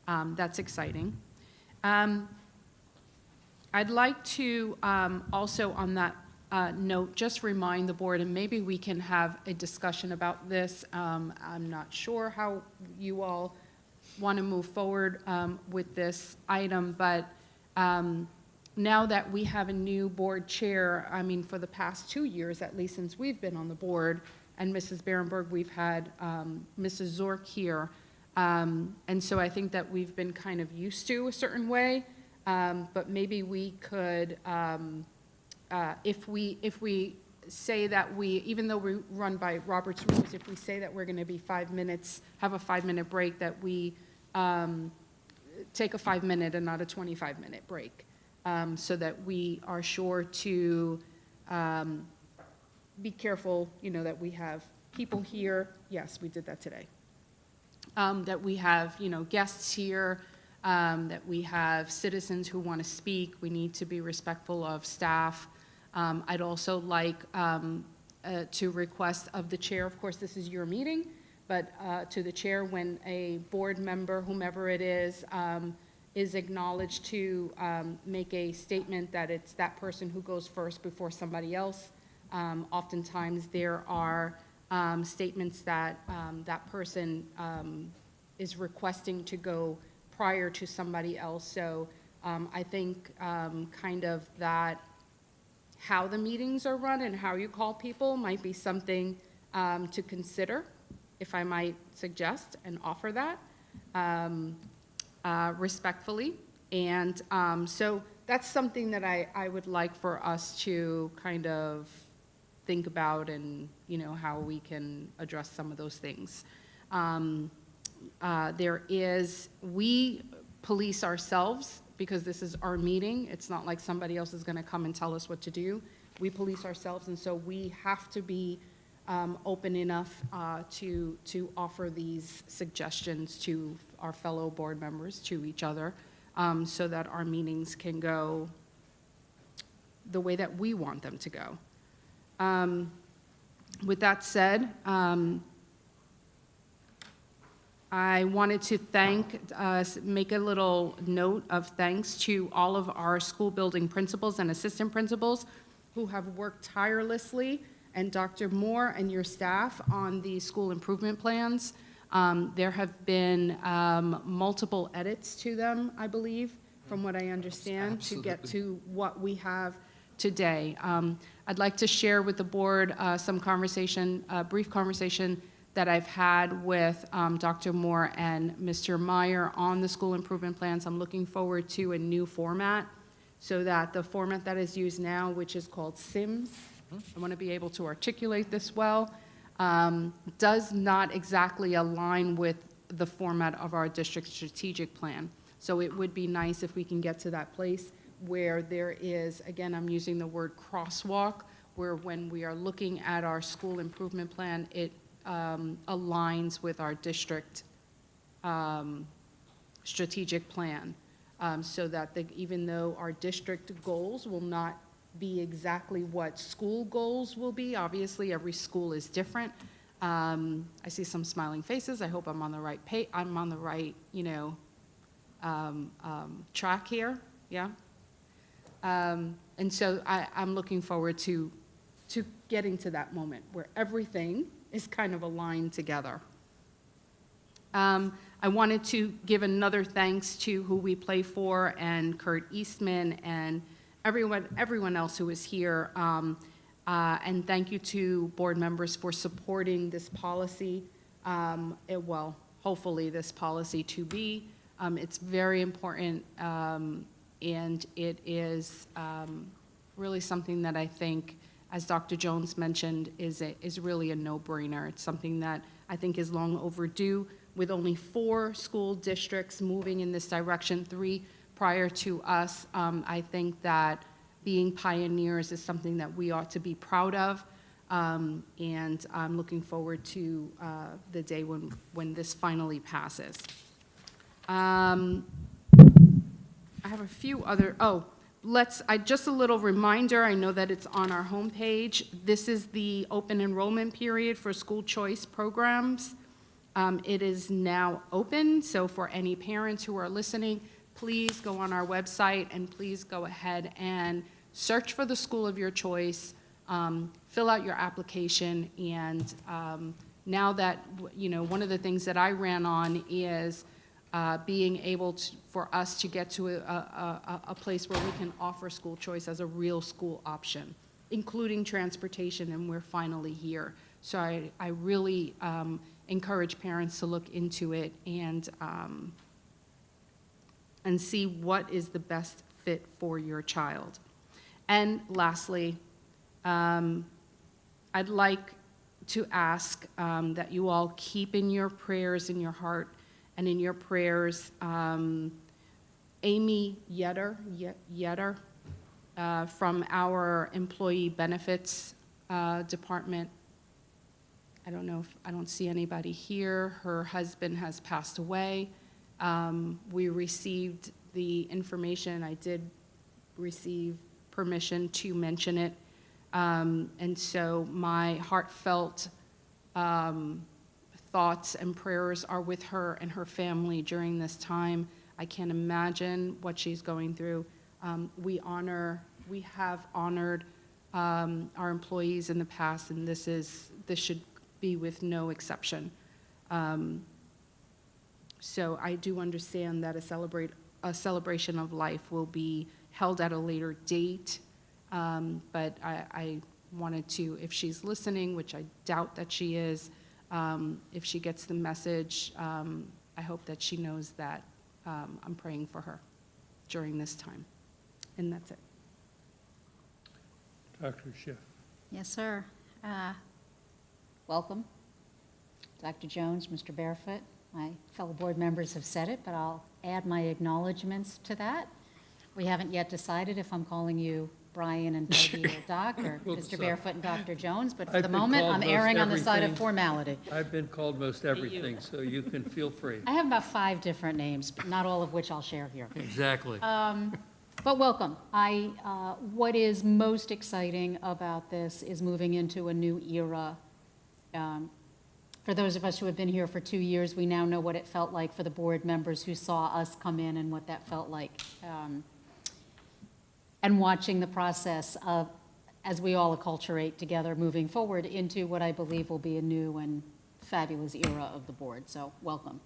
that's exciting. I'd like to also on that note just remind the board, and maybe we can have a discussion about this. I'm not sure how you all want to move forward with this item, but now that we have a new board chair, I mean, for the past 2 years, at least since we've been on the board, and Mrs. Berenberg, we've had Mrs. Zork here. And so I think that we've been kind of used to a certain way. But maybe we could, if we say that even though we run by Robert's rules, if we say that we're going to be 5 minutes, have a 5-minute break, that we take a 5-minute and not a 25-minute break, so that we are sure to be careful, that we have people here. Yes, we did that today. That we have, guests here. That we have citizens who want to speak. We need to be respectful of staff. I'd also like to request of the chair, of course, this is your meeting, but to the chair, when a board member, whomever it is acknowledged to make a statement that it's that person who goes first before somebody else. Oftentimes there are statements that that person is requesting to go prior to somebody else. So I think kind of that how the meetings are run and how you call people might be something to consider, if I might suggest and offer that respectfully. And so that's something that I would like for us to kind of think about, and, you know, how we can address some of those things. We police ourselves, because this is our meeting. It's not like somebody else is gonna come and tell us what to do. We police ourselves, and so we have to be open enough to offer these suggestions to our fellow board members, to each other, so that our meetings can go the way that we want them to go. With that said, I wanted to make a little note of thanks to all of our school building principals and assistant principals who have worked tirelessly, and Dr. Moore and your staff on the school improvement plans. There have been multiple edits to them, I believe, from what I understand, to get to what we have today. I'd like to share with the board some conversation, a brief conversation that I've had with Dr. Moore and Mr. Meyer on the school improvement plans. I'm looking forward to a new format, so that the format that is used now, which is called SIMS, I want to be able to articulate this well, does not exactly align with the format of our district strategic plan. So it would be nice if we can get to that place where there is, again, I'm using the word crosswalk, where when we are looking at our school improvement plan, it aligns with our district strategic plan, so that even though our district goals will not be exactly what school goals will be, obviously every school is different. I see some smiling faces. I hope I'm on the right I'm on the right, you know, track here. Yeah. And so I'm looking forward to getting to that moment where everything is kind of aligned together. I wanted to give another thanks to Who We Play For and Kurt Eastman and everyone else who is here. And thank you to board members for supporting this policy. Well, hopefully this policy to be. It's very important, and it is really something that I think, as Dr. Jones mentioned, is really a no-brainer. It's something that I think is long overdue. With only 4 school districts moving in this direction, 3 prior to us, I think that being pioneers is something that we ought to be proud of. And I'm looking forward to the day when this finally passes. I have a few other, just a little reminder, I know that it's on our homepage. This is the open enrollment period for school choice programs. It is now open, so for any parents who are listening, please go on our website and please go ahead and search for the school of your choice, fill out your application, and now that, you know, one of the things that I ran on is being able for us to get to a place where we can offer school choice as a real school option, including transportation, and we're finally here. So I really encourage parents to look into it and see what is the best fit for your child. And lastly, I'd like to ask that you all keep in your prayers, in your heart, and in your prayers, Amy Yetter, from our Employee Benefits Department. I don't see anybody here. Her husband has passed away. We received the information. I did receive permission to mention it. And so my heartfelt thoughts and prayers are with her and her family during this time. I can't imagine what she's going through. We have honored our employees in the past, and this should be with no exception. So I do understand that a celebration of life will be held at a later date, But I wanted to, if she's listening, which I doubt that she is, if she gets the message, I hope that she knows that I'm praying for her during this time. And that's it. Dr. Schiff. Yes, sir. Welcome, Dr. Jones, Mr. Barefoot. My fellow board members have said it, but I'll add my acknowledgements to that. We haven't yet decided if I'm calling you Brian and Peggy or Doc, or We'll Mr. decide. Barefoot and Dr. Jones, but for I've the been moment, called I'm most erring on the side of everything. formality. I've been called most everything, so you can feel free. I have about 5 different names, but not all of which I'll share here. Exactly. But welcome. What is most exciting about this is moving into a new era. For those of us who have been here for 2 years, we now know what it felt like for the board members who saw us come in and what that felt like. And watching the process of, as we all acculturate together, moving forward into what I believe will be a new and fabulous era of the board. So welcome.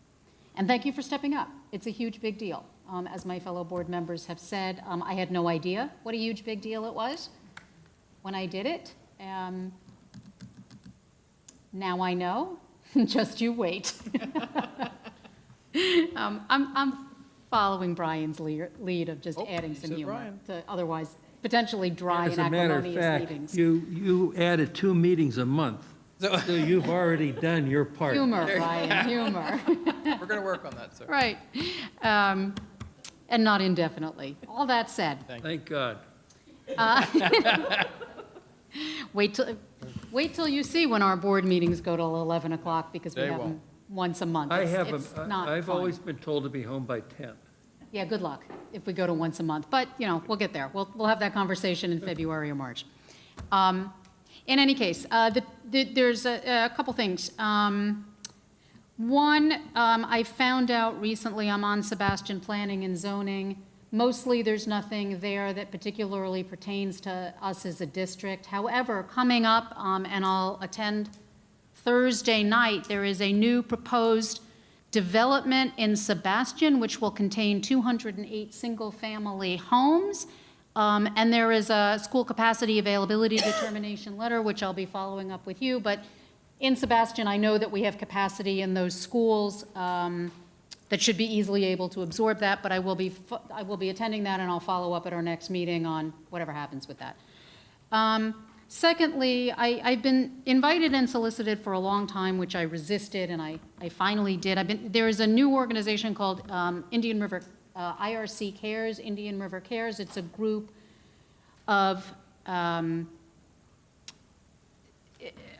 And thank you for stepping up. It's a huge, big deal. As my fellow board members have said, I had no idea what a huge, big deal it was when I did it. Now I know. Just you wait. I'm following Brian's lead of just adding some humor to otherwise potentially dry and As a matter of acrimonious fact, meetings. you added 2 meetings a month, so you've already done your part. Humor, Brian, humor. We're going to work on that, sir. Right. And not indefinitely. All that said, Thank God. wait till you see when our board meetings go till 11 o'clock, because we They have them won't. once a month. I've always been told to be home by 10. Yeah, good luck if we go to once a month. But, we'll get there. We'll have that conversation in February or March. In any case, there's a couple things. One, I found out recently, I'm on Sebastian Planning and Zoning. Mostly, there's nothing there that particularly pertains to us as a district. However, coming up, and I'll attend Thursday night, there is a new proposed development in Sebastian, which will contain 208 single-family homes. And there is a school capacity availability determination letter, which I'll be following up with you. But in Sebastian, I know that we have capacity in those schools that should be easily able to absorb that, but I will be attending that, and I'll follow up at our next meeting on whatever happens with that. Secondly, I've been invited and solicited for a long time, which I resisted, and I finally did. There is a new organization called Indian River IRC Cares, Indian River Cares. It's a group of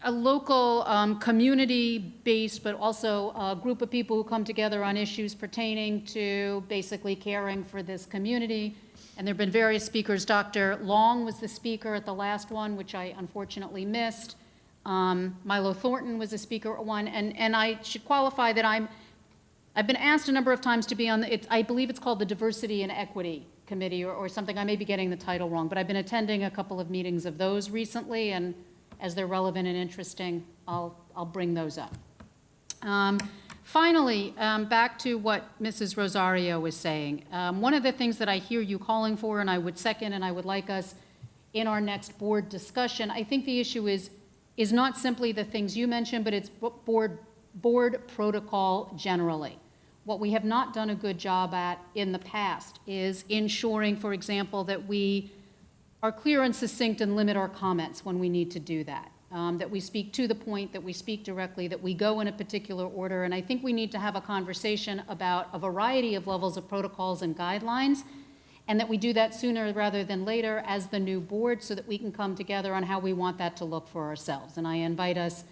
a local community-based, but also a group of people who come together on issues pertaining to basically caring for this community. And there have been various speakers. Dr. Long was the speaker at the last one, which I unfortunately missed. Milo Thornton was a speaker at one. And I should qualify that I've been asked a number of times to be on I believe it's called the Diversity and Equity Committee or something. I may be getting the title wrong, but I've been attending a couple of meetings of those recently, and as they're relevant and interesting, I'll bring those up. Finally, back to what Mrs. Rosario was saying. One of the things that I hear you calling for, and I would second, and I would like us in our next board discussion, I think the issue is not simply the things you mentioned, but it's board protocol generally. What we have not done a good job at in the past is ensuring, for example, that we are clear and succinct and limit our comments when we need to do that. That we speak to the point, that we speak directly, that we go in a particular order. And I think we need to have a conversation about a variety of levels of protocols and guidelines, and that we do that sooner rather than later as the new board, so that we can come together on how we want that to look for ourselves. And I invite us,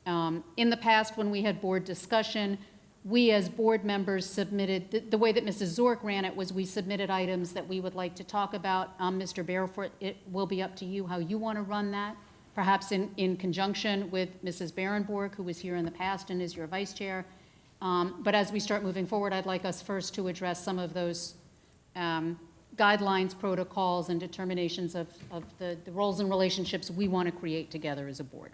in the past when we had board discussion, we as board members submitted, the way that Mrs. Zork ran it was we submitted items that we would like to talk about. Mr. Barefoot, it will be up to you how you want to run that, perhaps in conjunction with Mrs. Barenborg, who was here in the past and is your vice chair. But as we start moving forward, I'd like us first to address some of those guidelines, protocols, and determinations of the roles and relationships we want to create together as a board.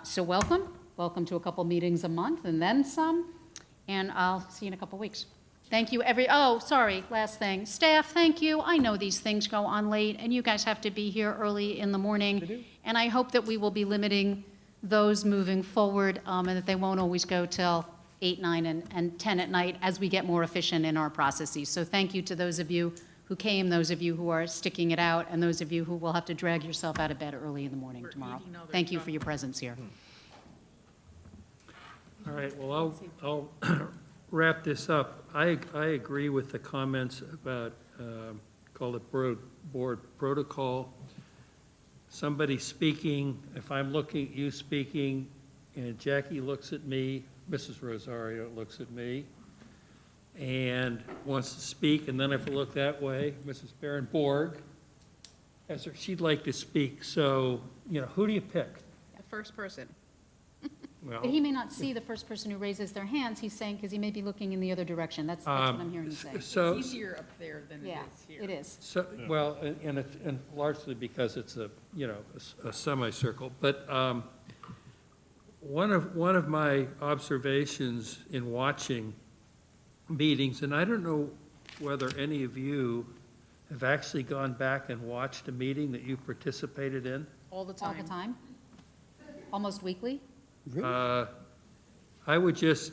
So welcome to a couple meetings a month and then some, and I'll see you in a couple weeks. Thank Thank you, sorry, last thing. Staff, thank you. I know these things go on late, and you guys have to be here early in the morning. And I hope that we will be limiting those moving forward, and that they won't always go till 8, 9, and 10 at night as we get more efficient in our processes. So thank you to those of you who came, those of you who are sticking it out, and those of you who will have to drag yourself out of bed early in the morning tomorrow. Thank you for your presence here. All right, well, I'll wrap this up. I agree with the comments about, call it board protocol. Somebody speaking, if I'm looking at you speaking, and Jackie looks at me, Mrs. Rosario looks at me, and wants to speak, and then if I look that way, Mrs. Baron-Borg, she'd like to speak. So, who do you pick? First person. Well, But he may not see the first person who raises their hands, he's saying, because he may be looking in the other direction. That's what I'm hearing you say. So, It's easier up there than it is here. It is. so, well, and largely because it's a semicircle. But one of my observations in watching meetings, and I don't know whether any of you have actually gone back and watched a meeting that you participated in. All the time. All the time? Almost weekly? I would just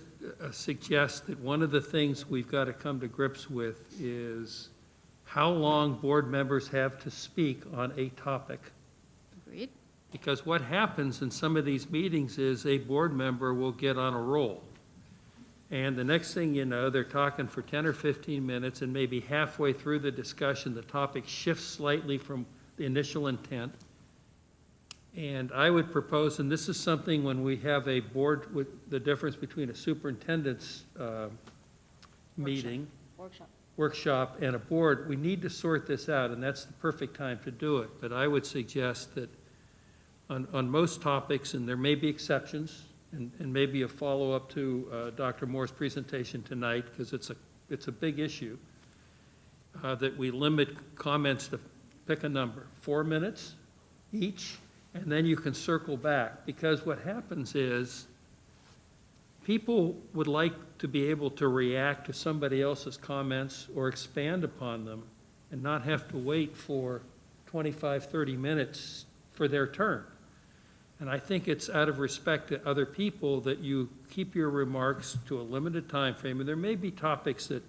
suggest that one of the things we've got to come to grips with is how long board members have to speak on a topic. Agreed. Because what happens in some of these meetings is a board member will get on a roll. And the next thing you know, they're talking for 10 or 15 minutes, and maybe halfway through the discussion, the topic shifts slightly from the initial intent. And I would propose, and this is something when we have a board, with the difference between a superintendent's meeting, workshop, and a board, we need to sort this out, and that's the perfect time to do it. But I would suggest that on most topics, and there may be exceptions, and maybe a follow-up to Dr. Moore's presentation tonight, because it's a big issue, that we limit comments to, pick a number, 4 minutes each, and then you can circle back. Because what happens is people would like to be able to react to somebody else's comments or expand upon them and not have to wait for 25, 30 minutes for their turn. And I think it's out of respect to other people that you keep your remarks to a limited time frame. And there may be topics that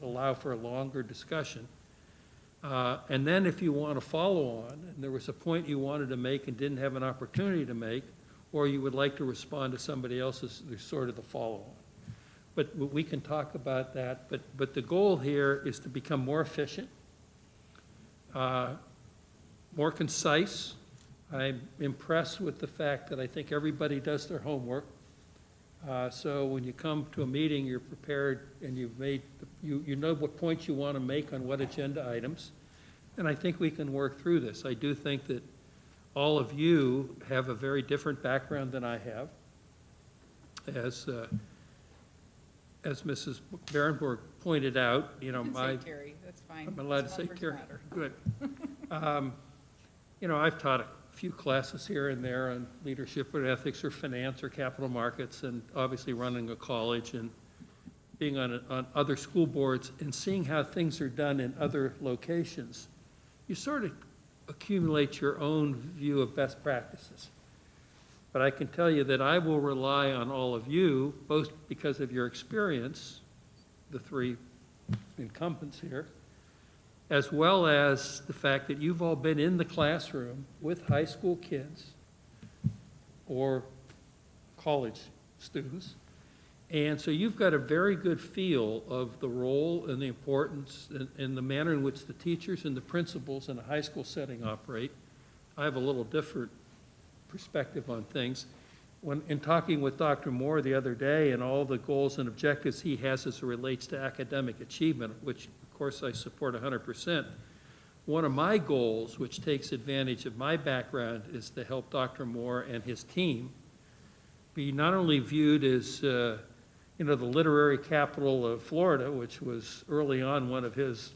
allow for a longer discussion. And then if you want to follow on, and there was a point you wanted to make and didn't have an opportunity to make, or you would like to respond to somebody else's, there's sort of the follow-on. But we can talk about that. But the goal here is to become more efficient, more concise. I'm impressed with the fact that I think everybody does their homework. So when you come to a meeting, you're prepared and you've made, you know what points you want to make on what agenda items. And I think we can work through this. I do think that all of you have a very different background than I have. As Mrs. Barenborg pointed out, Say Terry, that's fine. I'm allowed to say Terry. Good. I've taught a few classes here and there on leadership or ethics or finance or capital markets, and obviously running a college and being on other school boards and seeing how things are done in other locations. You sort of accumulate your own view of best practices. But I can tell you that I will rely on all of you, both because of your experience, the three incumbents here, as well as the fact that you've all been in the classroom with high school kids or college students. And so you've got a very good feel of the role and the importance and the manner in which the teachers and the principals in a high school setting operate. I have a little different perspective on things. In talking with Dr. Moore the other day and all the goals and objectives he has as it relates to academic achievement, which of course I support 100%, one of my goals, which takes advantage of my background, is to help Dr. Moore and his team be not only viewed as the literary capital of Florida, which was early on one of his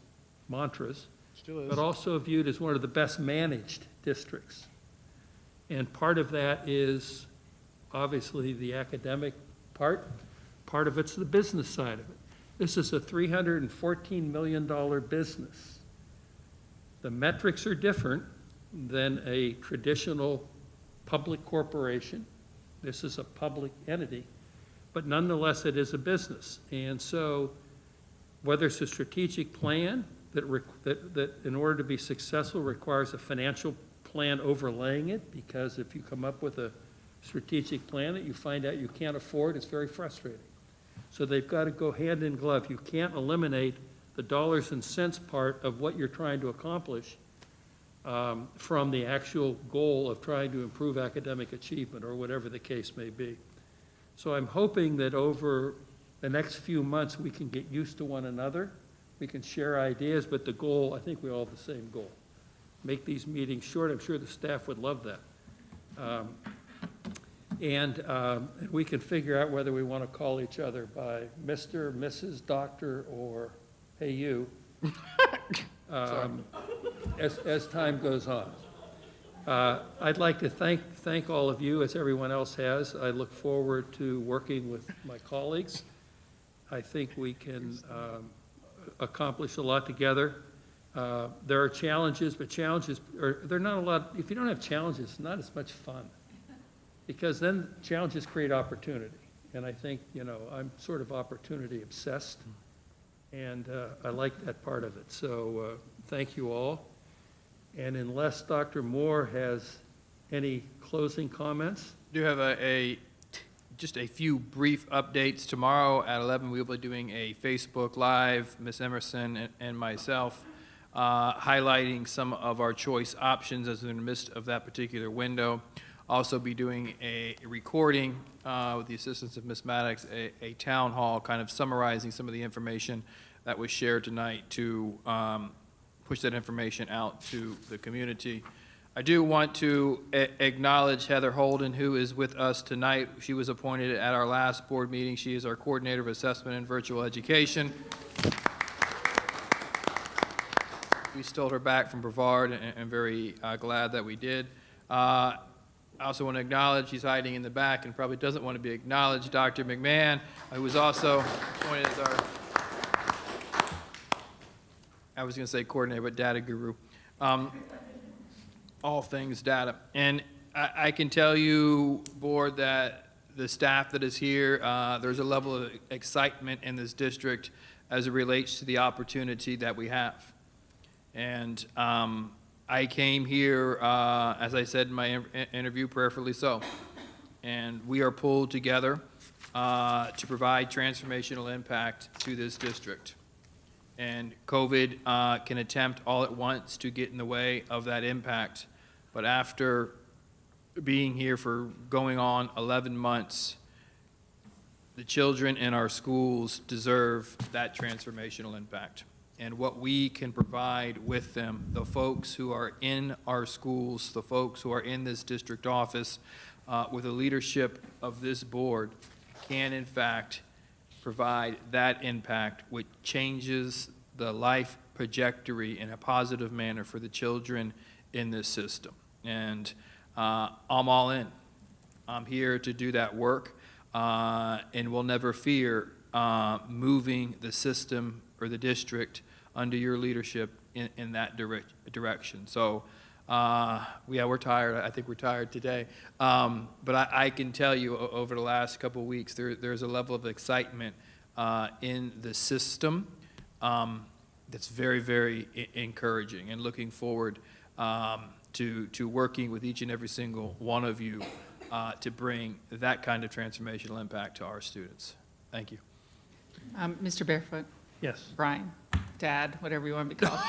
mantras, Still is. but also viewed as one of the best managed districts. And part of that is obviously the academic part of it's the business side of it. This is a $314 million business. The metrics are different than a traditional public corporation. This is a public entity, but nonetheless, it is a business. And so whether it's a strategic plan that in order to be successful requires a financial plan overlaying it, because if you come up with a strategic plan that you find out you can't afford, it's very frustrating. So they've got to go hand in glove. You can't eliminate the dollars and cents part of what you're trying to accomplish from the actual goal of trying to improve academic achievement or whatever the case may be. So I'm hoping that over the next few months we can get used to one another. We can share ideas, but the goal, I think we all have the same goal. Make these meetings short. I'm sure the staff would love that. And we can figure out whether we want to call each other by Mr., Mrs., Doctor, or hey you, as time goes on. I'd like to thank all of you, as everyone else has. I look forward to working with my colleagues. I think we can accomplish a lot together. There are challenges, but they're not a lot. If you don't have challenges, it's not as much fun, because then challenges create opportunity. And I think, I'm sort of opportunity obsessed, and I like that part of it. So thank you all. And unless Dr. Moore has any closing comments? I do have just a few brief updates. Tomorrow at 11, we'll be doing a Facebook Live, Ms. Emerson and myself, highlighting some of our choice options as we're in the midst of that particular window. Also be doing a recording with the assistance of Ms. Maddox, a town hall kind of summarizing some of the information that was shared tonight to push that information out to the community. I do want to acknowledge Heather Holden, who is with us tonight. She was appointed at our last board meeting. She is our coordinator of assessment and virtual education. We stole her back from Brevard, and very glad that we did. I also want to acknowledge, he's hiding in the back and probably doesn't want to be acknowledged, Dr. McMahon, who was also appointed as our, I was going to say coordinator, but data guru. All things data. And I can tell you, board, that the staff that is here, there's a level of excitement in this district as it relates to the opportunity that we have. And I came here, as I said in my interview, prayerfully so. And we are pulled together to provide transformational impact to this district. And COVID can attempt all at once to get in the way of that impact. But after being here for going on 11 months, the children in our schools deserve that transformational impact. And what we can provide with them, the folks who are in our schools, the folks who are in this district office, with the leadership of this board, can in fact provide that impact which changes the life trajectory in a positive manner for the children in this system. And I'm all in. I'm here to do that work, and will never fear moving the system or the district under your leadership in that direction. So yeah, we're tired. I think we're tired today. But I can tell you over the last couple of weeks, there's a level of excitement in the system that's very, very encouraging, and looking forward to working with each and every single one of you to bring that kind of transformational impact to our students. Thank you. Mr. Barefoot? Yes. Brian? Dad? Whatever you want to be called.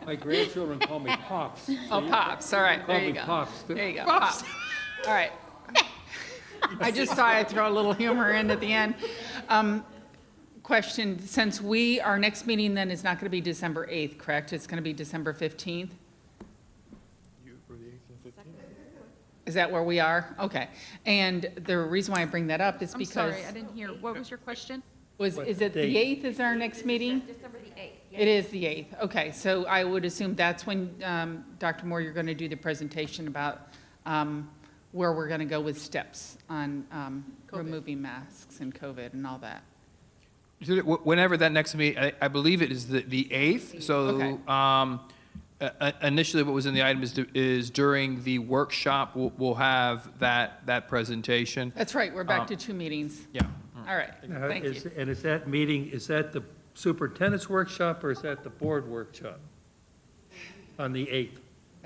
My grandchildren call me Pops. Oh, Pops. All right. Call There you me go. Pops. There you go. Pops. All right. I just thought I'd throw a little humor in at the end. Question, since our next meeting then is not going to be December 8th, correct? It's going to be December 15th? Is that where we are? Okay. And the reason why I bring that up is I'm because... sorry, I didn't hear. What was your question? Is it the 8th is our next meeting? December the 8th. It is the 8th. Okay, so I would assume that's when, Dr. Moore, you're going to do the presentation about where we're going to go with steps on removing masks and COVID and all that. Whenever that next meeting, I believe it is the 8th. So initially what was in the item is during the workshop, we'll have that presentation. That's right, we're back to 2 meetings. Yeah. All right, thank you. And is that meeting, is that the superintendent's workshop or is that the board workshop on the 8th?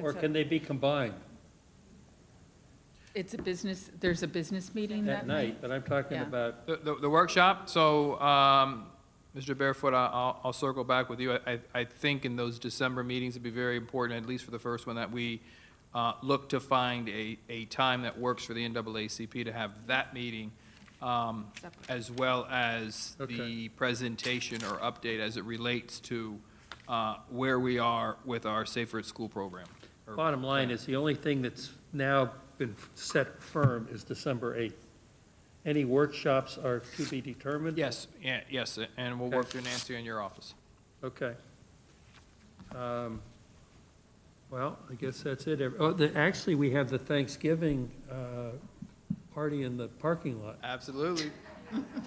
Or can they be combined It's a business, there's a business meeting at that night? night? But I'm talking Yeah. about, The workshop, so, Mr. Barefoot, I'll circle back with you. I think in those December meetings, it'd be very important, at least for the first one, that we look to find a time that works for the NAACP to have that meeting, as well as the presentation or update as it relates to where we are with our Safer at School program. bottom line is the only thing that's now been set firm is December 8th. Any workshops are to be determined? Yes, yes, and we'll work through Nancy in your office. Okay. Well, I guess that's it. Actually, we have the Thanksgiving party in the parking lot. Absolutely.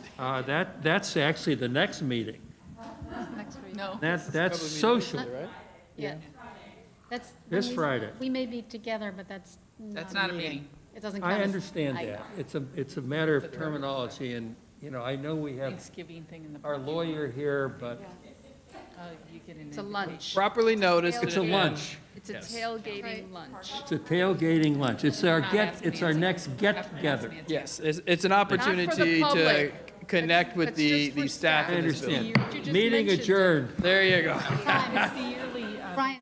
That's actually the next meeting. Next week. No. That's social, right? Yeah. That's. This Friday. We may be together, but that's not a meeting. It doesn't count. I as- understand I that. know. It's a matter of terminology, and, I know we have Thanksgiving thing in the. our lawyer here, but You get an It's a lunch. Properly noticed. it's a lunch. It's a Yes. tailgating lunch. It's a tailgating lunch. It's our next get-together. Yes, it's an opportunity to public. connect with That's the just for staff I in this building. understand. You just Meeting mentioned it. adjourned. There you go. Time, it's the yearly, Brian.